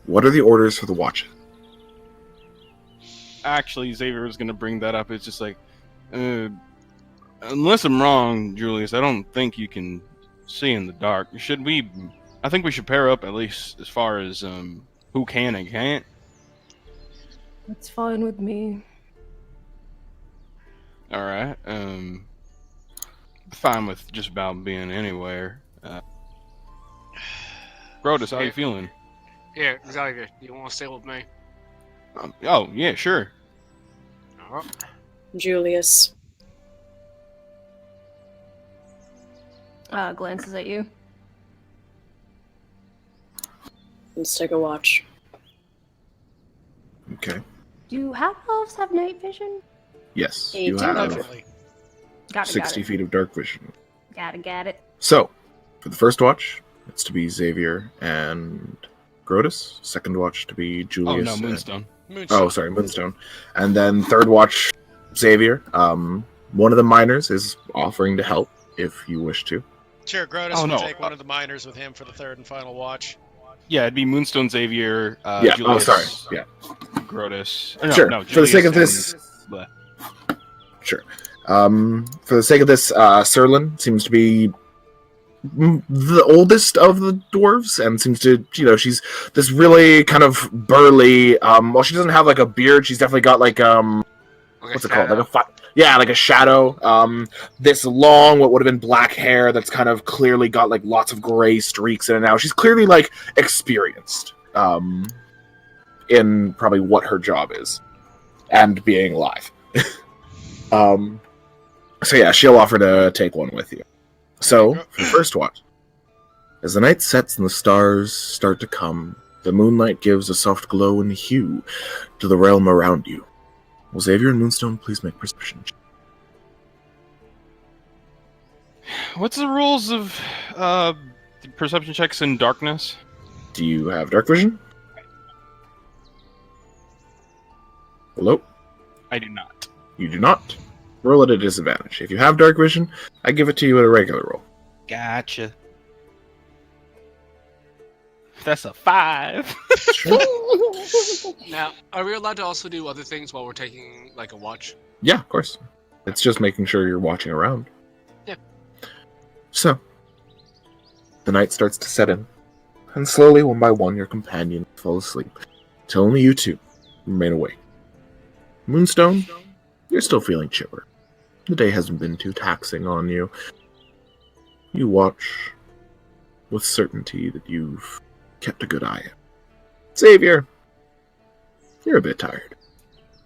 what are the orders for the watches? Actually, Xavier was going to bring that up. It's just like, unless I'm wrong, Julius, I don't think you can see in the dark. I think we should pair up, at least as far as who can and can't. That's fine with me. Alright, fine with just about being anywhere. Brodus, how you feeling? Yeah, Xavier, you want to stay with me? Oh, yeah, sure. Alright. Julius. Glances at you. Let's take a watch. Okay. Do half-elves have night vision? Yes, Hey, you have Definitely. Got it. 60 feet of dark vision. Got it. So, for the first watch, it's to be Xavier and Grotus. Second watch to be Julius. Oh, no, Moonstone. Oh, sorry, Moonstone. And then third watch, Xavier. One of the miners is offering to help if you wish to. Sure, Grotus will take one of the miners with him for the third and final watch. Yeah, it'd be Moonstone, Xavier, Yeah. Julius, Oh, sorry. Yeah. Grotus. Sure. No, For the sake of Julius this. and- Sure. For the sake of this, Serlin seems to be the oldest of the dwarves, and seems to, she's this really kind of burly. Well, she doesn't have like a beard. She's definitely got like what's it called? Like a shadow. This long, what would have been black hair that's kind of clearly got like lots of gray streaks in it now. She's clearly like experienced in probably what her job is and being alive. So yeah, she'll offer to take one with you. So, for the first watch, as the night sets and the stars start to come, the moonlight gives a soft glow and hue to the realm around you. Will Xavier and Moonstone please make perception checks? What's the rules of perception checks in darkness. Do you have dark vision? Hello? I do not. You do not. Roll at a disadvantage. If you have dark vision, I give it to you at a regular roll. Gotcha. That's a 5. Sure. Now, are we allowed to also do other things while we're taking like a watch? Yeah, of course. It's just making sure you're watching around. Yeah. So, the night starts to set in, and slowly, one by one, your companions fall asleep, till only you two remain awake. Moonstone, you're still feeling chipper. The day hasn't been too taxing on you. You watch with certainty that you've kept a good eye. Xavier, you're a bit tired.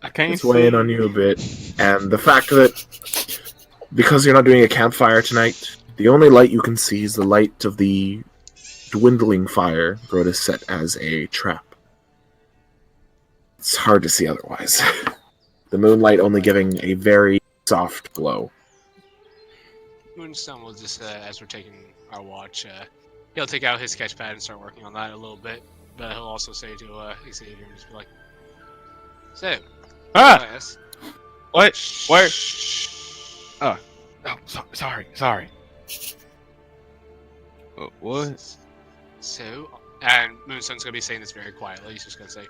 I can't It's weighing on you a bit, and the fact that because you're not doing a campfire tonight, the only light you can see is the light of the dwindling fire Grotus set as a trap. It's hard to see otherwise. The moonlight only giving a very soft glow. Moonstone will just, as we're taking our watch, he'll take out his sketchpad and start working on that a little bit. But he'll also say to Xavier and just be like, "So, class, What? Where? Oh, sorry. What? So, and Moonstone's gonna be saying this very quietly. He's just gonna say,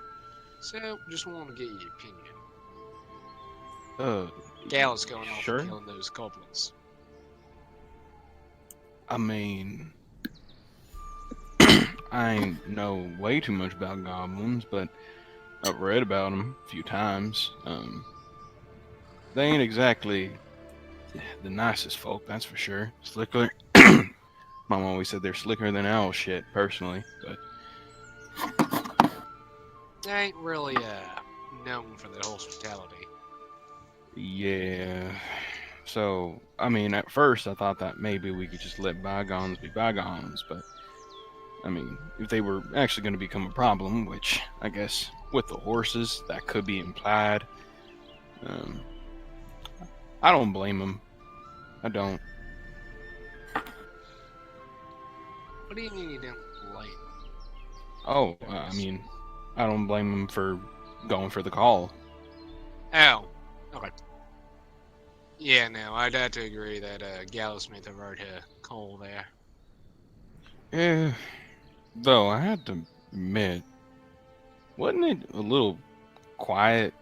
"So, just want to get your opinion. Gal's going off sure. and killing those goblins." I mean, I ain't know way too much about goblins, but I've read about them a few times. They ain't exactly the nicest folk, that's for sure. Slicker. Mom always said they're slicker than owl shit, personally, but They ain't really known for their hospitality. yeah. So, I mean, at first I thought that maybe we could just let bygones be bygones, but I mean, if they were actually going to become a problem, which I guess with the horses that could be implied, I don't blame them. I don't. What do you mean you didn't like? Oh, I mean, I don't blame them for going for the call. Oh, okay. Yeah, no, I'd have to agree that Gallows made the right call there. Yeah, though I had to admit, wasn't it a little quiet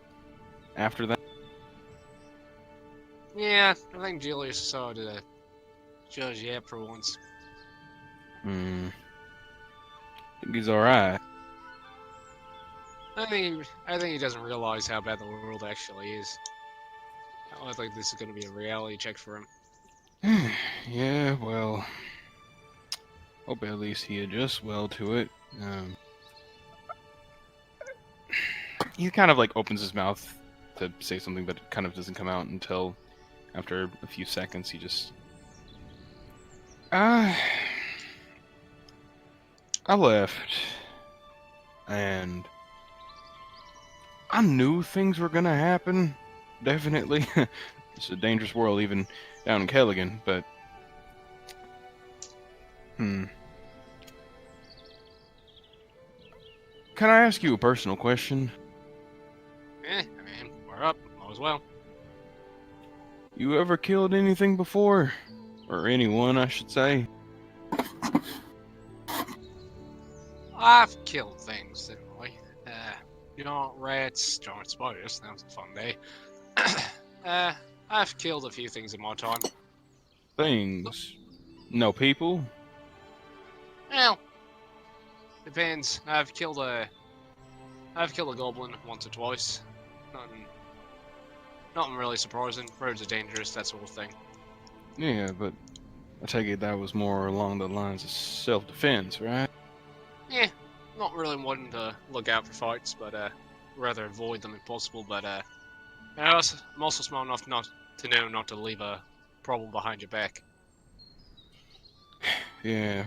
after that? Yeah, I think Julius decided to judge Yap for once. I think he's alright. I think he doesn't realize how bad the world actually is. I think this is going to be a reality check for him. Yeah, well, hope at least he adjusts well to it. He kind of like opens his mouth to say something, but it kind of doesn't come out until after a few seconds. He just, I left, and I knew things were gonna happen. Definitely, it's a dangerous world, even down in Kelligan. But, Can I ask you a personal question? I mean, we're up. All as well. You ever killed anything before? Or anyone, I should say? I've killed things, anyway. Giant rats, giant spiders. That was a fun day. I've killed a few things in my time. Things? No people? Well, depends. I've killed a goblin once or twice. Nothing really surprising. Roads are dangerous, that sort of thing. Yeah, but I take it that was more along the lines of self-defense, right? Yeah, not really wanting to look out for fights, but rather avoid them if possible. But I'm also smart enough not to know not to leave a problem behind your back. Yeah,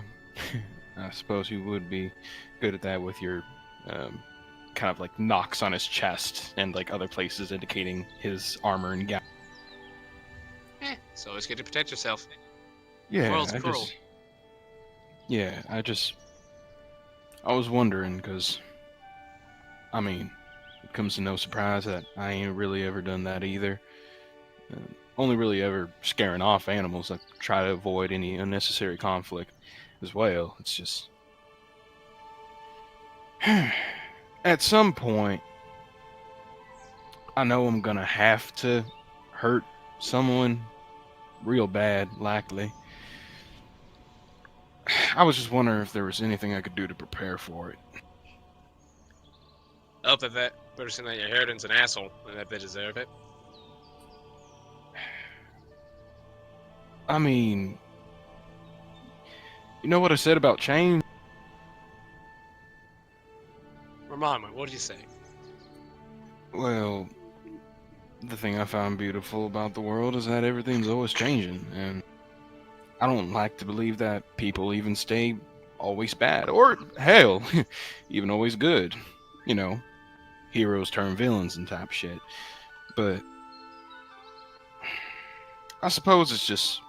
I suppose you would be good at that with your kind of like knocks on his chest and like other places indicating his armor and gown. So it's good to protect yourself. Yeah, The world's cruel. Yeah, I was wondering, because, I mean, it comes to no surprise that I ain't really ever done that either. Uh, Only really ever scaring off animals. I try to avoid any unnecessary conflict as well. It's just. At some point, I know I'm gonna have to hurt someone real bad, likely. I was just wondering if there was anything I could do to prepare for it. Hope that person that you're hurting's an asshole, and that they deserve it. I mean, you know what I said about change? Remind me, what did you say? Well, the thing I find beautiful about the world is that everything's always changing, and I don't like to believe that people even stay always bad, or hell, even always good. You know, heroes turn villains and type shit. But I suppose it's just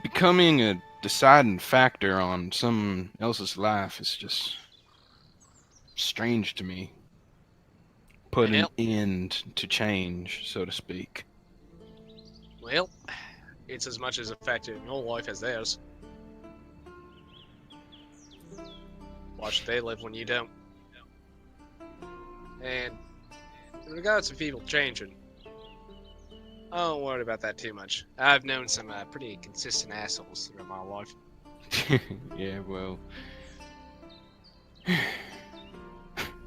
becoming a deciding factor on someone else's life is just strange to me. Put an Well, end to change, so to speak. well, it's as much as affected your life as theirs. Watch they live when you don't. And in regards to people changing, I don't worry about that too much. I've known some pretty consistent assholes throughout my life. Yeah, well,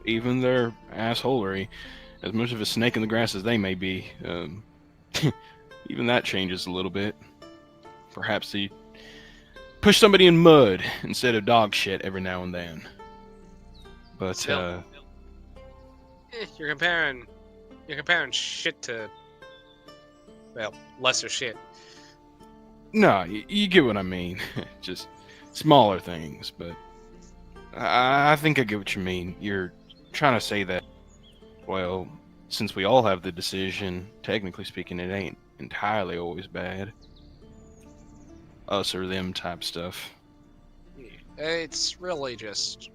even their assholery, as much of a snake in the grass as they may be, even that changes a little bit. Perhaps they push somebody in mud instead of dog shit every now and then. But Still, you're comparing shit to, well, lesser shit. no, you get what I mean. Just smaller things, but I think I get what you mean. You're trying to say that, well, since we all have the decision, technically speaking, it ain't entirely always bad. Us or them type stuff. It's really just,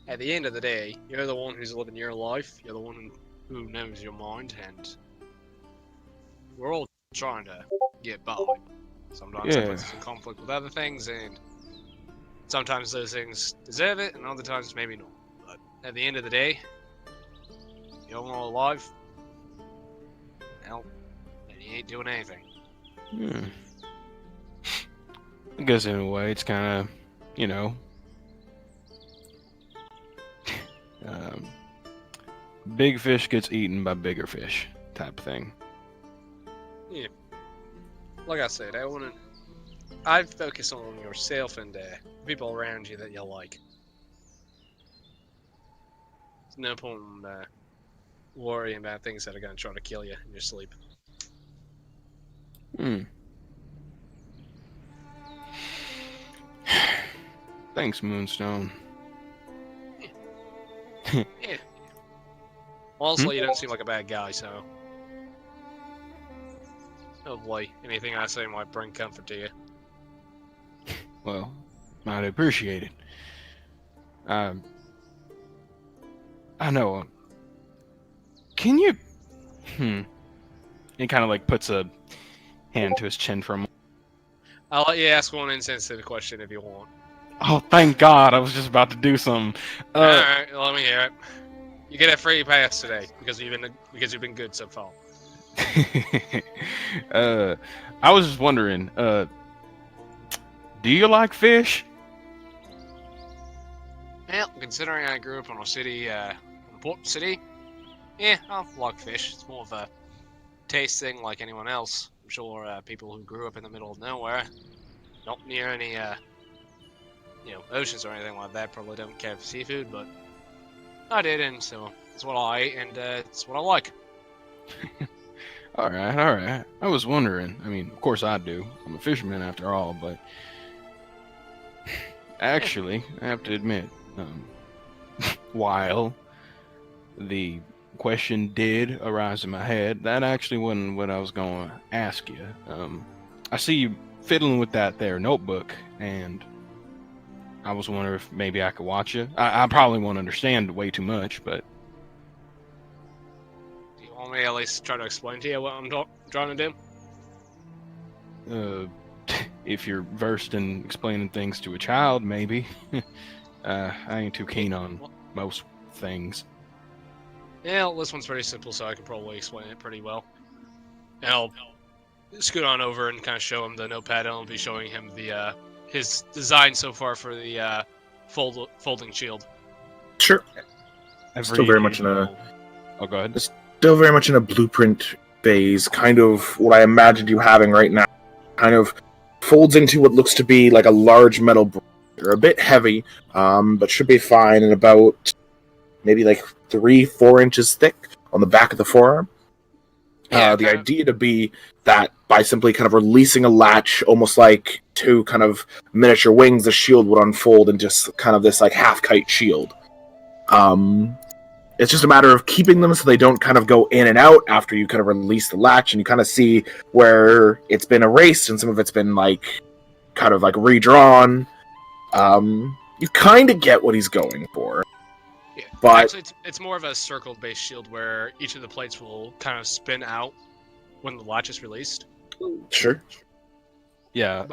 at the end of the day, you're the one who's living your life. You're the one who knows your mind, and we're all trying to get by. Sometimes that Yeah. puts us in conflict with other things, and sometimes those things deserve it, and other times maybe not. But at the end of the day, you're all alive. Well, and you ain't doing anything. Hmm. I guess in a way, it's kind of, you know, um, big fish gets eaten by bigger fish type thing. Yeah. Like I said, I'd focus on yourself and people around you that you like. There's no point in worrying about things that are going to try to kill you in your sleep. Hmm. Thanks, Moonstone. Yeah. Honestly, you don't seem like a bad guy, so hopefully anything I say might bring comfort to you. Well, I'd appreciate it. I know. Can you? He kind of like puts a hand to his chin for a moment. I'll let you ask one insensitive question if you want. Oh, thank God! I was just about to do something. Alright, let me hear it. You get a free pass today because you've been good so far. I was just wondering. Do you like fish? Well, considering I grew up in a city, port city, yeah, I like fish. It's more of a taste thing like anyone else. I'm sure people who grew up in the middle of nowhere, not near any, oceans or anything like that, probably don't care for seafood, but I did, and so it's what I ate, and it's what I like. All right. I was wondering. I mean, of course I do. I'm a fisherman after all, but actually, I have to admit, while the question did arise in my head, that actually wasn't what I was going to ask you. I see you fiddling with that there notebook, and I was wondering if maybe I could watch you. I probably won't understand way too much, but Do you want me to at least try to explain to you what I'm trying to do? if you're versed in explaining things to a child, maybe. I ain't too keen on most things. Yeah, this one's pretty simple, so I can probably explain it pretty well. And I'll scoot on over and kind of show him the notepad, and I'll be showing him the his design so far for the folding shield. Sure. Still very much in a... Oh, go ahead. Still very much in a blueprint phase, kind of what I imagined you having right now. Kind of folds into what looks to be like a large metal brick. They're a bit heavy, but should be fine, and about maybe like 3-4 inches thick on the back of the forearm. The idea to be that by simply kind of releasing a latch, almost like two kind of miniature wings, the shield would unfold into just kind of this like half-kite shield. It's just a matter of keeping them so they don't kind of go in and out after you kind of release the latch, and you kind of see where it's been erased and some of it's been like kind of like redrawn. You kind of get what he's going for. Yeah, but actually, it's more of a circle-based shield where each of the plates will kind of spin out when the latch is released. Sure. Yeah,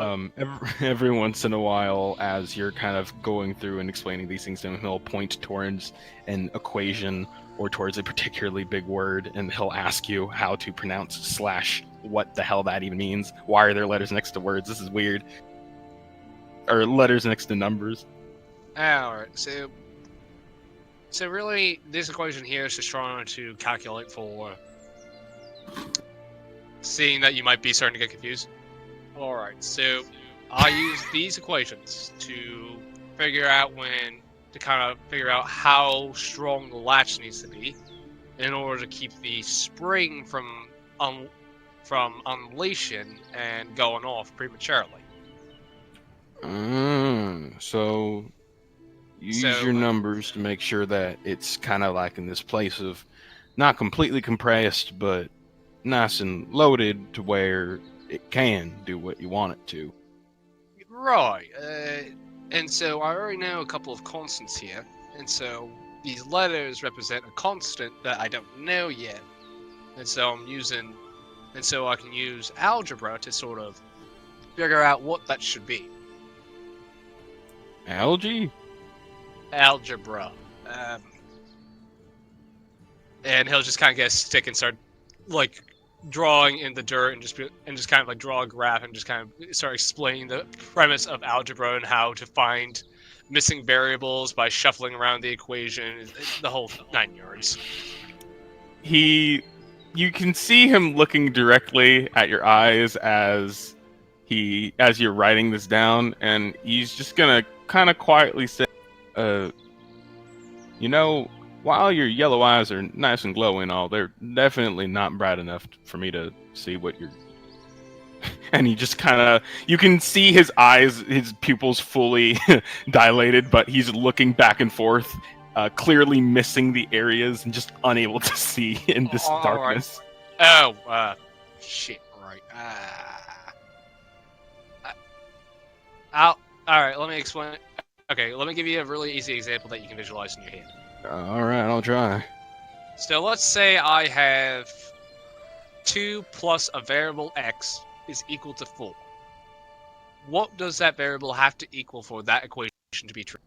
every once in a while, as you're kind of going through and explaining these things to him, he'll point towards an equation or towards a particularly big word, and he'll ask you how to pronounce / what the hell that even means. Why are there letters next to words? This is weird. Or letters next to numbers. Alright, so really, this equation here is just trying to calculate for seeing that you might be starting to get confused. Alright, so I use these equations to figure out how strong the latch needs to be in order to keep the spring from unleashing and going off prematurely. So you use your numbers to make sure that it's kind of like in this place of not completely compressed, but nice and loaded to where it can do what you want it to. Right. And so I already know a couple of constants here, and so these letters represent a constant that I don't know yet. And so I can use algebra to sort of figure out what that should be. Algebra. And he'll just kind of get a stick and start like drawing in the dirt and just kind of like draw a graph and just kind of start explaining the premise of algebra and how to find missing variables by shuffling around the equation, the whole 9 yards. You can see him looking directly at your eyes as you're writing this down, and he's just gonna kind of quietly say, while your yellow eyes are nice and glowing, they're definitely not bright enough for me to see what you're. And he just kind of, you can see his eyes, his pupils fully dilated, but he's looking back and forth, clearly missing the areas and just unable to see in this darkness. Right. Oh, shit, right. All right, let me explain. Okay, let me give you a really easy example that you can visualize in your head. All right, I'll try. So let's say I have 2 plus a variable x is equal to 4. What does that variable have to equal for that equation to be true?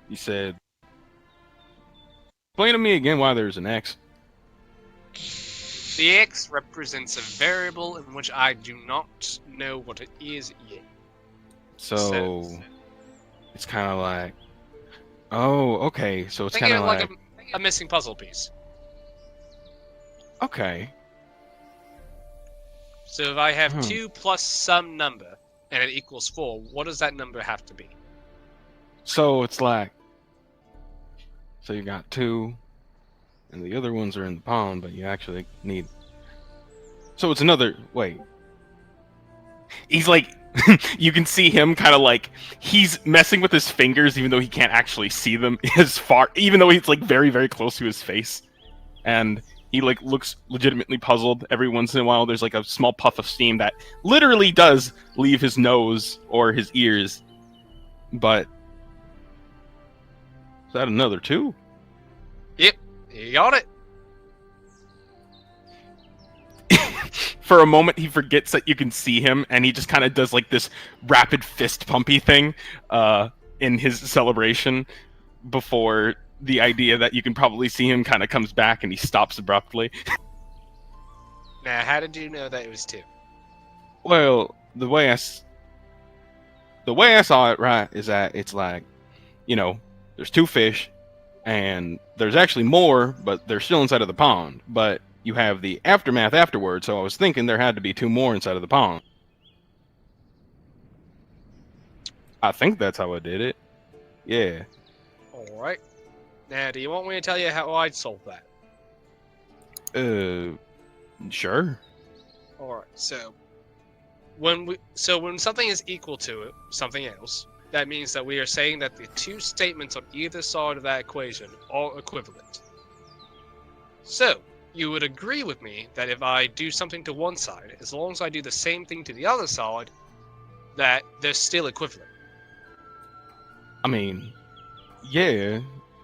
You said... Explain to me again why there's an x. The x represents a variable in which I do not know what it is yet. So it's kind of like, oh, okay. So it's kind of like a missing puzzle piece. Okay. So if I have 2 plus some number and it equals 4, what does that number have to be? So it's like, so you got 2, and the other ones are in the pond, but you actually need. So it's another. Wait. He's like. You can see him kind of like he's messing with his fingers, even though he can't actually see them as far, even though he's like very, very close to his face. And He like looks legitimately puzzled. Every once in a while, there's like a small puff of steam that literally does leave his nose or his ears. But is that another 2? Yep, you got it. For a moment, he forgets that you can see him, and he just kind of does like this rapid fist pumpy thing in his celebration before the idea that you can probably see him kind of comes back, and he stops abruptly. Now, how did you know that it was 2? Well, the way I saw it, right, is that it's like, there's 2 fish, and there's actually more, but they're still inside of the pond. But you have the aftermath afterward, so I was thinking there had to be 2 more inside of the pond. I think that's how I did it. Yeah. Alright. Now, do you want me to tell you how I'd solve that? Sure. Alright, so when something is equal to something else, that means that we are saying that the 2 statements on either side of that equation are equivalent. So, you would agree with me that if I do something to one side, as long as I do the same thing to the other side, that they're still equivalent. I mean, yeah,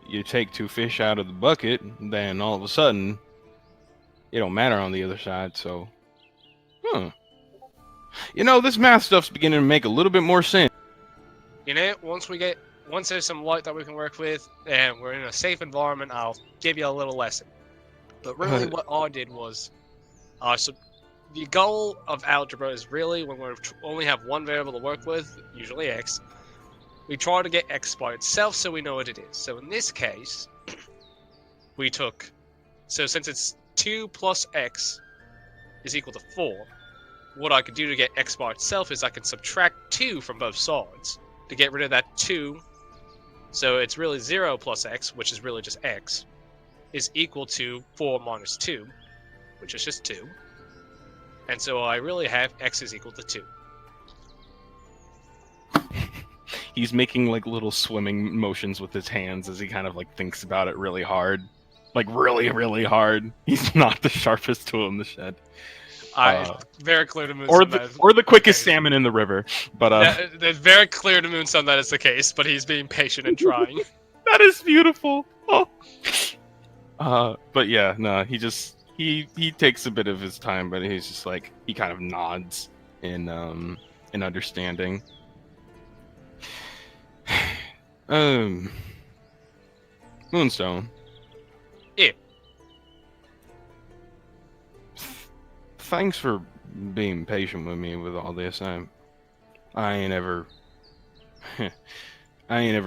you take 2 fish out of the bucket, then all of a sudden, it don't matter on the other side, so... this math stuff's beginning to make a little bit more sense. Once there's some light that we can work with, and we're in a safe environment, I'll give you a little lesson. But really what I did was, so the goal of algebra is really, when we only have one variable to work with, usually x, we try to get x by itself so we know what it is. So in this case, since it's 2 plus x is equal to 4, what I could do to get x by itself is I can subtract 2 from both sides to get rid of that 2. So it's really 0 plus x, which is really just x, is equal to 4 minus 2, which is just 2. And so I really have x is equal to 2. He's making like little swimming motions with his hands as he kind of like thinks about it really hard. Like really, really hard. He's not the sharpest tool in the shed. Very clear to Moonstone. Or the quickest salmon in the river. But it's very clear to Moonstone that is the case, but he's being patient and trying. That is beautiful. Oh. But yeah, no, he takes a bit of his time, but he's just like, he kind of nods in understanding. Moonstone. Yeah. Thanks for being patient with me with all this. I ain't ever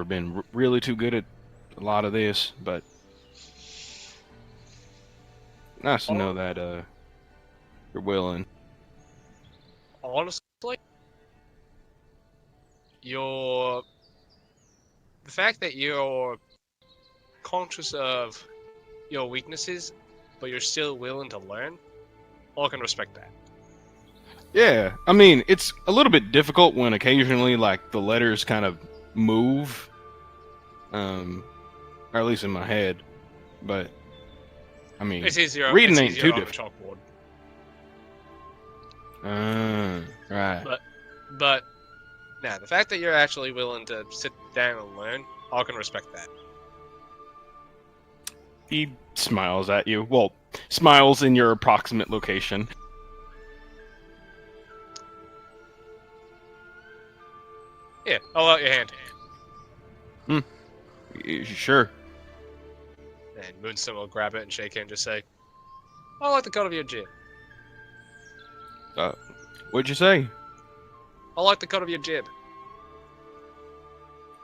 been really too good at a lot of this, but nice to know that you're willing. Honestly, the fact that you're conscious of your weaknesses, but you're still willing to learn, I can respect that. Yeah, I mean, it's a little bit difficult when occasionally, like, the letters kind of move, or at least in my head, but, I mean, it's easier, reading ain't too on difficult. Chalkboard. Right. But, now, the fact that you're actually willing to sit down and learn, I can respect that. He smiles at you. Well, smiles in your approximate location. Yeah, I'll out your hand. Sure. And Moonstone will grab it and shake it and just say, I like the cut of your jib. What'd you say? I like the cut of your jib.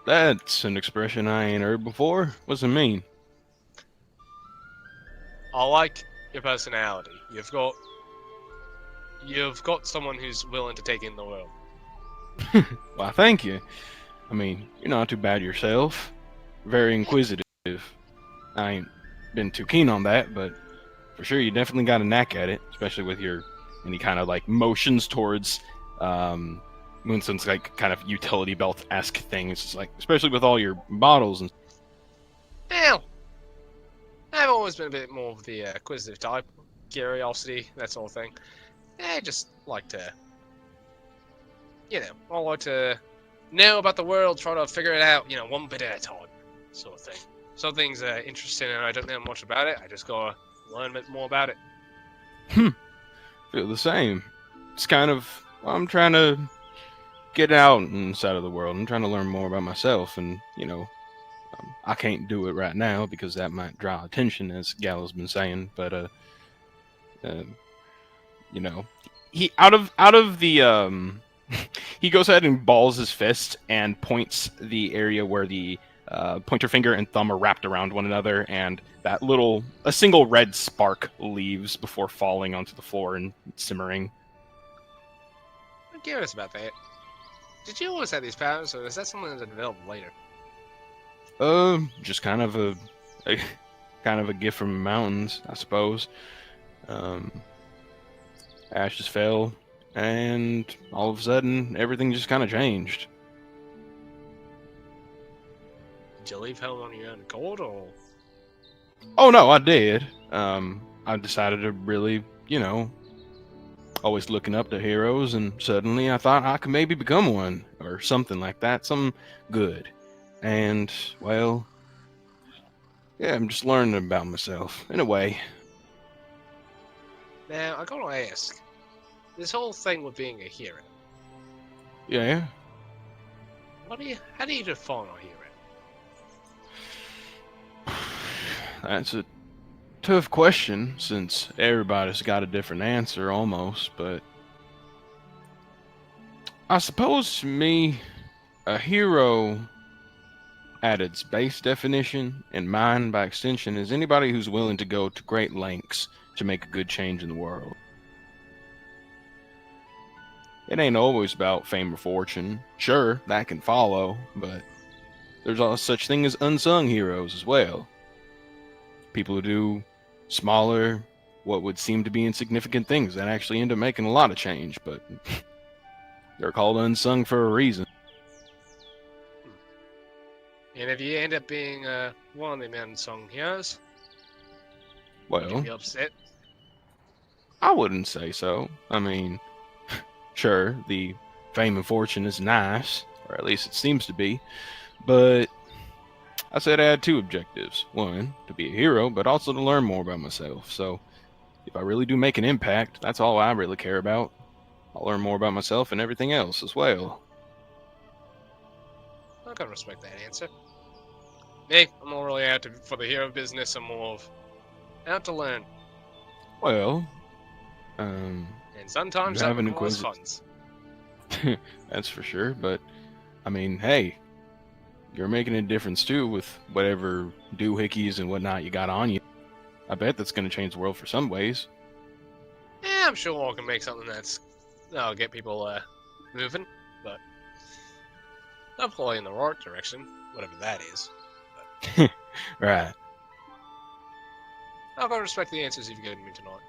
That's an expression I ain't heard before. What's it mean? I like your personality. You've got someone who's willing to take in the world. Why, thank you. I mean, you're not too bad yourself. Very inquisitive. I ain't been too keen on that, but for sure you definitely got a knack at it, especially with your... And he kind of like motions towards Moonstone's like kind of utility belt-esque thing. It's just like, especially with all your bottles and... Hell! I've always been a bit more of the acquisitive type, curiosity, that sort of thing. I just like to, I like to know about the world, try to figure it out, one bit at a time, sort of thing. Something's interesting and I don't know much about it, I just gotta learn a bit more about it. Feel the same. It's kind of, I'm trying to get out inside of the world. I'm trying to learn more about myself, and I can't do it right now because that might draw attention, as Gallo's been saying. But uh, he out of the he goes ahead and balls his fist and points the area where the pointer finger and thumb are wrapped around one another, and a single red spark leaves before falling onto the floor and simmering. I'm curious about that. Did you always have these powers, or is that something that developed later? Just kind of a kind of a gift from the mountains, I suppose. Ashes fell, and all of a sudden, everything just kind of changed. Did you leave home on your own accord, or? Oh no, I did. I decided to really, always looking up to heroes, and suddenly I thought I could maybe become one, or something like that, something good. And, well, yeah, I'm just learning about myself, in a way. Now, I gotta ask, this whole thing with being a hero, Yeah. how do you define a hero? That's a tough question, since everybody's got a different answer, almost, but I suppose to me, a hero, at its base definition, and mine by extension, is anybody who's willing to go to great lengths to make a good change in the world. It ain't always about fame or fortune. Sure, that can follow, but there's also such thing as unsung heroes as well. People who do smaller, what would seem to be insignificant things that actually end up making a lot of change, but they're called unsung for a reason. And if you end up being one of them unsung heroes, would you Well, be upset? I wouldn't say so. I mean, sure, the fame and fortune is nice, or at least it seems to be, but I said I had two objectives. One, to be a hero, but also to learn more about myself. So, if I really do make an impact, that's all I really care about. I'll learn more about myself and everything else as well. I can respect that answer. Me, I'm not really out for the hero business, I'm more of out to learn. Well, And sometimes you that have an requires funds. that's for sure, but I mean, hey, you're making a difference too with whatever doohickeys and whatnot you got on you. I bet that's going to change the world for some ways. Yeah, I'm sure I can make something that'll get people moving, but hopefully in the right direction, whatever that is. Right. I've got to respect the answers you've given me tonight.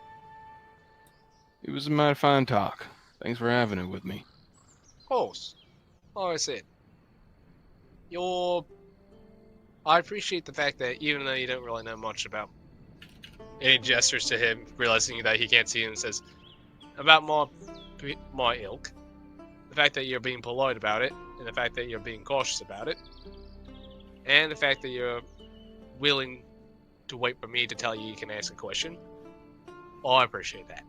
It was a mighty fine talk. Thanks for having it with me. Of course. Like I said, I appreciate the fact that even though you don't really know much about any gestures to him, realizing that he can't see him, says about my ilk, the fact that you're being polite about it, and the fact that you're being cautious about it, and the fact that you're willing to wait for me to tell you can ask a question. Oh, I appreciate that.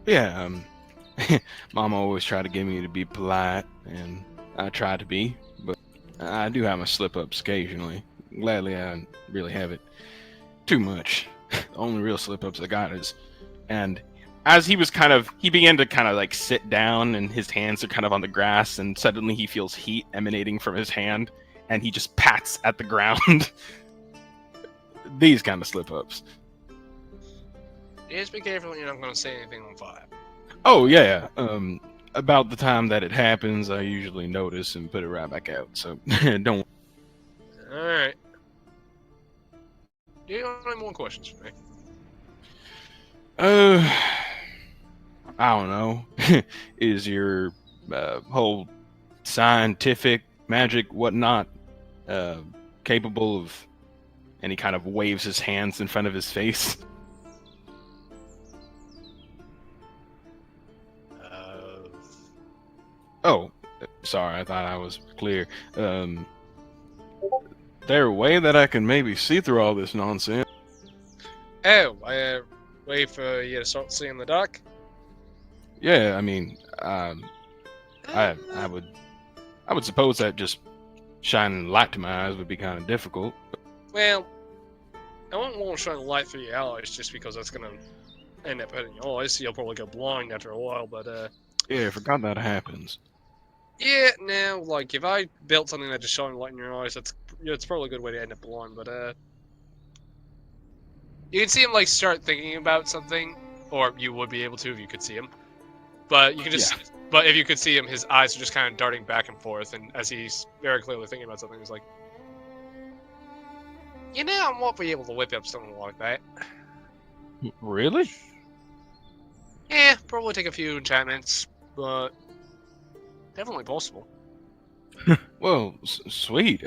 Yeah, Mom always tried to get me to be polite, and I try to be, but I do have my slip-ups occasionally. Gladly, I really have it too much. The only real slip-ups I got is... And as he began to kind of like sit down, and his hands are kind of on the grass, and suddenly he feels heat emanating from his hand, and he just pats at the ground. These kind of slip-ups. Just be careful you're not going to set anything on fire. Oh, yeah. About the time that it happens, I usually notice and put it right back out, so don't... Alright. Do you have any more questions for me? I don't know. Is your whole scientific magic whatnot capable of And he kind of waves his hands in front of his face. Oh, sorry, I thought I was clear. There a way that I can maybe see through all this nonsense? Oh, wait for you to start seeing the dark? Yeah, I mean, I would suppose that just shining light to my eyes would be kind of difficult. Well, I won't want to shine a light through your allies just because that's going to end up hurting your eyes, so you'll probably go blind after a while, but, Yeah, I forgot that happens. yeah, now, like, if I built something that just shone light in your eyes, it's probably a good way to end up blind, but, you can see him, like, start thinking about something, or you would be able to if you could see him. But you can just, but if you could see him, his eyes are just kind of darting back and forth, and as he's very clearly thinking about something, he's like, you know, I won't be able to whip up something like that. Really? Yeah, probably take a few enchantments, but definitely possible. Well, sweet.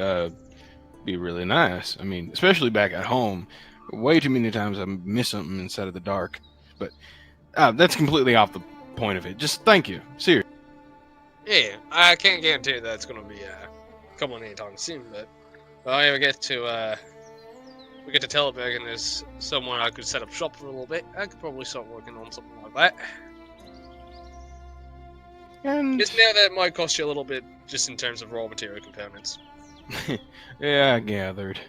Be really nice. I mean, especially back at home. Way too many times I miss something inside of the dark. But that's completely off the point of it. Just thank you. Seriously. Yeah, I can't guarantee that it's going to be coming anytime soon, but if I ever get to we get to Teleburg and there's somewhere I could set up shop for a little bit, I could probably start working on something like that. And Just now that might cost you a little bit, just in terms of raw material components. yeah, I gathered.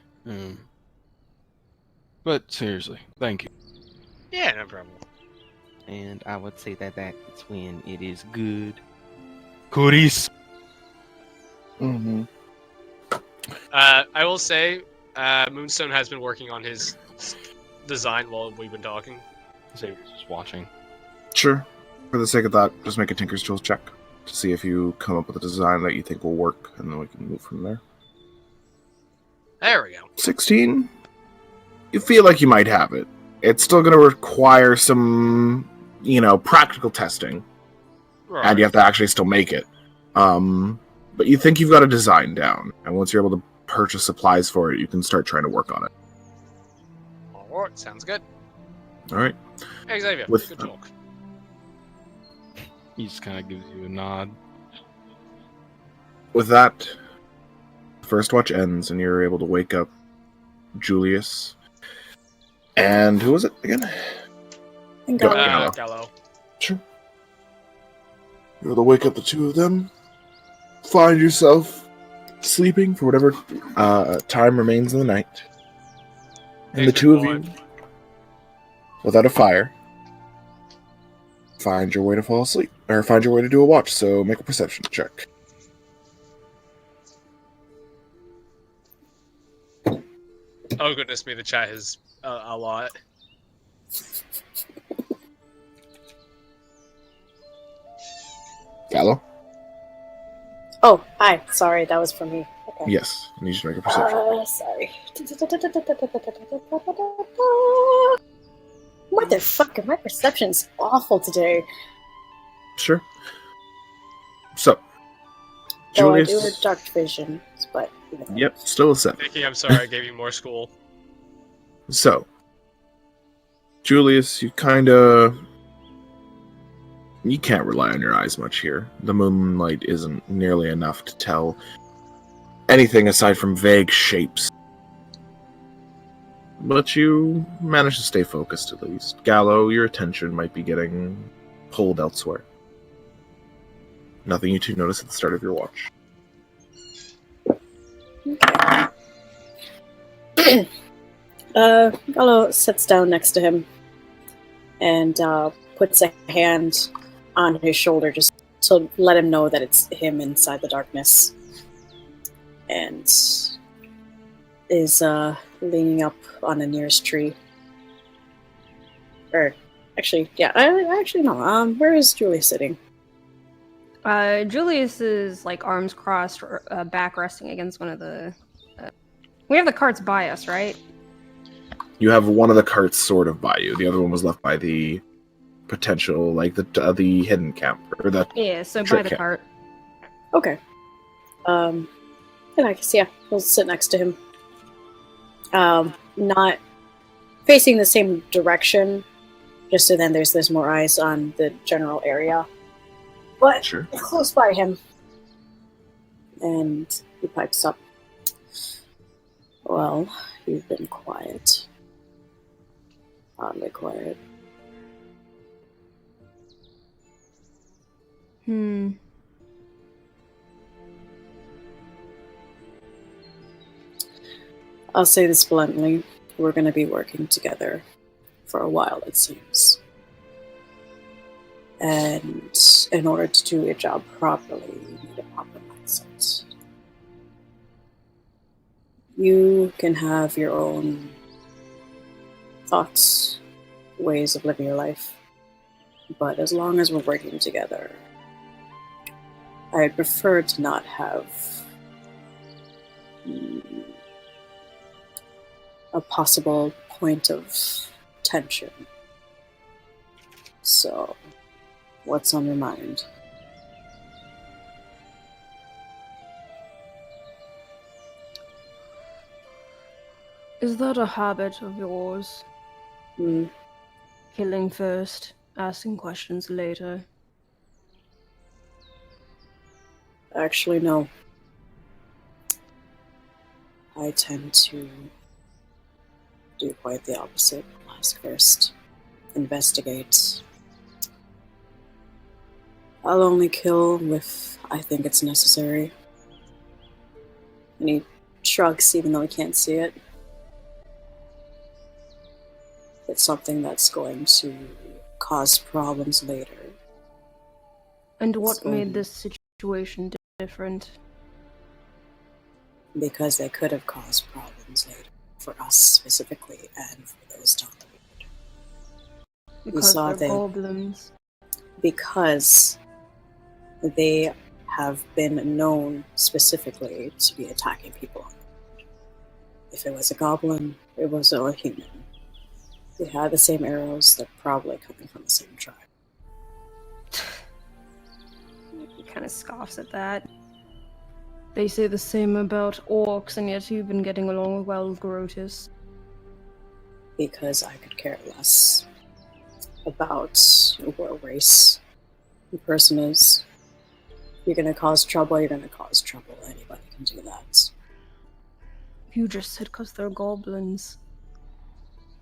But seriously, thank you. Yeah, no problem. And I would say that that's when it is good. Goodies. Mm-hmm. I will say, Moonstone has been working on his design while we've been talking. Xavier's just watching. Sure. For the sake of that, just make a Tinker's Tools check to see if you come up with a design that you think will work, and then we can move from there. There we go. 16? You feel like you might have it. It's still going to require some, practical testing. Right. And you have to actually still make it. But you think you've got a design down, and once you're able to purchase supplies for it, you can start trying to work on it. Alright, sounds good. Alright. Hey, Xavier, With- good talk. He just kind of gives you a nod. With that, the first watch ends, and you're able to wake up Julius. And who was it again? Gallo. Gallo. Sure. You're able to wake up the two of them. Find yourself sleeping for whatever time remains in the night. And the two of you, without a fire, find your way to fall asleep. Or find your way to do a watch, so make a perception check. Oh goodness me, the chat is a lot. Gallo? Oh, hi. Sorry, that was for me. Okay. Yes, I need you to make a perception. Sorry. Motherfucker, my perception's awful today. Sure. So, Though I Julius. do have dark vision, but Yep, still a 7. Vicky, I'm sorry I gave you more school. So, Julius, you can't rely on your eyes much here. The moonlight isn't nearly enough to tell anything aside from vague shapes. But you manage to stay focused at least. Gallo, your attention might be getting pulled elsewhere. Nothing you two notice at the start of your watch. Okay. Gallo sits down next to him and puts a hand on his shoulder just to let him know that it's him inside the darkness. And is leaning up on the nearest tree. Or, actually, yeah, I actually know. Where is Julie sitting? Julius is like arms crossed, or, back resting against one of the. We have the carts by us, right? You have one of the carts sort of by you. The other one was left by the potential, like the hidden camp or the Yeah, so by trick the camp. cart. Okay. And I guess, yeah, we'll sit next to him. Not facing the same direction, just so then there's more eyes on the general area. But Sure. close by him. And he pipes up. Well, you've been quiet. Oddly quiet. I'll say this bluntly. We're going to be working together for a while, it seems. And in order to do your job properly, you need a proper mindset. You can have your own thoughts, ways of living your life, but as long as we're working together, I'd prefer to not have a possible point of tension. So, what's on your mind? Is that a habit of yours? Killing first, asking questions later. Actually, no. I tend to do quite the opposite. Ask first. Investigate. I'll only kill if I think it's necessary. And he shrugs even though he can't see it. It's something that's going to cause problems later. And what made this situation different? Because they could have caused problems later. For us specifically, and for those down the road. Because they're goblins. Because they have been known specifically to be attacking people. If it was a goblin, it was a human. They had the same arrows, they're probably coming from the same tribe. He kind of scoffs at that. They say the same about orcs, and yet you've been getting along well with Grotus. Because I could care less about what race the person is. If you're gonna cause trouble, you're gonna cause trouble. Anybody can do that. You just said because they're goblins.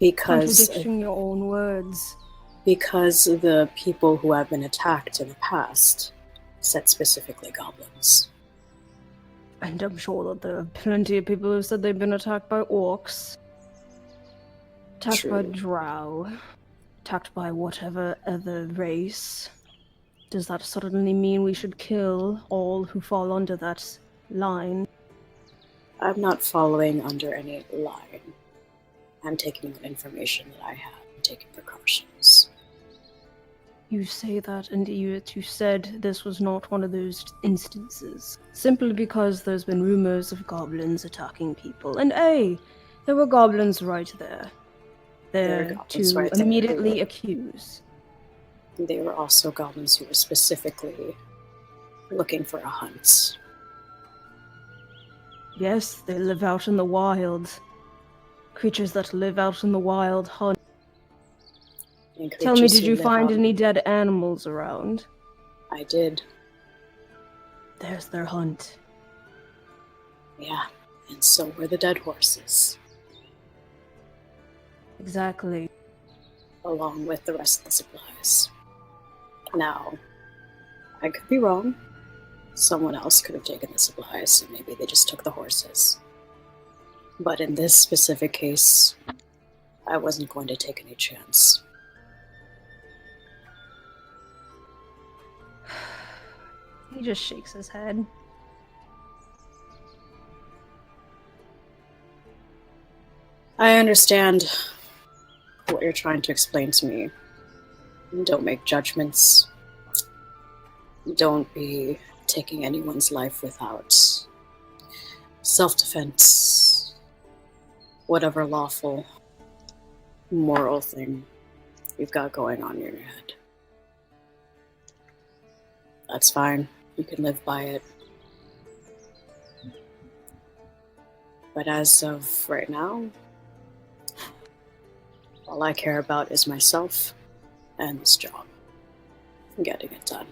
Because contradicting your own words. Because the people who have been attacked in the past said specifically goblins. And I'm sure that there are plenty of people who said they've been attacked by orcs. Attacked by drow. Attacked by whatever other race. Does that suddenly mean we should kill all who fall under that line? I'm not following under any line. I'm taking the information that I have and taking precautions. You say that, and you said this was not one of those instances. Simply because there's been rumors of goblins attacking people. And there were goblins right there. There to immediately accuse. They were also goblins who were specifically looking for a hunt. Yes, they live out in the wild. Creatures that live out in the wild hunt. Tell me, did you find any dead animals around? I did. There's their hunt. Yeah, and so were the dead horses. Exactly. Along with the rest of the supplies. Now, I could be wrong. Someone else could have taken the supplies, and maybe they just took the horses. But in this specific case, I wasn't going to take any chance. He just shakes his head. I understand what you're trying to explain to me. Don't make judgments. Don't be taking anyone's life without self-defense. Whatever lawful, moral thing you've got going on in your head. That's fine. You can live by it. But as of right now, all I care about is myself and this job. And getting it done.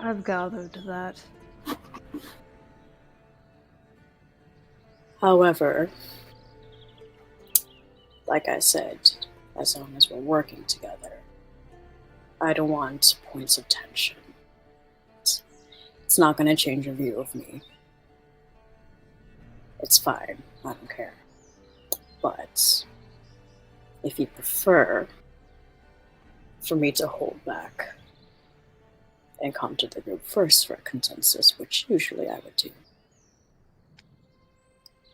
I've gathered that. However, like I said, as long as we're working together, I don't want points of tension. It's not going to change your view of me. It's fine. I don't care. But if you prefer for me to hold back and come to the group first for a consensus, which usually I would do,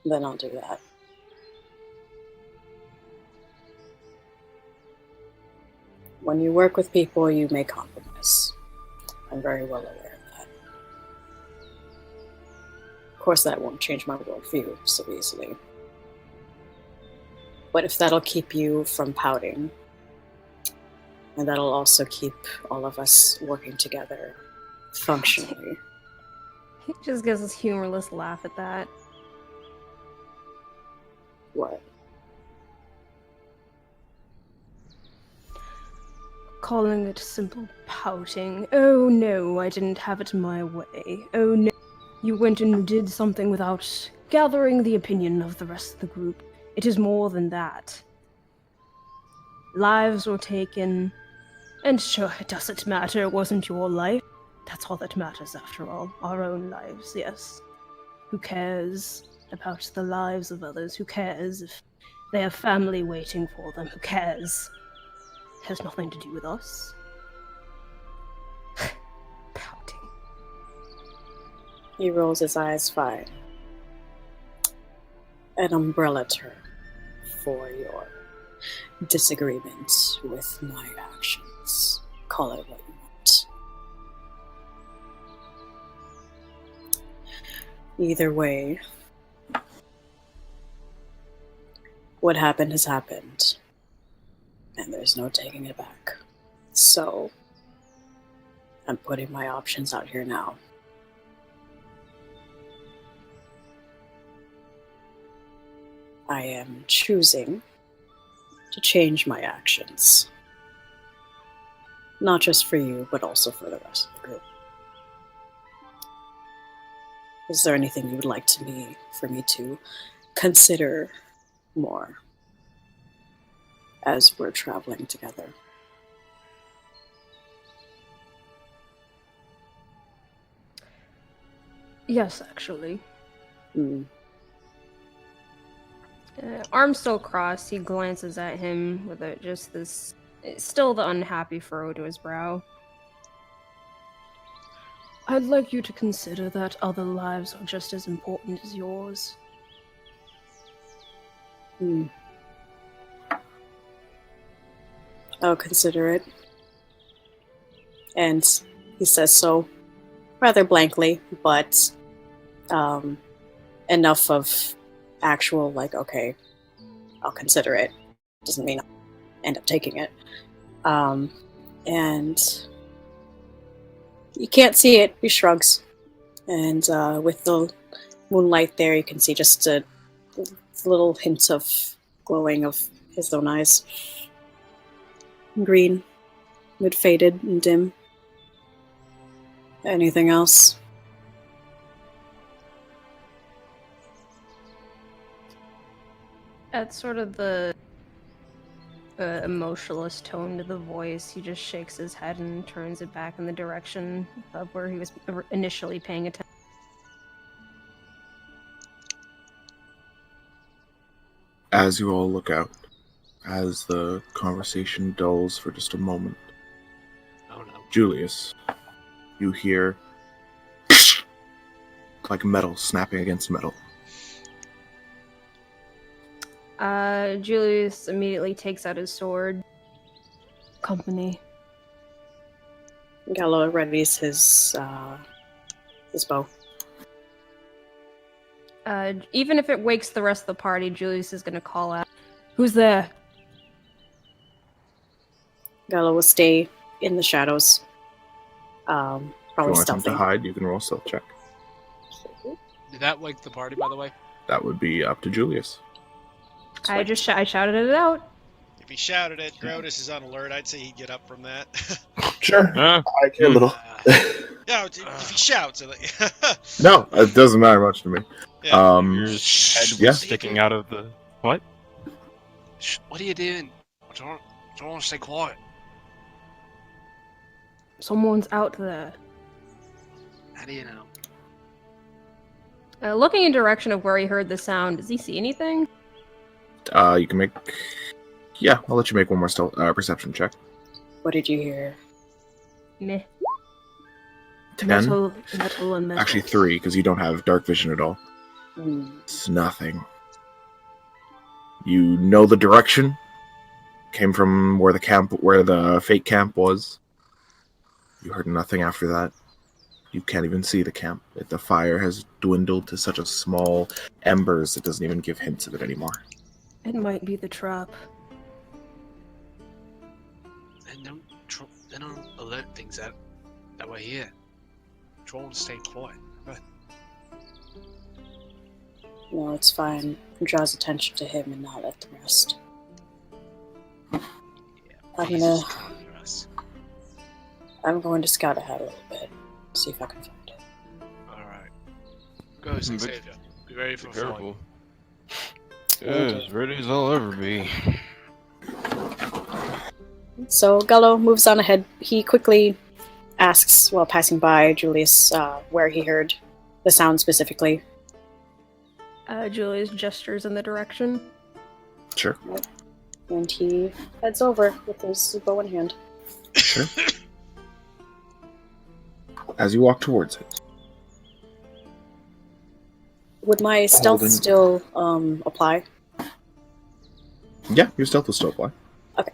then I'll do that. When you work with people, you make compromise. I'm very well aware of that. Of course, that won't change my worldview so easily. But if that'll keep you from pouting, and that'll also keep all of us working together functionally. He just gives this humorless laugh at that. What? Calling it simple pouting. Oh no, I didn't have it my way. Oh no, you went and did something without gathering the opinion of the rest of the group. It is more than that. Lives were taken, and sure, it doesn't matter, it wasn't your life. That's all that matters after all. Our own lives, yes. Who cares about the lives of others? Who cares if they have family waiting for them? Who cares? It has nothing to do with us. Pouting. He rolls his eyes fine. An umbrella term for your disagreement with my actions. Call it what you want. Either way, what happened has happened, and there's no taking it back. So, I'm putting my options out here now. I am choosing to change my actions. Not just for you, but also for the rest of the group. Is there anything you would like for me to consider more as we're traveling together? Yes, actually. Hmm. Arms still crossed, he glances at him with just this, still the unhappy furrow to his brow. I'd like you to consider that other lives are just as important as yours. Hmm. I'll consider it. And he says so rather blankly, but enough of actual, like, okay, I'll consider it. Doesn't mean I'll end up taking it. And you can't see it, he shrugs. And with the moonlight there, you can see just a little hint of glowing of his own eyes. Green, but faded and dim. Anything else? At sort of the emotionless tone to the voice, he just shakes his head and turns it back in the direction of where he was initially paying attention. As you all look out, as the conversation dulls for just a moment, Oh no. Julius, you hear like metal snapping against metal. Julius immediately takes out his sword. Company. Gallo readies his bow. Even if it wakes the rest of the party, Julius is gonna call out, "Who's there?" Gallo will stay in the shadows. If you Probably want to attempt to stealthing. hide, you can roll a stealth check. Did that wake the party, by the way? that would be up to Julius. I shouted it out. If he shouted it, Grotus is on alert. I'd say he'd get up from that. Sure. Huh? I care a little. Yeah, if he shouts. No, it doesn't matter much to me. Yeah. Your head was yeah. sticking out of the what? Shh, what are you doing? I don't want to stay quiet. Someone's out there. How do you know? Looking in direction of where he heard the sound, does he see anything? You can make. Yeah, I'll let you make one more perception check. What did you hear? Meh. 10. Metal and metal. Actually, 3, because you don't have dark vision at all. Hmm. It's nothing. You know the direction. Came from where the fake camp was. You heard nothing after that. You can't even see the camp. The fire has dwindled to such a small embers it doesn't even give hints of it anymore. It might be the trap. They don't alert things that we're here. Try and stay quiet. No, it's fine. It draws attention to him and not let the rest. Jesus, come near us. I'm going to scout ahead a little bit. See if I can find it. Alright. Go, Saint But- Savior. Be ready for Be flight. careful. Yeah, as ready as I'll ever be. So Gullo moves on ahead. He quickly asks, while passing by Julius, where he heard the sound specifically. Julius gestures in the direction. Sure. And he heads over with his bow in hand. Sure. As you walk towards it, Would my stealth Holding- still apply? yeah, your stealth will still apply. Okay.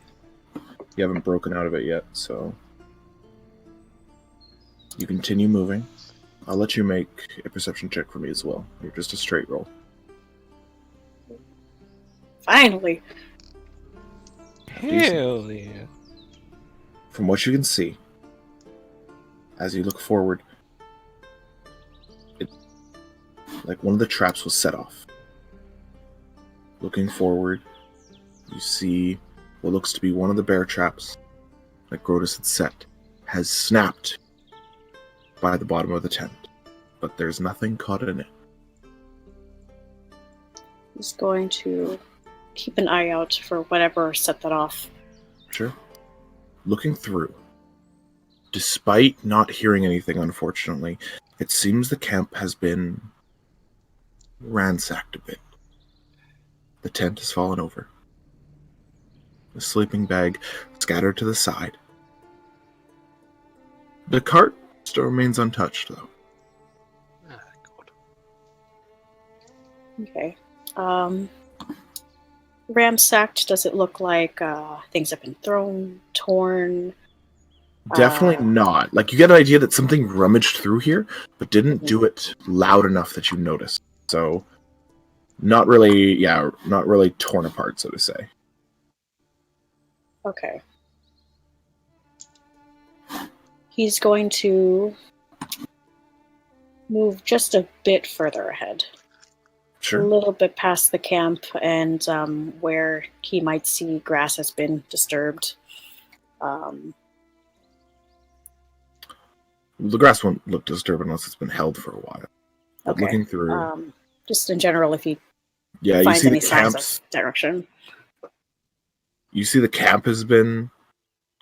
You haven't broken out of it yet, so you continue moving. I'll let you make a perception check for me as well. You're just a straight roll. Finally! Hell yeah. From what you can see, as you look forward, like one of the traps was set off. Looking forward, you see what looks to be one of the bear traps that Grotus had set has snapped by the bottom of the tent, but there's nothing caught in it. He's going to keep an eye out for whatever set that off. Sure. Looking through, despite not hearing anything, unfortunately, it seems the camp has been ransacked a bit. The tent has fallen over. The sleeping bag scattered to the side. The cart still remains untouched, though. Ah, God. Okay. Ransacked, does it look like things have been thrown, torn? Definitely not. Like, you get an idea that something rummaged through here, but didn't do it loud enough that you noticed. So, not really torn apart, so to say. Okay. He's going to move just a bit further ahead. Sure. A little bit past the camp and where he might see grass has been disturbed. The grass won't look disturbed unless it's been held for a while. But Okay. looking through, Just in general, if he yeah, you finds see any the signs camps. of direction. You see the camp has been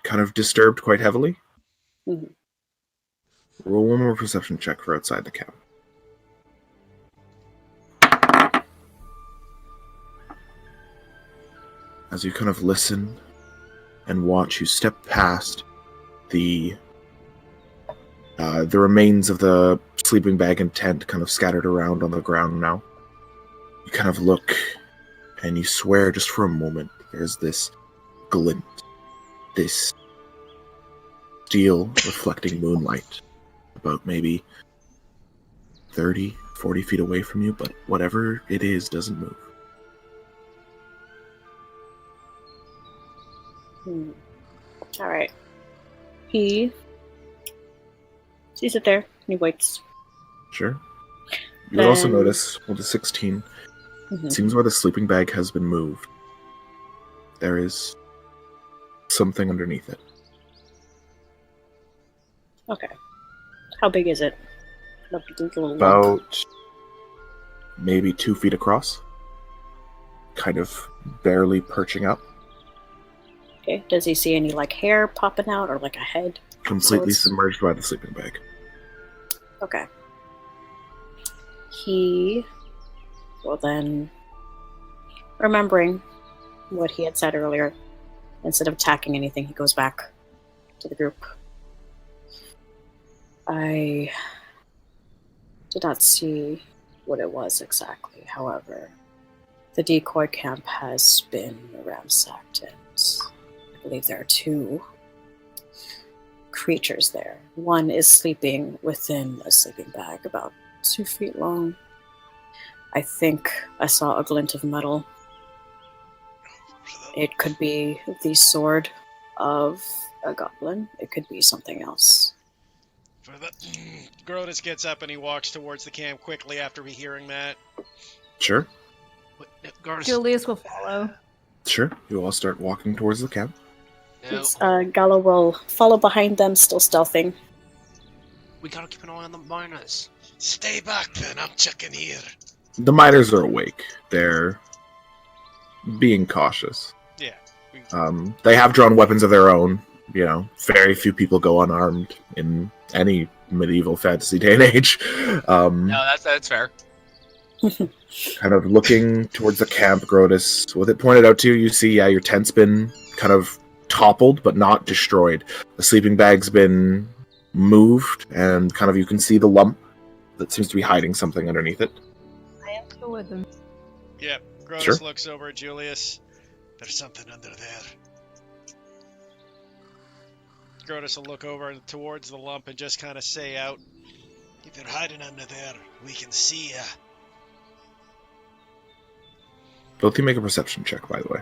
kind of disturbed quite heavily. Mhm. Roll one more perception check for outside the camp. As you kind of listen and watch, you step past the remains of the sleeping bag and tent kind of scattered around on the ground now. You kind of look and you swear just for a moment there's this glint, this steel reflecting moonlight about maybe 30, 40 feet away from you, but whatever it is doesn't move. All right. He sees it there and he waits. Sure. You would also Then- notice, well, the 16, Mhm. it seems where the sleeping bag has been moved. There is something underneath it. Okay. How big is it? Let me take a little look. About maybe 2 feet across. Kind of barely perching up. Okay. Does he see any like hair popping out or like a head? Completely it's- submerged by the sleeping bag. Okay. He will then, remembering what he had said earlier, instead of attacking anything, he goes back to the group. I did not see what it was exactly. However, the decoy camp has been ransacked, and I believe there are 2 creatures there. One is sleeping within a sleeping bag about 2 feet long. I think I saw a glint of metal. It could be the sword of a goblin. It could be something else. Grotus gets up and he walks towards the camp quickly after hearing that. Sure, Gardas, Julius will follow. sure. You all start walking towards the camp. no, Gallo will follow behind them, still stealthing. we gotta keep an eye on the miners. Stay back then, I'm checking here. The miners are awake. They're being cautious. Yeah. They have drawn weapons of their own. You know, very few people go unarmed in any medieval fantasy day and age. No, that's fair. Kind of looking towards the camp, Grotus. With it pointed out to you, you see, your tent's been kind of toppled, but not destroyed. The sleeping bag's been moved, and kind of you can see the lump that seems to be hiding something underneath it. I am still with him. Yep. Grotus Sure. looks over at Julius. There's something under there. Grotus will look over towards the lump and just kind of say out, If you're hiding under there, we can see ya. Both of you make a perception check, by the way.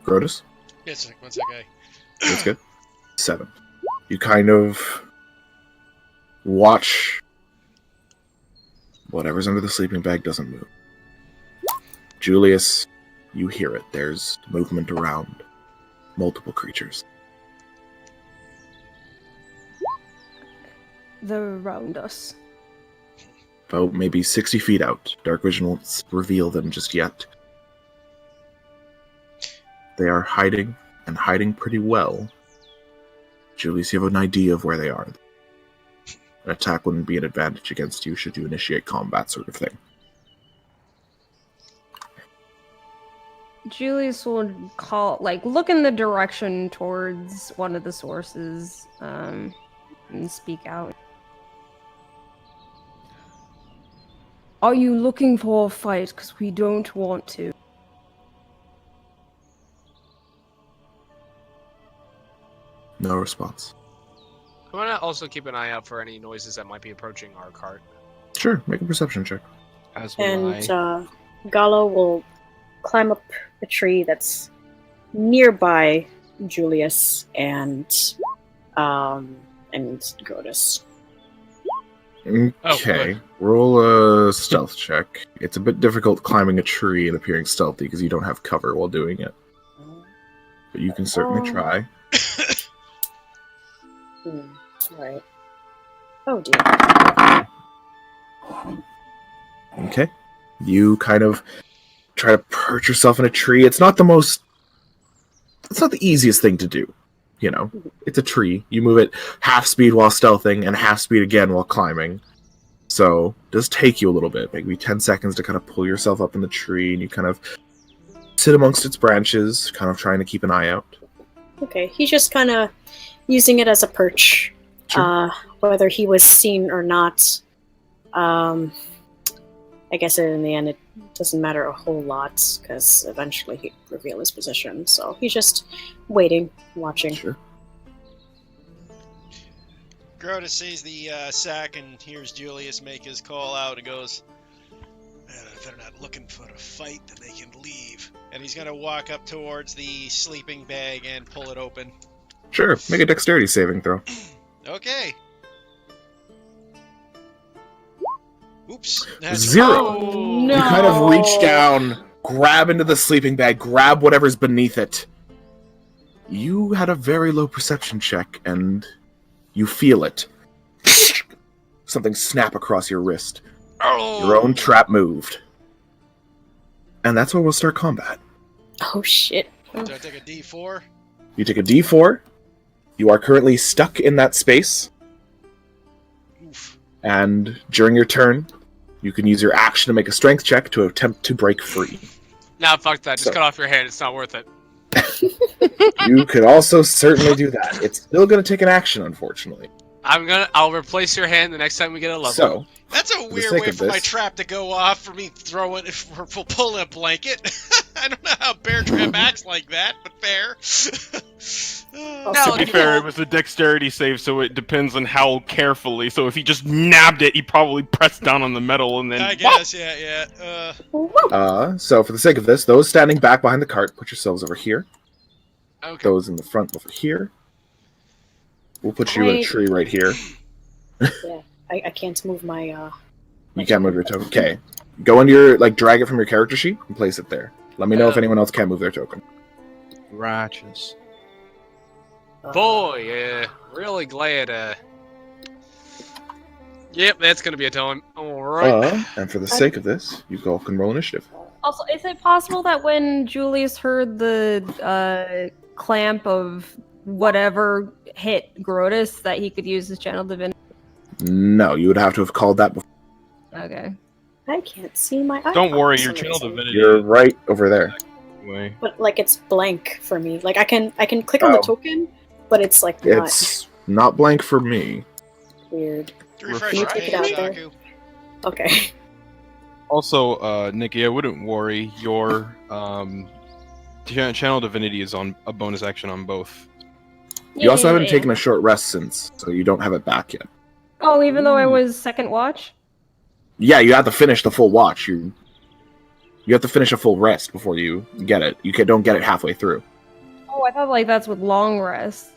Grotus? it's like, what's okay? That's good. 7. You kind of watch whatever's under the sleeping bag doesn't move. Julius, you hear it. There's movement around. Multiple creatures. They're around us. About maybe 60 feet out. Dark vision won't reveal them just yet. They are hiding, and hiding pretty well. Julius, you have an idea of where they are. An attack wouldn't be an advantage against you should you initiate combat, sort of thing. Julius will look in the direction towards one of the sources, and speak out. Are you looking for a fight? Because we don't want to. No response. I want to also keep an eye out for any noises that might be approaching our cart. Sure, make a perception check. As will And I. Gallo will climb up a tree that's nearby Julius and Grotus. Okay, good. roll a stealth check. It's a bit difficult climbing a tree and appearing stealthy because you don't have cover while doing it. But you can certainly Oh. try. Right. Oh dear. Okay. You kind of try to perch yourself in a tree. It's not the easiest thing to do. You know, it's a tree. You move it half speed while stealthing and half speed again while climbing. So it does take you a little bit, maybe 10 seconds to kind of pull yourself up in the tree, and you kind of sit amongst its branches, kind of trying to keep an eye out. Okay, he's just kind of using it as a perch. Sure. Whether he was seen or not, I guess in the end it doesn't matter a whole lot because eventually he'd reveal his position. So he's just waiting, watching. Sure. Grotus sees the sack and hears Julius make his call out and goes, If they're not looking for a fight, then they can leave. And he's gonna walk up towards the sleeping bag and pull it open. Sure, make a dexterity saving throw. Okay. Oops. Zero. Oh, no. You kind of reach down, grab into the sleeping bag, grab whatever's beneath it. You had a very low perception check, and you feel it. Something snap across your wrist. Oh. Your own trap moved. And that's where we'll start combat. Oh shit. Do I take a D4? You take a d4. You are currently stuck in that space. Oof. And during your turn, you can use your action to make a strength check to attempt to break free. Nah, fuck that. Just So- cut off your hand. It's not worth it. You could also certainly do that. It's still going to take an action, unfortunately. I'll replace your hand the next time we get a level. So, That's a the weird sake way of for my this- trap to go off for me for pulling a blanket. I don't know how Bear Trap acts like that, but fair. Also, To be fair, it was a dexterity save, so it depends on how carefully. So if he just nabbed it, he probably pressed down on the metal and then. I guess, yeah. so for the sake of this, those standing back behind the cart, put yourselves over here. Okay. Those in the front over here. We'll put you in a Wait. tree right here. Yeah, I can't move my. You can't move your token. Okay. Go into your, drag it from your character sheet and place it there. Let me know if anyone else can't move their token. Righteous. Boy, yeah. Really glad. Yep, that's gonna be a time. Alright. And for the sake of this, you all can roll initiative. Also, is it possible that when Julius heard the clamp of whatever hit Grotus, that he could use his channel divinity? No, you would have to have called that before. Okay. I can't see my. Don't icon worry, for your some channel reason. divinity. You're right over there. Anyway. But it's blank for me. I can click on the Oh. token, but it's not It's not blank for me. weird. Refresh Can you your take it page, out there? Daku. Okay. Also, Nikki, I wouldn't worry. Your channel divinity is on a bonus action on both. You also haven't Yeah. taken a short rest since, so you don't have it back yet. Oh, even though I was second watch? Yeah, you have to finish the full watch. You have to finish a full rest before you get it. Don't get it halfway through. Oh, I thought that's with long rest.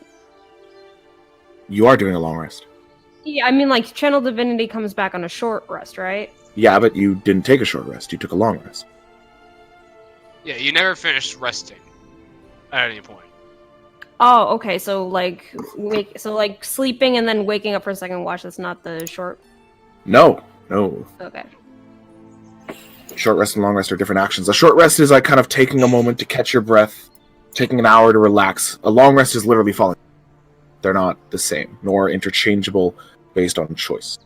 You are doing a long rest. Yeah, I mean channel divinity comes back on a short rest, right? Yeah, but you didn't take a short rest. You took a long rest. Yeah, you never finished resting at any point. Oh, okay. So sleeping and then waking up for a second watch. That's not the short. No. Okay. Short rest and long rest are different actions. A short rest is kind of taking a moment to catch your breath, taking an hour to relax. A long rest is literally falling. They're not the same, nor interchangeable based on choice.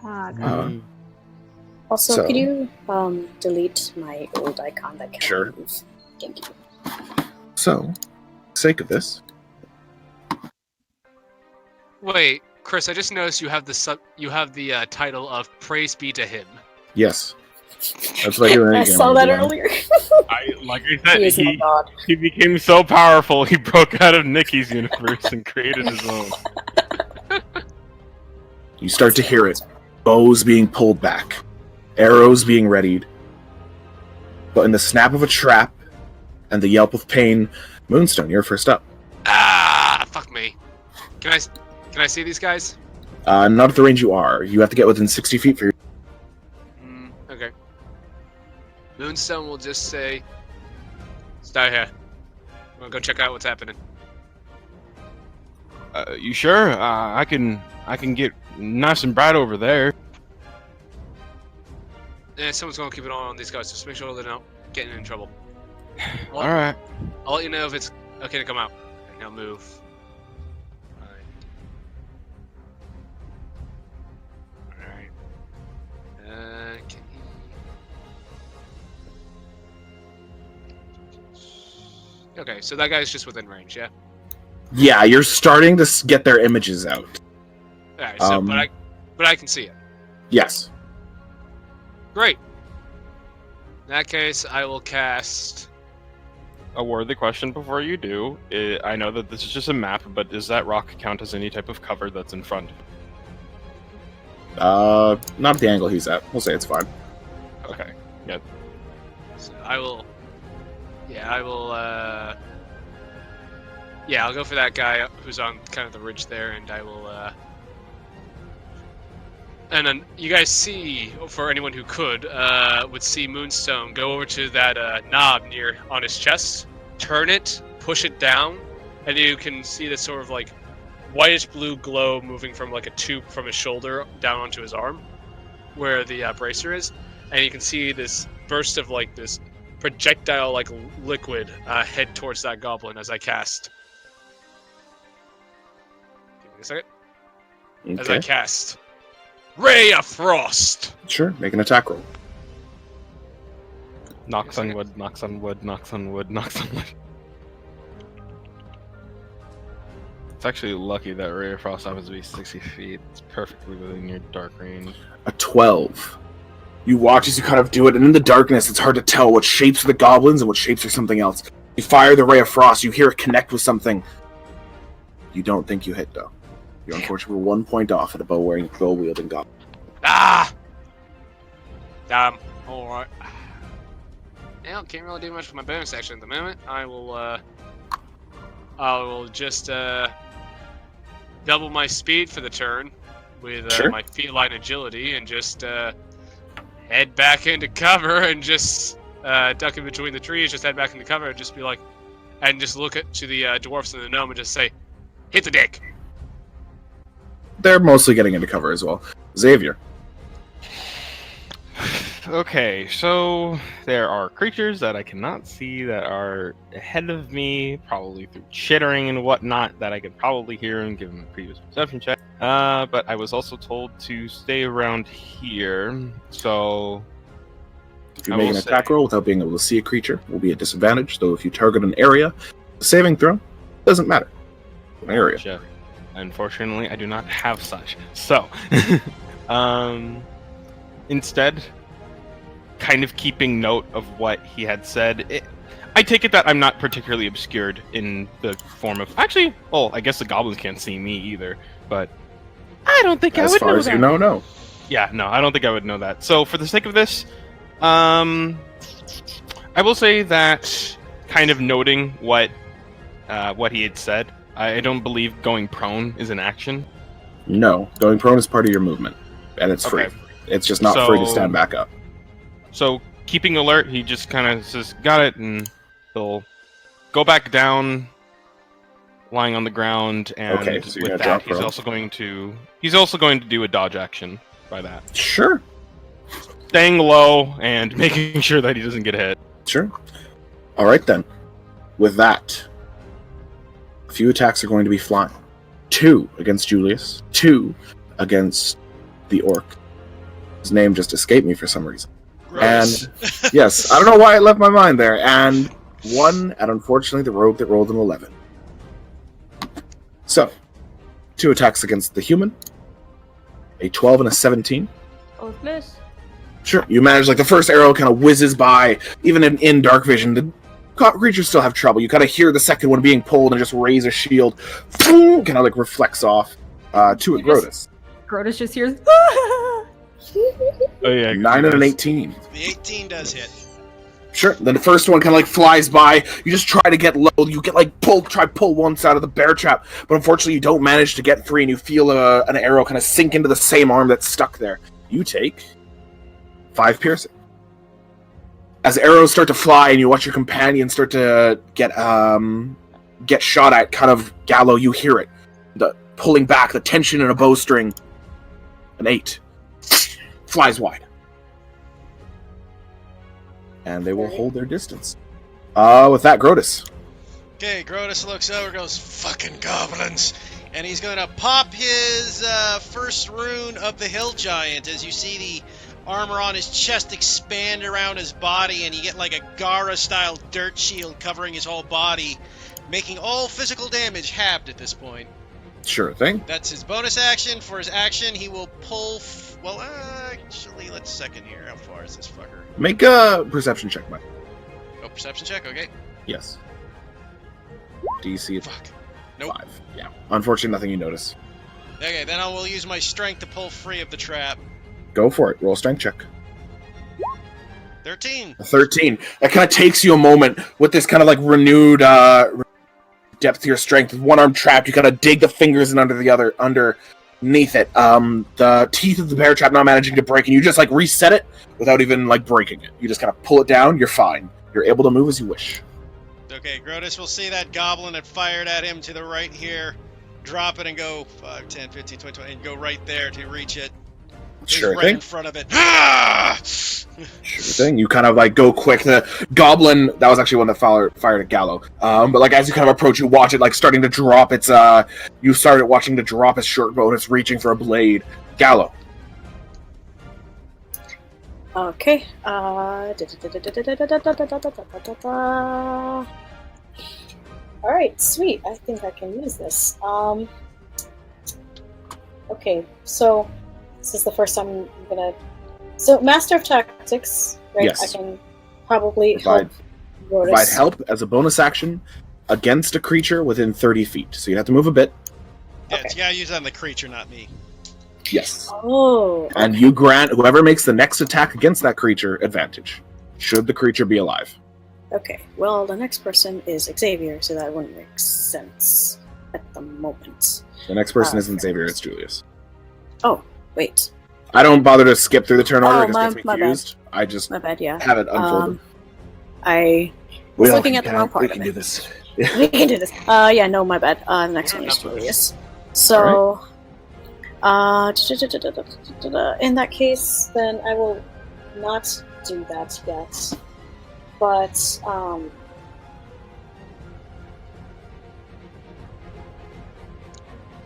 Ah, got Uh, it. Also, So- could you delete my old icon that can't Sure. move? Thank you. So, for the sake of this, Wait, Chris, I just noticed you have the title of Praise Be to Him. yes. That's what you're I saw that earlier. Like I He said, is my god. he became so powerful, he broke out of Nikki's universe and created his own. You start to hear it. Bows being pulled back. Arrows being readied. But in the snap of a trap and the yelp of pain, Moonstone, you're first up. Ah, fuck me. Can I see these guys? Not at the range you are. You have to get within 60 feet for your... Okay. Moonstone will just say, "Stay here. I'm gonna go check out what's happening." You sure? I can get nice and bright over there. Yeah, someone's gonna keep an eye on these guys. Just make sure they're not getting in trouble. All right. I'll let you know if it's okay to come out. And he'll move. Alright. Can he... Okay, so that guy's just within range, yeah? Yeah, you're starting to get their images out. Alright, so, Um, but I can see it. Yes. Great. In that case, I will cast... A worthy question before you do. I know that this is just a map, but does that rock count as any type of cover that's in front? Not at the angle he's at. We'll say it's fine. Okay. Yep. So I will. Yeah, I will. Yeah, I'll go for that guy who's on kind of the ridge there, and I will. And then you guys see, for anyone who would see Moonstone go over to that knob near on his chest, turn it, push it down, and you can see this sort of like whitish blue glow moving from like a tube from his shoulder down onto his arm, where the bracer is, and you can see this burst of like this projectile like liquid head towards that goblin as I cast. Give me a second. As I cast Ray of Frost. Sure, make an attack roll. Knocks on wood, knocks on wood, knocks on wood, knocks on wood. It's actually lucky that Ray of Frost happens to be 60 feet. It's perfectly within your dark range. A 12. You watch as you kind of do it, and in the darkness, it's hard to tell what shapes are the goblins and what shapes are something else. You fire the Ray of Frost, you hear it connect with something. You don't think you hit, though. You're unfortunately 1 point off at a bow-wielding goblin. Ah! Damn. Alright. Yeah, can't really do much for my bonus action at the moment. I will just double my speed for the turn with my feline agility and just head back into cover and just duck in between the trees, just head back into cover and just be like, and just look to the dwarfs and the gnome and just say, hit the dick. They're mostly getting into cover as well. Xavier. Okay, so there are creatures that I cannot see that are ahead of me, probably through chittering and whatnot, that I could probably hear and give them a previous perception check. But I was also told to stay around here, so... If you make an attack roll without being able to see a creature, will be a disadvantage, though if you target an area, the saving throw doesn't matter. An area. Gotcha. Unfortunately, I do not have such. So, instead, kind of keeping note of what he had said, I take it that I'm not particularly obscured in the form of... Actually, I guess the goblins can't see me either, but I don't think I would know that. As far as you know, no. Yeah, no, I don't think I would know that. So, for the sake of this, I will say that, kind of noting what he had said, I don't believe going prone is an action. No, going prone is part of your movement, and it's free. It's just not free to stand back up. So, keeping alert, he just kind of says, got it, and he'll go back down, lying on the ground, and so with that, he's also going to do a dodge action by that. Sure. Staying low and making sure that he doesn't get hit. Sure. Alright then. With that, a few attacks are going to be flying. 2 against Julius, 2 against the orc. His name just escaped me for some reason. Gross. And yes, I don't know why it left my mind there. And 1 at, unfortunately, the rogue that rolled an 11. So, 2 attacks against the human. A 12 and a 17. Both miss. Sure, you manage, like, the first arrow kind of whizzes by. Even in dark vision, the creatures still have trouble. You kind of hear the second one being pulled and just raise a shield. Kind of, like, reflects off to at Grotus. Grotus just hears... Oh yeah, 9 and an 18. The 18 does hit. Sure. Then the first one kind of like flies by. You just try to get low. You get like pull one side of the bear trap, but unfortunately you don't manage to get 3, and you feel an arrow kind of sink into the same arm that's stuck there. You take 5 piercing. As arrows start to fly, and you watch your companion start to get shot at, kind of Gallo. You hear it, the pulling back, the tension in a bowstring. An 8. Flies wide. And they will hold their distance. With that, Grotus. Okay, Grotus looks over, goes, fucking goblins! And he's gonna pop his first rune of the Hill Giant as you see the armor on his chest expand around his body, and you get like a Gara-style dirt shield covering his whole body, making all physical damage halved at this point. Sure thing. That's his bonus action. For his action, he will pull... Well, actually, let's second here. How far is this fucker? Make a perception check, Mike. Oh, perception check? Okay. Yes. DC is Fuck. Nope. 5. Yeah. Unfortunately, nothing you notice. Okay, then I will use my strength to pull free of the trap. Go for it. Roll a strength check. 13. 13. That kind of takes you a moment with this kind of like renewed depth to your strength. With one arm trapped, you kind of dig the fingers in under the other, underneath it. The teeth of the bear trap not managing to break, and you just like reset it without even like breaking it. You just kind of pull it down. You're fine. You're able to move as you wish. Okay, Grotus will see that goblin that fired at him to the right here. Drop it and go 5, 10, 15, 20, 20, and go right there to reach it. He's Sure right thing. in front of it. Ah! Sure thing. You kind of like go quick. The goblin, that was actually one that fired at Gallo. But like as you kind of approach, you watch it like starting to drop its you started watching to drop its short bow and it's reaching for a blade. Gallo. Okay. Alright, sweet. I think I can use this. Okay, so this is the first time I'm gonna. So, Master of Tactics, right? Yes. I can probably Provide Rotus. help as a bonus action against a creature within 30 feet. So you have to move a bit. Yeah, Okay. you gotta use that on the creature, not me. Yes. Oh. And you grant whoever makes the next attack against that creature advantage, should the creature be alive. Okay. Well, the next person is Xavier, so that wouldn't make sense at the moment. The next person isn't Xavier, it's Julius. Oh, wait. I don't bother to skip through the turn order, Oh, it just gets me my bad. confused. I just My bad, yeah. have it unfolded. I We was all looking can at the count. wrong part We of can it. do this. We can do this. Yeah, no, my bad. The next one is Julius. So, in that case, then I will not do that yet. But,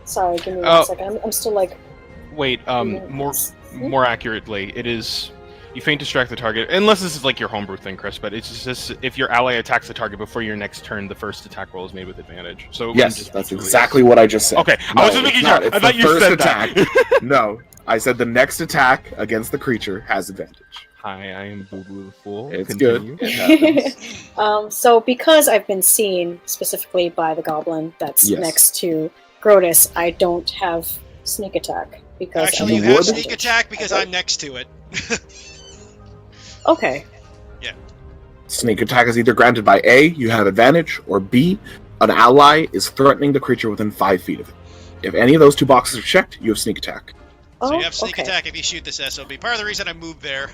sorry, give me Oh. 1 second. I'm still like. Wait, more accurately, it is you faint distract the target, unless this is like your homebrew thing, Chris. But it's just if your ally attacks the target before your next turn, the first attack roll is made with advantage. So it wouldn't Yes, just that's be Julius. exactly what I just said. Okay, No, I was just it's making not. sure. It's I thought the you first said attack. that. No, I said the next attack against the creature has advantage. Hi, I am Boo Boo the Fool. It's Continue. good. It happens. So because I've been seen specifically by the goblin that's Yes. next to Grotus, I don't have sneak attack because Actually, I you don't have would? sneak attack because I'm next to it. Okay. Sneak attack is either granted by A, you have advantage, or B, an ally is threatening the creature within 5 feet of it. If any of those two boxes are checked, you have sneak attack. So Oh, you have sneak okay. attack if you shoot this SOB. Part of the reason I moved there.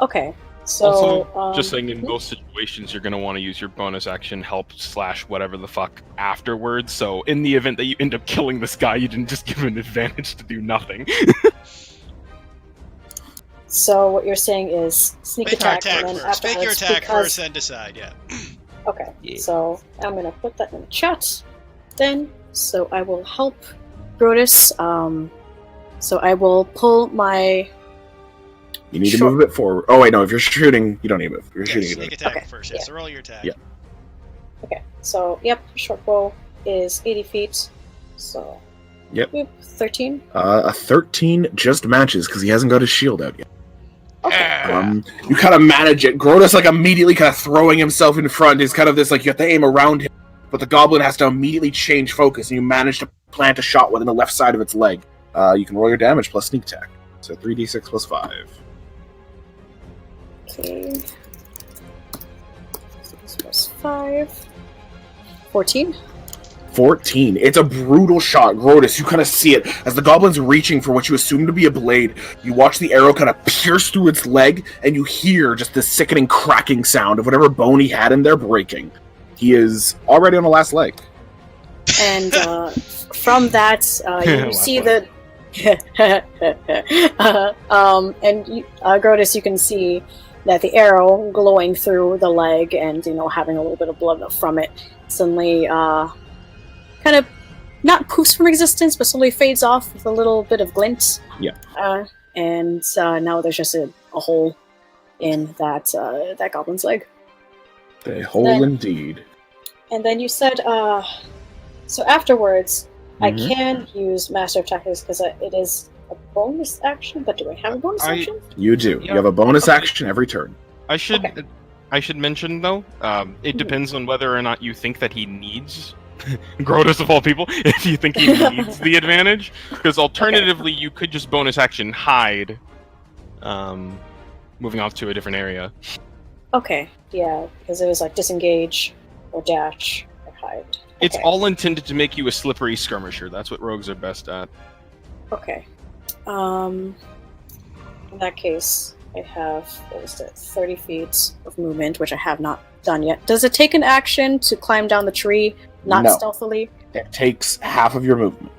Okay. So Also, just saying, in most situations, you're going to want to use your bonus action help / whatever the fuck afterwards. So, in the event that you end up killing this guy, you didn't just give him an advantage to do nothing. So what you're saying is sneak Make your attack, attack and then first. Make your afterwards, attack because... first, then decide. Yeah. Okay. Yeah. So I'm gonna put that in the chat. Then, so I will help Grotus. So I will pull my. You need to Sure. move a bit forward. Oh wait, no. If you're shooting, you don't need to move. If you're Yeah, shooting, sneak you attack Okay, first. yeah. Yeah. So roll your attack. Yeah. Okay. So yep, short bow is 80 feet. So. Yep. 13. a 13 just matches because he hasn't got his shield out yet. Okay. You kind of manage it. Grotus like immediately kind of throwing himself in front is kind of this like you have to aim around him, but the goblin has to immediately change focus, and you manage to plant a shot within the left side of its leg. You can roll your damage plus sneak attack, so 3d6 plus 5. Okay. 6 plus 5. 14. 14. It's a brutal shot, Grotus. You kind of see it as the goblin's reaching for what you assume to be a blade. You watch the arrow kind of pierce through its leg, and you hear just the sickening cracking sound of whatever bone he had in there breaking. He is already on the last leg. And from that, you Last see one. and Grotus, you can see that the arrow glowing through the leg and, having a little bit of blood from it suddenly kind of not poofs from existence, but slowly fades off with a little bit of glint. Yeah. And now there's just a hole in that goblin's leg. A hole Then- indeed. And then you said, so afterwards, I Mhm. can use Master of Tactics because it is a bonus action, but do I have a bonus action? You do. Yeah. You have a bonus Okay. action every turn. I should Okay. I should mention though, it Mhm. depends on whether or not you think that he needs Grotus of all people, if you think he needs the advantage. Because alternatively you could just bonus action hide. moving off to a different area. Okay, yeah, because it was like disengage or dash or hide. It's Okay. all intended to make you a slippery skirmisher. That's what rogues are best at. Okay. In that case, I have, what was it, 30 feet of movement, which I have not done yet. Does it take an action to climb down the tree, not No. stealthily? It takes half of your movement.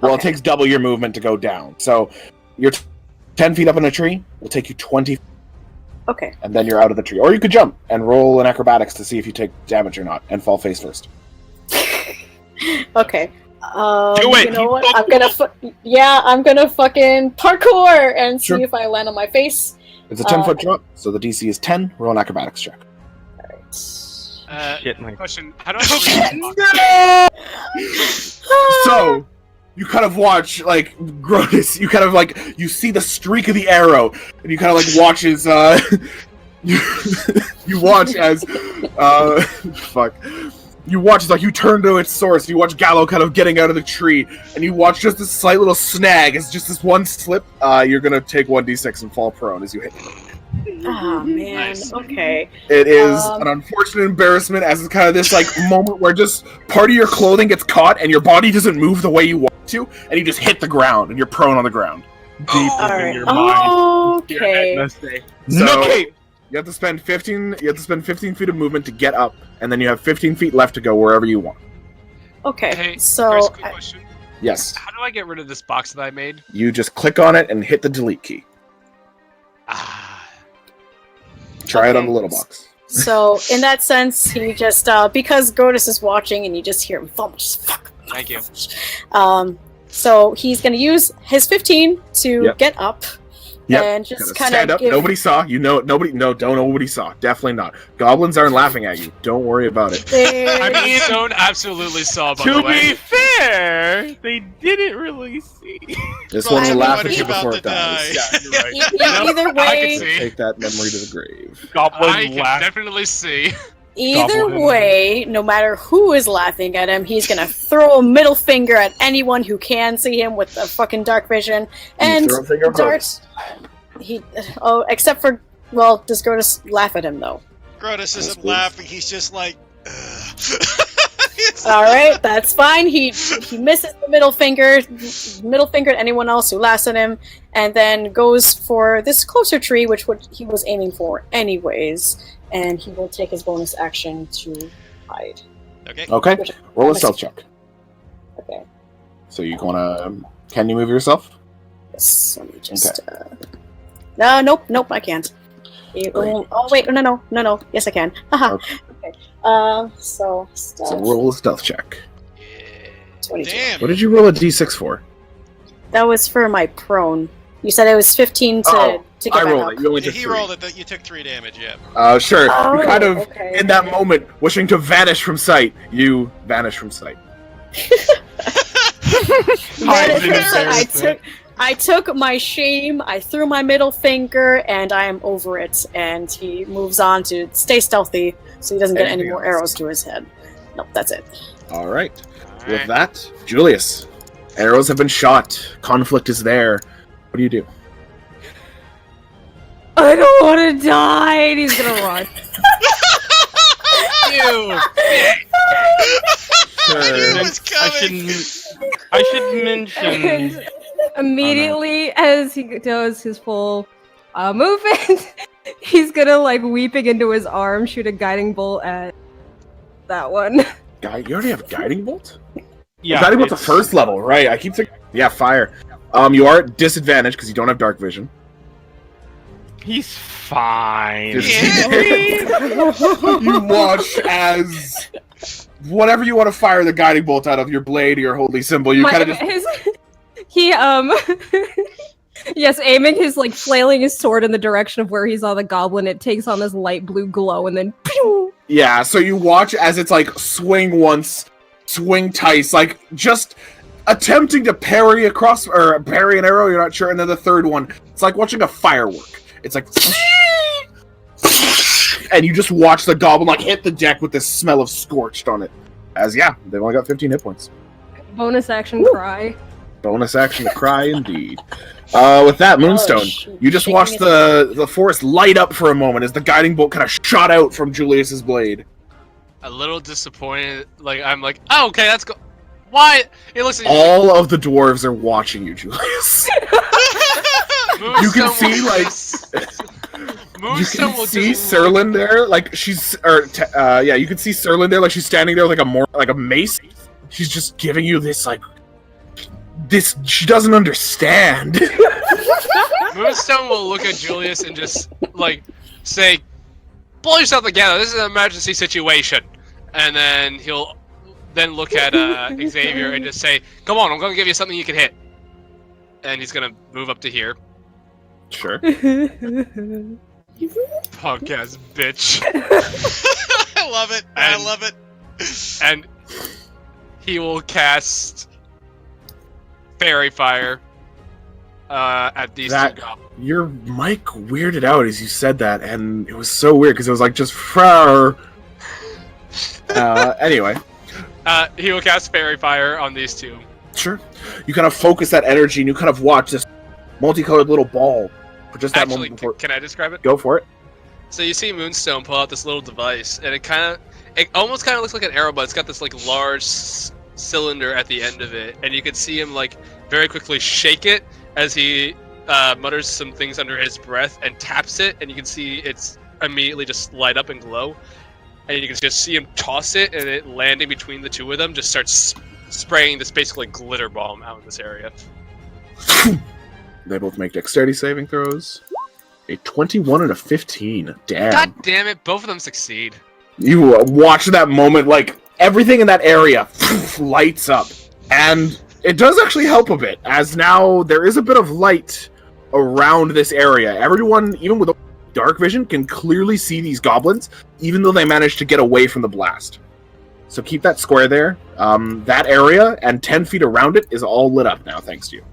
Well, Okay. it takes double your movement to go down. So you're 10 feet up in a tree, it'll take you 20, Okay. and then you're out of the tree. Or you could jump and roll an acrobatics to see if you take damage or not, and fall face first. Okay. Do it! You know what? I'm gonna fucking parkour and see Sure. if I land on my face. It's a 10-foot drop, so the DC is 10. Roll an acrobatics check. Alright. Shit, my Question: how do I? So, you kind of watch, like, Grotus, you kind of, like, you see the streak of the arrow, and you kind of, like, watch as, you watch as, fuck. You watch as, like, you turn to its source, you watch Gallo kind of getting out of the tree, and you watch just this slight little snag, as just this one slip, you're gonna take 1d6 and fall prone as you hit. Oh man. Nice. Okay. It is Um, an unfortunate embarrassment, as it's kind of this, like, moment where just part of your clothing gets caught, and your body doesn't move the way you want to, and you just hit the ground, and you're prone on the ground. deep All within right. your mind. Okay. So, No cape! you have to spend 15 feet of movement to get up, and then you have 15 feet left to go wherever you want. Okay. Hey, So Chris, quick question. Yes. How do I get rid of this box that I made? You just click on it and hit the delete key. Ah, Try it on Okay. the little box. So in that sense, he just because Grotus is watching and you just hear him thump, just fuck. thank you. So he's gonna use his 15 to Yep. get up Yep. and just Gotta kind stand of up. give. Nobody saw. Don't nobody saw. Definitely not. Goblins aren't laughing at you. Don't worry about it. I mean, Stone absolutely saw. By the To way, be fair, they didn't really see. This Well, one will laugh at everybody's you about before to it dies. die. Yeah, you're right. Either I can way, see. Take that memory to the grave. Goblin I can laugh. definitely see. either Goblin. way, no matter who is laughing at him, he's gonna throw a middle finger at anyone who can see him with a fucking dark vision and You throw a finger at darts. Except for, well, does Grotus laugh at him though? Grotus isn't Yes, laughing, he's just like, ugh. All right, that's fine. He misses the middle finger at anyone else who laughs at him, and then goes for this closer tree, which he was aiming for anyways, and he will take his bonus action to hide. Okay. Okay. Which- Roll a stealth check. Okay. So you wanna? Can you move yourself? Yes. Let me just. No, nope, I can't. Oh wait, no. Yes, I can. Haha. Okay. So So stealth, roll a stealth check. 22. Damn. What did you roll a d6 for? That was for my prone. You said it was 15 to get I back rolled up. it. You only took He 3. rolled it, you took 3 damage, yeah. Sure. Oh, you kind of, okay. in that moment, wishing to vanish from sight, you vanish from sight. Hides in I took my shame, I threw my middle finger, and I am over it. And he moves on to stay stealthy so he doesn't get any Anything more else? arrows to his head. Nope, that's it. All right. With that, Julius, arrows have been shot. Conflict is there. What do you do? I don't want to die. And he's gonna run. You. I should mention. And immediately, as he does his full movement, he's gonna like weeping into his arm, shoot a guiding bolt at that one. You already have guiding bolt? Yeah, Guiding bolt's a it's- first level, right? I keep thinking. Yeah, fire. You are at disadvantage because you don't have dark vision. He's fine. You watch as whatever you want to fire the guiding bolt out of, your blade or your holy symbol, you kind of just yes, aiming his like flailing his sword in the direction of where he saw the goblin. It takes on this light blue glow, and then pew! yeah. So you watch as it's like swing once, swing twice, like just attempting to parry across or parry an arrow. You're not sure, and then the third one, it's like watching a firework. It's like. And you just watch the goblin like hit the deck with this smell of scorched on it. As they've only got 15 hit points. bonus action cry. Bonus action to cry indeed. With that, Moonstone, you just shaking watched his the forest light up for a moment as the guiding bolt kind of shot out from Julius's blade. A little disappointed. Like I'm like, oh, okay, that's go. Why? It looks like All of the dwarves are watching you, Julius. You can see, like, you can see Serlin there, like she's, yeah, you can see Serlin there, like she's standing there, like a mace. She's just giving you this, like, this. She doesn't understand. Moonstone will look at Julius and just like say, "Pull yourself together. This is an emergency situation." And then he'll then look at Xavier and just say, "Come on, I'm going to give you something you can hit." And he's going to move up to here. Sure. Punk ass bitch. I love it. I love it. And he will cast Fairy Fire at these two goblins. Your mic weirded out as you said that, and it was so weird because it was like just far. Anyway. He will cast Fairy Fire on these two. Sure. You kind of focus that energy and you kind of watch this multicolored little ball for just that moment before. Can I describe it? Go for it. So you see Moonstone pull out this little device, and it almost kind of looks like an arrow, but it's got this like large cylinder at the end of it, and you can see him like very quickly shake it as he mutters some things under his breath and taps it, and you can see it's immediately just light up and glow, and you can just see him toss it, and it landing between the two of them just starts spraying this basically glitter bomb out in this area. They both make dexterity saving throws. A 21 and a 15. Damn. God damn it, both of them succeed. You watch that moment, like, everything in that area lights up. And it does actually help a bit, as now there is a bit of light around this area. Everyone, even with dark vision, can clearly see these goblins, even though they managed to get away from the blast. So keep that square there. That area and 10 feet around it is all lit up now, thanks to you.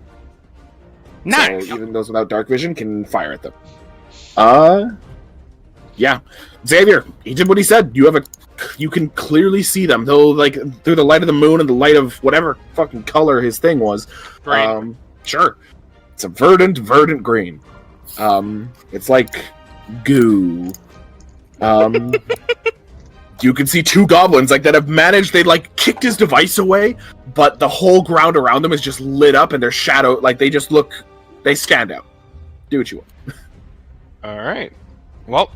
Nice. So even those without dark vision can fire at them. Yeah. Xavier, he did what he said. You can clearly see them, though, like, through the light of the moon and the light of whatever fucking color his thing was. Green. Sure. It's a verdant green. It's like goo. You can see two goblins like that have managed. They like kicked his device away, but the whole ground around them is just lit up, and their shadow, like they just look, they stand out. Do what you want. All right. Well,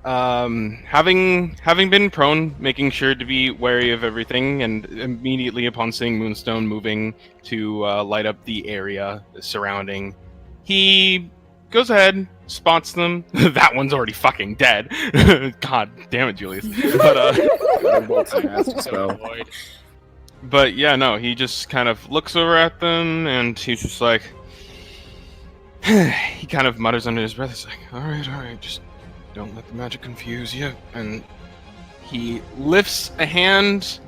having been prone, making sure to be wary of everything, and immediately upon seeing Moonstone moving to light up the area surrounding, he goes ahead, spots them. That one's already fucking dead. God damn it, Julius. But yeah, no, he just kind of looks over at them, and he's just like, he kind of mutters under his breath. He's like, all right, just don't let the magic confuse you. And he lifts a hand,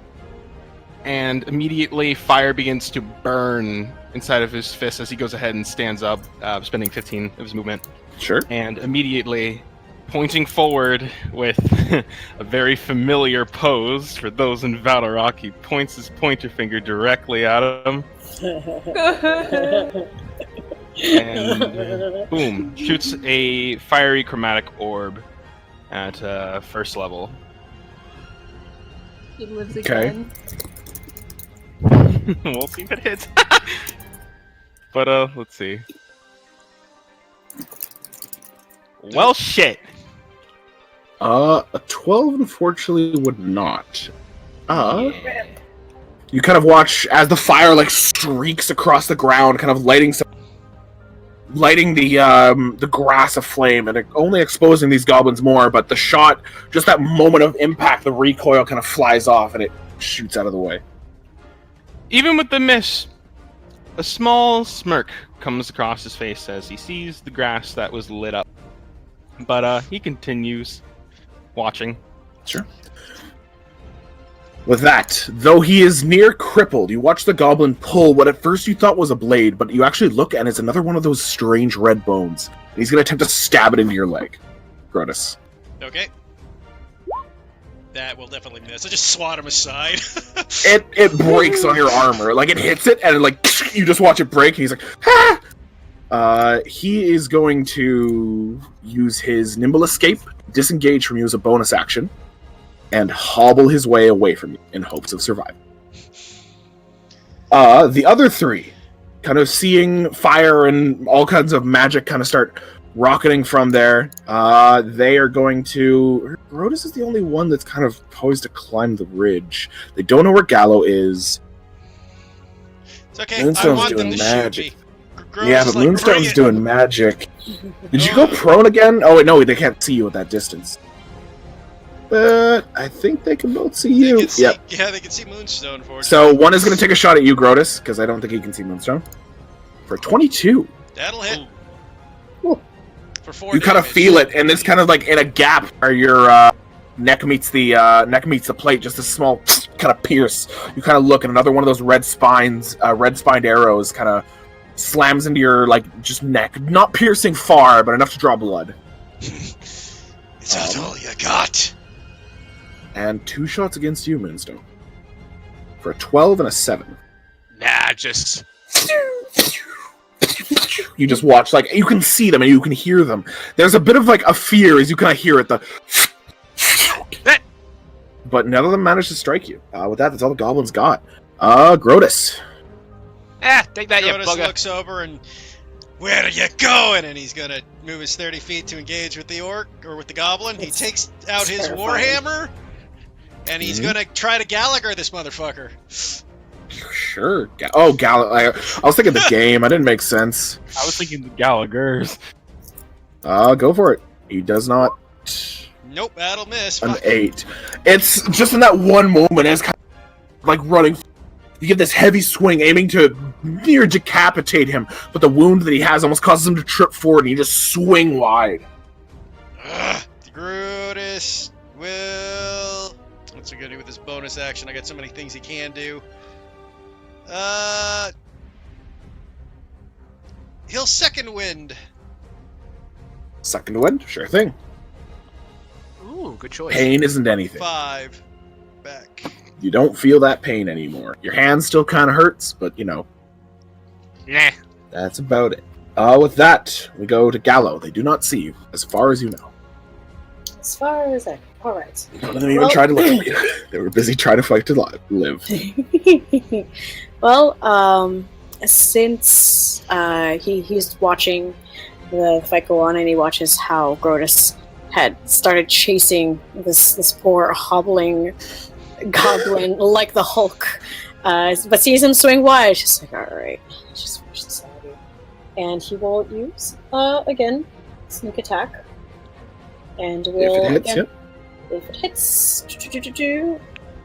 and immediately fire begins to burn inside of his fist as he goes ahead and stands up, spending 15 of his movement. Sure. And immediately pointing forward with a very familiar pose for those in Valorok, he points his pointer finger directly at him. And boom, shoots a fiery chromatic orb at first level. He lives Okay. again. We'll see if it hits. But let's see. Well, shit. A 12 unfortunately would not. Yeah. You kind of watch as the fire like streaks across the ground, kind of lighting the grass aflame, and only exposing these goblins more. But the shot, just that moment of impact, the recoil kind of flies off, and it shoots out of the way. Even with the miss, a small smirk comes across his face as he sees the grass that was lit up. But he continues watching. Sure. With that, though he is near crippled, you watch the goblin pull what at first you thought was a blade, but you actually look and it's another one of those strange red bones. And he's going to attempt to stab it into your leg. Grotus. Okay. That will definitely miss. I just swat him aside. It breaks on your armor. Like, it hits it, and like you just watch it break, and he's like, ah! He is going to use his nimble escape, disengage from you as a bonus action, and hobble his way away from you in hopes of surviving. The other three, kind of seeing fire and all kinds of magic kind of start rocketing from there, they are going to... Grotus is the only one that's kind of poised to climb the ridge. They don't know where Gallo is. It's okay. I Moonstone's want them doing to magic. shoot me. Gross Yeah, is but like, Moonstone's "Bring it." doing magic. Did you go prone again? Oh, wait, no, they can't see you at that distance. But I think they can both see They you. can see, Yep. Yeah, they can see Moonstone for it. So one is going to take a shot at you, Grotus, because I don't think he can see Moonstone. For 22. That'll hit. Ooh. For 4 You kind of damage. feel it, and it's kind of like in a gap where your neck meets the plate, just a small kind of pierce. You kind of look, and another one of those red spined arrows kind of slams into your just neck, not piercing far, but enough to draw blood. Is that all you got? And 2 shots against you, Moonstone. For a 12 and a 7. Nah, just You just watch, you can see them and you can hear them. There's a bit of a fear as you kind of hear it. But none of them managed to strike you. With that's all the goblins got. Grotus. take that, you Grotus bugger. looks over and, where are you going? And he's gonna move his 30 feet to engage with the orc, or with the goblin. He takes out his terrifying. warhammer, and he's gonna try to Gallagher this motherfucker. Sure. I was thinking the game. I didn't make sense. I was thinking the Gallagher's. Go for it. He does not. Nope, that'll miss. An Fuck. 8. It's just in that one moment as kind of running. You get this heavy swing, aiming to near decapitate him, but the wound that he has almost causes him to trip forward, and you just swing wide. Brutus will... What's he gonna do with his bonus action? I got so many things he can do. He'll second wind. Second wind, sure thing. Ooh, good choice. Pain isn't anything. 5 back. You don't feel that pain anymore. Your hand still kind of hurts, but Nah. that's about it. With that, we go to Gallo. They do not see you, as far as you know. As far as I... Alright. None of them even tried to look at you. They were busy trying to fight to live. Well, since he's watching the fight go on, and he watches how Grotus had started chasing this poor hobbling goblin like the Hulk, but sees him swing wide, it's just alright, let's just finish this out here. And he will use again sneak attack, and will If it hits, again, yep. if it hits,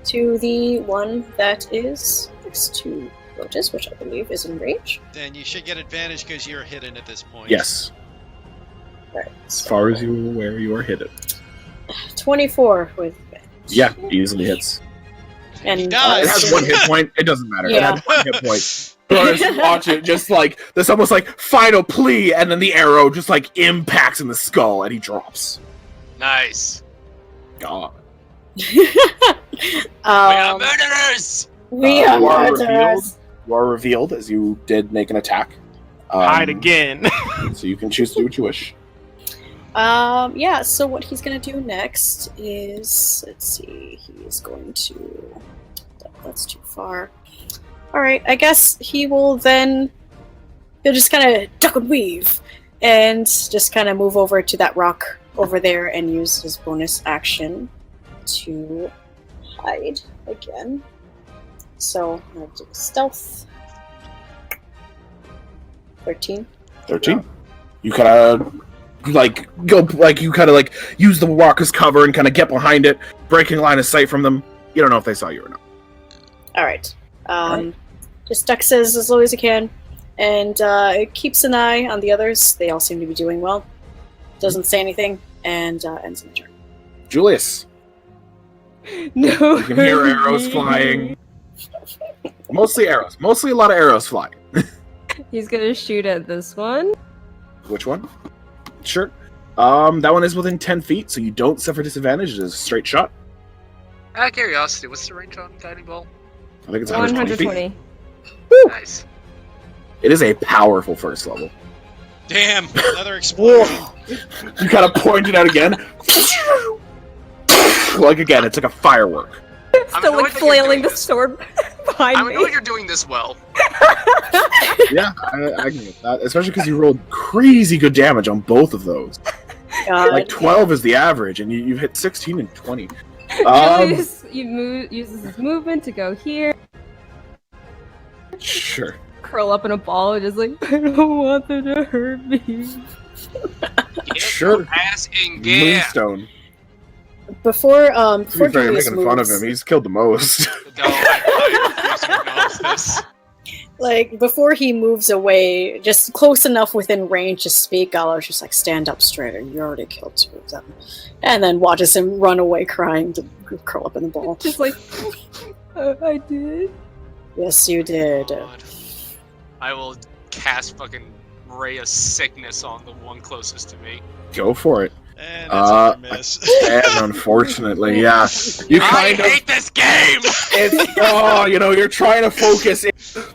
to the one that is next to Grotus, which I believe is in range. Then you should get advantage because you're hidden at this point. Yes. Right. As far as you're aware, you are hidden. 24 with advantage. Yeah, easily hits. And He It does. has 1 hit point. It doesn't matter. It Yeah. had 1 hit point. Just watch it, just this almost final plea, and then the arrow just impacts in the skull, and he drops. Nice. God. We are murderers! We are you are murderers. You are revealed as you did make an attack. Hide again. So you can choose to do what you wish. Yeah, so what he's gonna do next is, let's see, he's going to, that's too far. Alright, I guess he'll just kind of duck and weave, and just kind of move over to that rock over there and use his bonus action to hide again. So, I'm gonna do stealth. 13. 13. You kind of use the rock as cover and kind of get behind it, breaking line of sight from them. You don't know if they saw you or not. Alright. Just ducks as low as he can, and it keeps an eye on the others. They all seem to be doing well. Doesn't say anything, and ends in the turn. Julius, No. you can hear arrows flying. Mostly arrows. Mostly a lot of arrows flying. He's gonna shoot at this one. Which one? Sure. That one is within 10 feet, so you don't suffer disadvantage. It is a straight shot. Out of curiosity, what's the range on Guiding Bolt? I think it's 120 feet. 120. Nice. It is a powerful first level. Damn, another explosion. You kind of point it out again. Like again, it's like a firework. Still like flailing the sword behind I'm me. annoyed you're doing this well. Yeah, I get that. Especially because you rolled crazy good damage on both of those. God. Like 12 is the average, and you've hit 16 and 20. Julius uses his movement to go here, Sure. curl up in a ball, and just like, I don't want them to hurt me. Get Sure. your ass in gear. Moonstone. Before To be fair, you're Julius making fun of moves, him. He's killed the most. No, I refuse to acknowledge this. like before he moves away, just close enough within range to speak, Gallo's just like stand up straight, and you already killed 2 of them, and then watches him run away crying to curl up in the ball. Just like, I did. Yes, you did. God. I will cast fucking Ray of Sickness on the one closest to me. Go for it. And that's a miss. And unfortunately, yeah. You I kind of... hate this game! It's, you're trying to focus.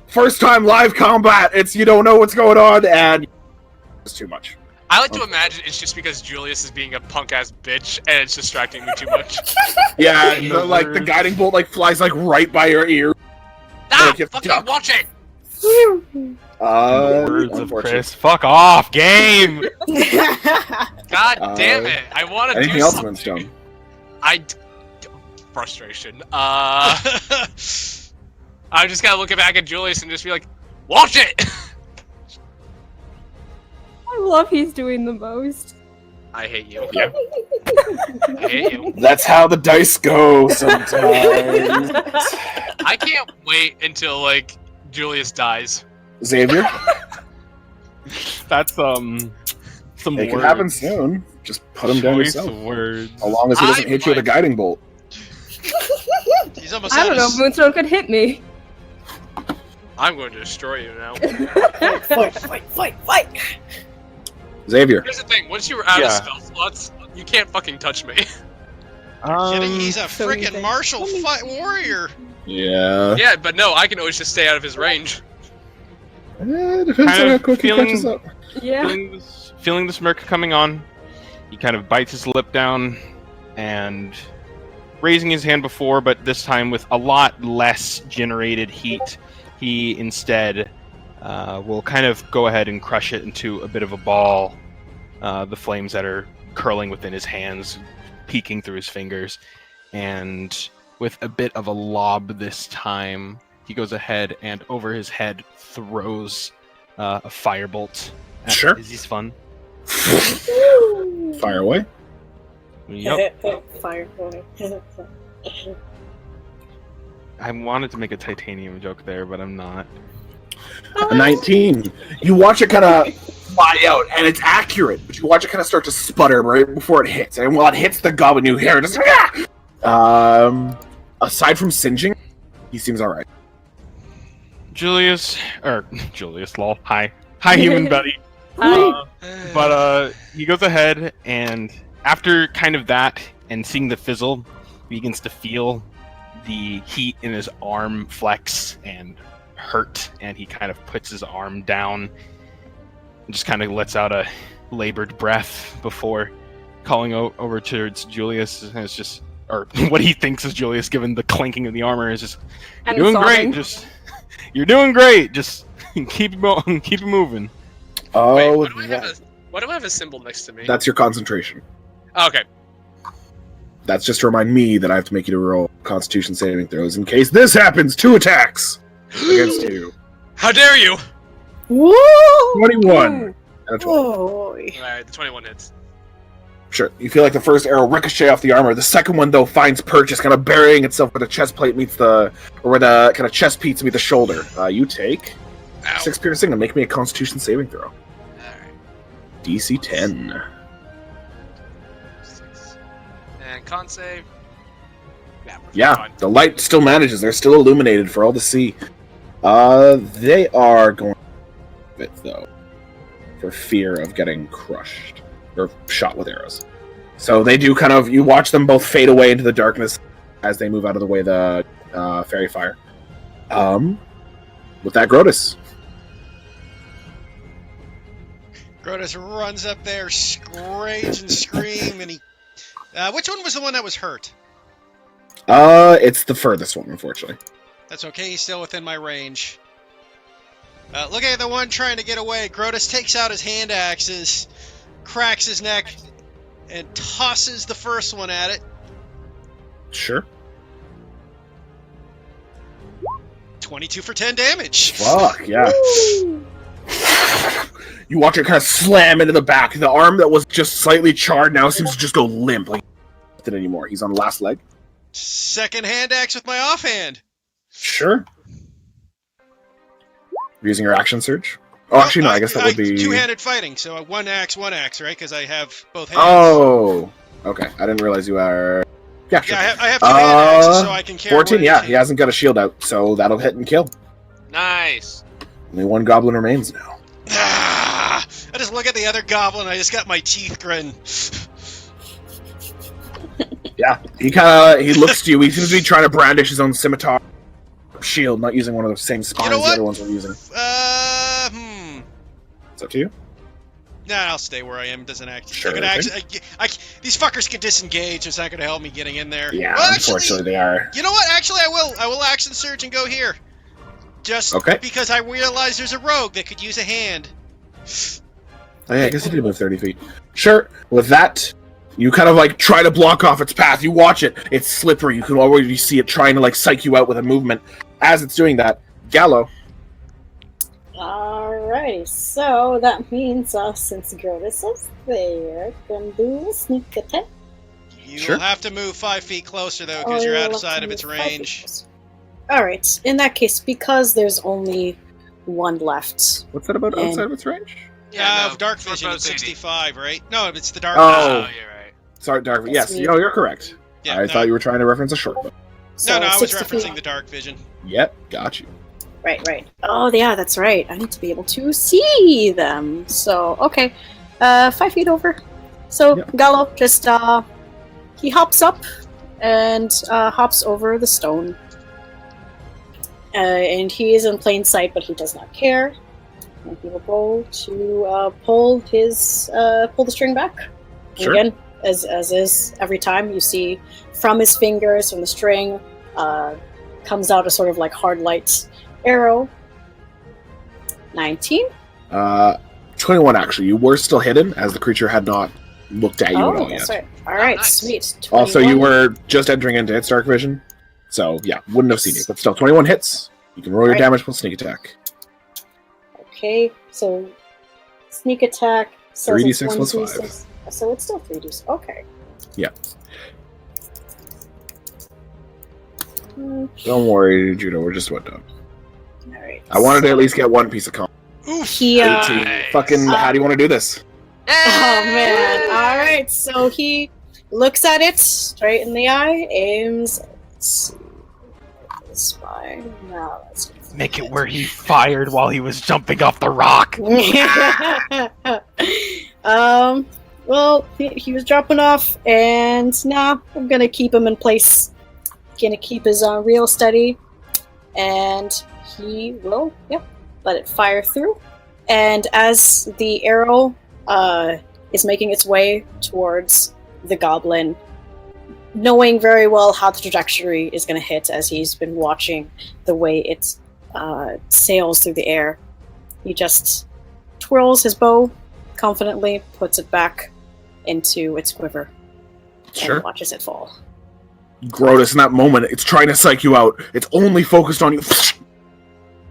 First time live combat, it's you don't know what's going on, and it's too much. I like to imagine it's just because Julius is being a punk-ass bitch, and it's distracting me too much. Yeah, the guiding bolt flies right by your ear. Ah! Like, you have to Fucking duck. watch it! Words of Chris. Fuck off, game! God damn it! I want to do Anything else, something. Moonstone? Frustration. I just gotta look back at Julius and just be like, watch it! I love he's doing the most. I hate you. Yeah. I hate you. That's how the dice go sometimes. I can't wait until, Julius dies. Xavier, That's some it can words. happen soon. Just put him down Choice yourself. words. As long as he doesn't hit you with a guiding bolt. He's almost I out don't of know if Moonstone could hit me. I'm going to destroy you now. fight! Xavier. Here's the thing, once you were out of Yeah. spell slots, you can't fucking touch me. kidding? He's a so you freaking think- martial warrior. Yeah. Yeah, but no, I can always just stay out of his range. Depends Kind on of how quick he feeling- catches up. Yeah. Feeling the smirk coming on, he kind of bites his lip down and raising his hand before, but this time with a lot less generated heat, he instead will kind of go ahead and crush it into a bit of a ball. The flames that are curling within his hands, peeking through his fingers, and with a bit of a lob this time, he goes ahead and over his head throws a firebolt. Sure. Is this fun? Fire away. Yep. Fire. I wanted to make a titanium joke there, but I'm not. A 19. You watch it kind of fly out, and it's accurate, but you watch it kind of start to sputter right before it hits. And while it hits the goblin, you hear it just... aside from singeing, he seems alright. Julius, lol. Hi, human buddy. But he goes ahead and after kind of that and seeing the fizzle, he begins to feel the heat in his arm flex and hurt, and he kind of puts his arm down and just kind of lets out a labored breath before calling over towards Julius. And it's just, or what he thinks is Julius, given the clanking of the armor, is just, "You're And doing sobbing. great. You're doing great. Just keep it moving." Oh, Wait, why do I have a symbol next to me? that's your concentration. Okay. That's just to remind me that I have to make you to roll Constitution saving throws in case this happens. 2 attacks against you. How dare you! Whoa! 21. And a 12. Whoa! Alright, the 21 hits. Sure. You feel like the first arrow ricochet off the armor. The second one, though, finds purchase, kind of burying itself where the chest plate meets or where the kind of chest piece meet the shoulder. You take Ow. 6 piercing and make me a Constitution saving throw. Alright. DC 10. 6. And con save. Yeah, we're Yeah, fine. the light still manages. They're still illuminated for all to see. They are going it though, for fear of getting crushed or shot with arrows. So they do kind of. You watch them both fade away into the darkness as they move out of the way of the fairy fire. With that, Grotus. Grotus runs up there, rage and scream, and he... which one was the one that was hurt? It's the furthest one, unfortunately. That's okay, he's still within my range. Looking at the one trying to get away, Grotus takes out his hand axes, cracks his neck, and tosses the first one at it. Sure. 22 for 10 damage. Fuck, yeah. You watch it kind of slam into the back. The arm that was just slightly charred now seems to just go limp. Like, not anymore. He's on the last leg. Second hand axe with my offhand. Sure. You're using your action surge? Oh, actually, no, I guess that would be... Two-handed fighting, so one axe, right? Because I have both hands. Oh! Okay, I didn't realize you are... Yeah, sure. Yeah, I have two hand axes, so I can carry 14, one yeah, each he hasn't got a shield out, so that'll hit and kill. Nice. Only one goblin remains now. Ah, I just look at the other goblin, I just got my teeth grin. Yeah, he looks to you, he seems to be trying to brandish his own scimitar shield, not using one of those same spines the other ones were using. It's up to you. Nah, I'll stay where I am. Doesn't act. Sure. These fuckers can disengage. It's not going to help me getting in there. Yeah, well, unfortunately they are. You know what? Actually, I will. I will action surge and go here. Just because I realize there's a rogue that could use a hand. Oh yeah, I guess he did move 30 feet. Sure. With that, you kind of like try to block off its path. You watch it. It's slippery. You can already see it trying to like psych you out with a movement. As it's doing that, Gallo. Alrighty, so that means since Grotus is there, can do a sneak attack. You'll have to move 5 feet closer though, because you're outside of its range. Alright, in that case, because there's only one left. What's that about outside of its range? Yeah, dark vision at 65, right? No, it's the dark vision. Oh, you're right. Sorry, dark vision. Yes, you're correct. Yeah, I thought you were trying to reference a short bow. So no, I was referencing the dark vision. Yep, got you. Right. Oh, yeah, that's right. I need to be able to see them. So, okay. 5 feet over. So, yep. Gallo just, he hops up and hops over the stone. And he is in plain sight, but he does not care. And he will go to pull the string back. Sure. And again, as is every time, you see from his fingers, from the string, comes out a sort of like hard light arrow. 19? 21 actually. You were still hidden as the creature had not looked at you at all yet. Right. Alright, nice. Sweet. 21. Also, you were just entering into its dark vision. So, yeah, wouldn't have seen you. But still, 21 hits. You can roll your damage with sneak attack. Okay, so sneak attack. 3d6 plus 5. So it's still 3d6. Okay. Yeah. Don't worry, Judo. We're just about done. Alright. I wanted to at least get one piece of comp. He, 18. Fucking, how do you want to do this? Oh, man. Alright, so he looks at it straight in the eye, aims at the spine. Now let's make it where he fired while he was jumping off the rock. Well, he was dropping off, and now I'm gonna keep him in place. Gonna keep his reel steady, and he will, let it fire through. And as the arrow is making its way towards the goblin, knowing very well how the trajectory is going to hit as he's been watching the way it sails through the air, he just twirls his bow confidently, puts it back into its quiver, and watches it fall. Grotus, in that moment, it's trying to psych you out. It's only focused on you,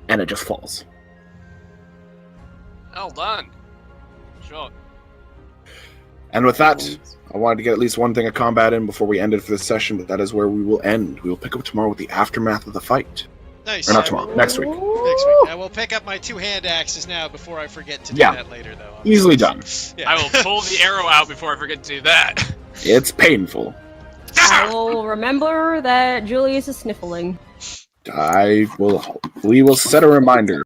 and it just falls. Well done. Sure. And with that, I wanted to get at least one thing of combat in before we ended for this session, but that is where we will end. We will pick up tomorrow with the aftermath of the fight. Nice. Or not tomorrow, next week. Next week. I will pick up my 2-hand axes now before I forget to do that later, though. Easily done. Yeah. I will pull the arrow out before I forget to do that. It's painful. I will remember that Julius is sniffling. We will set a reminder.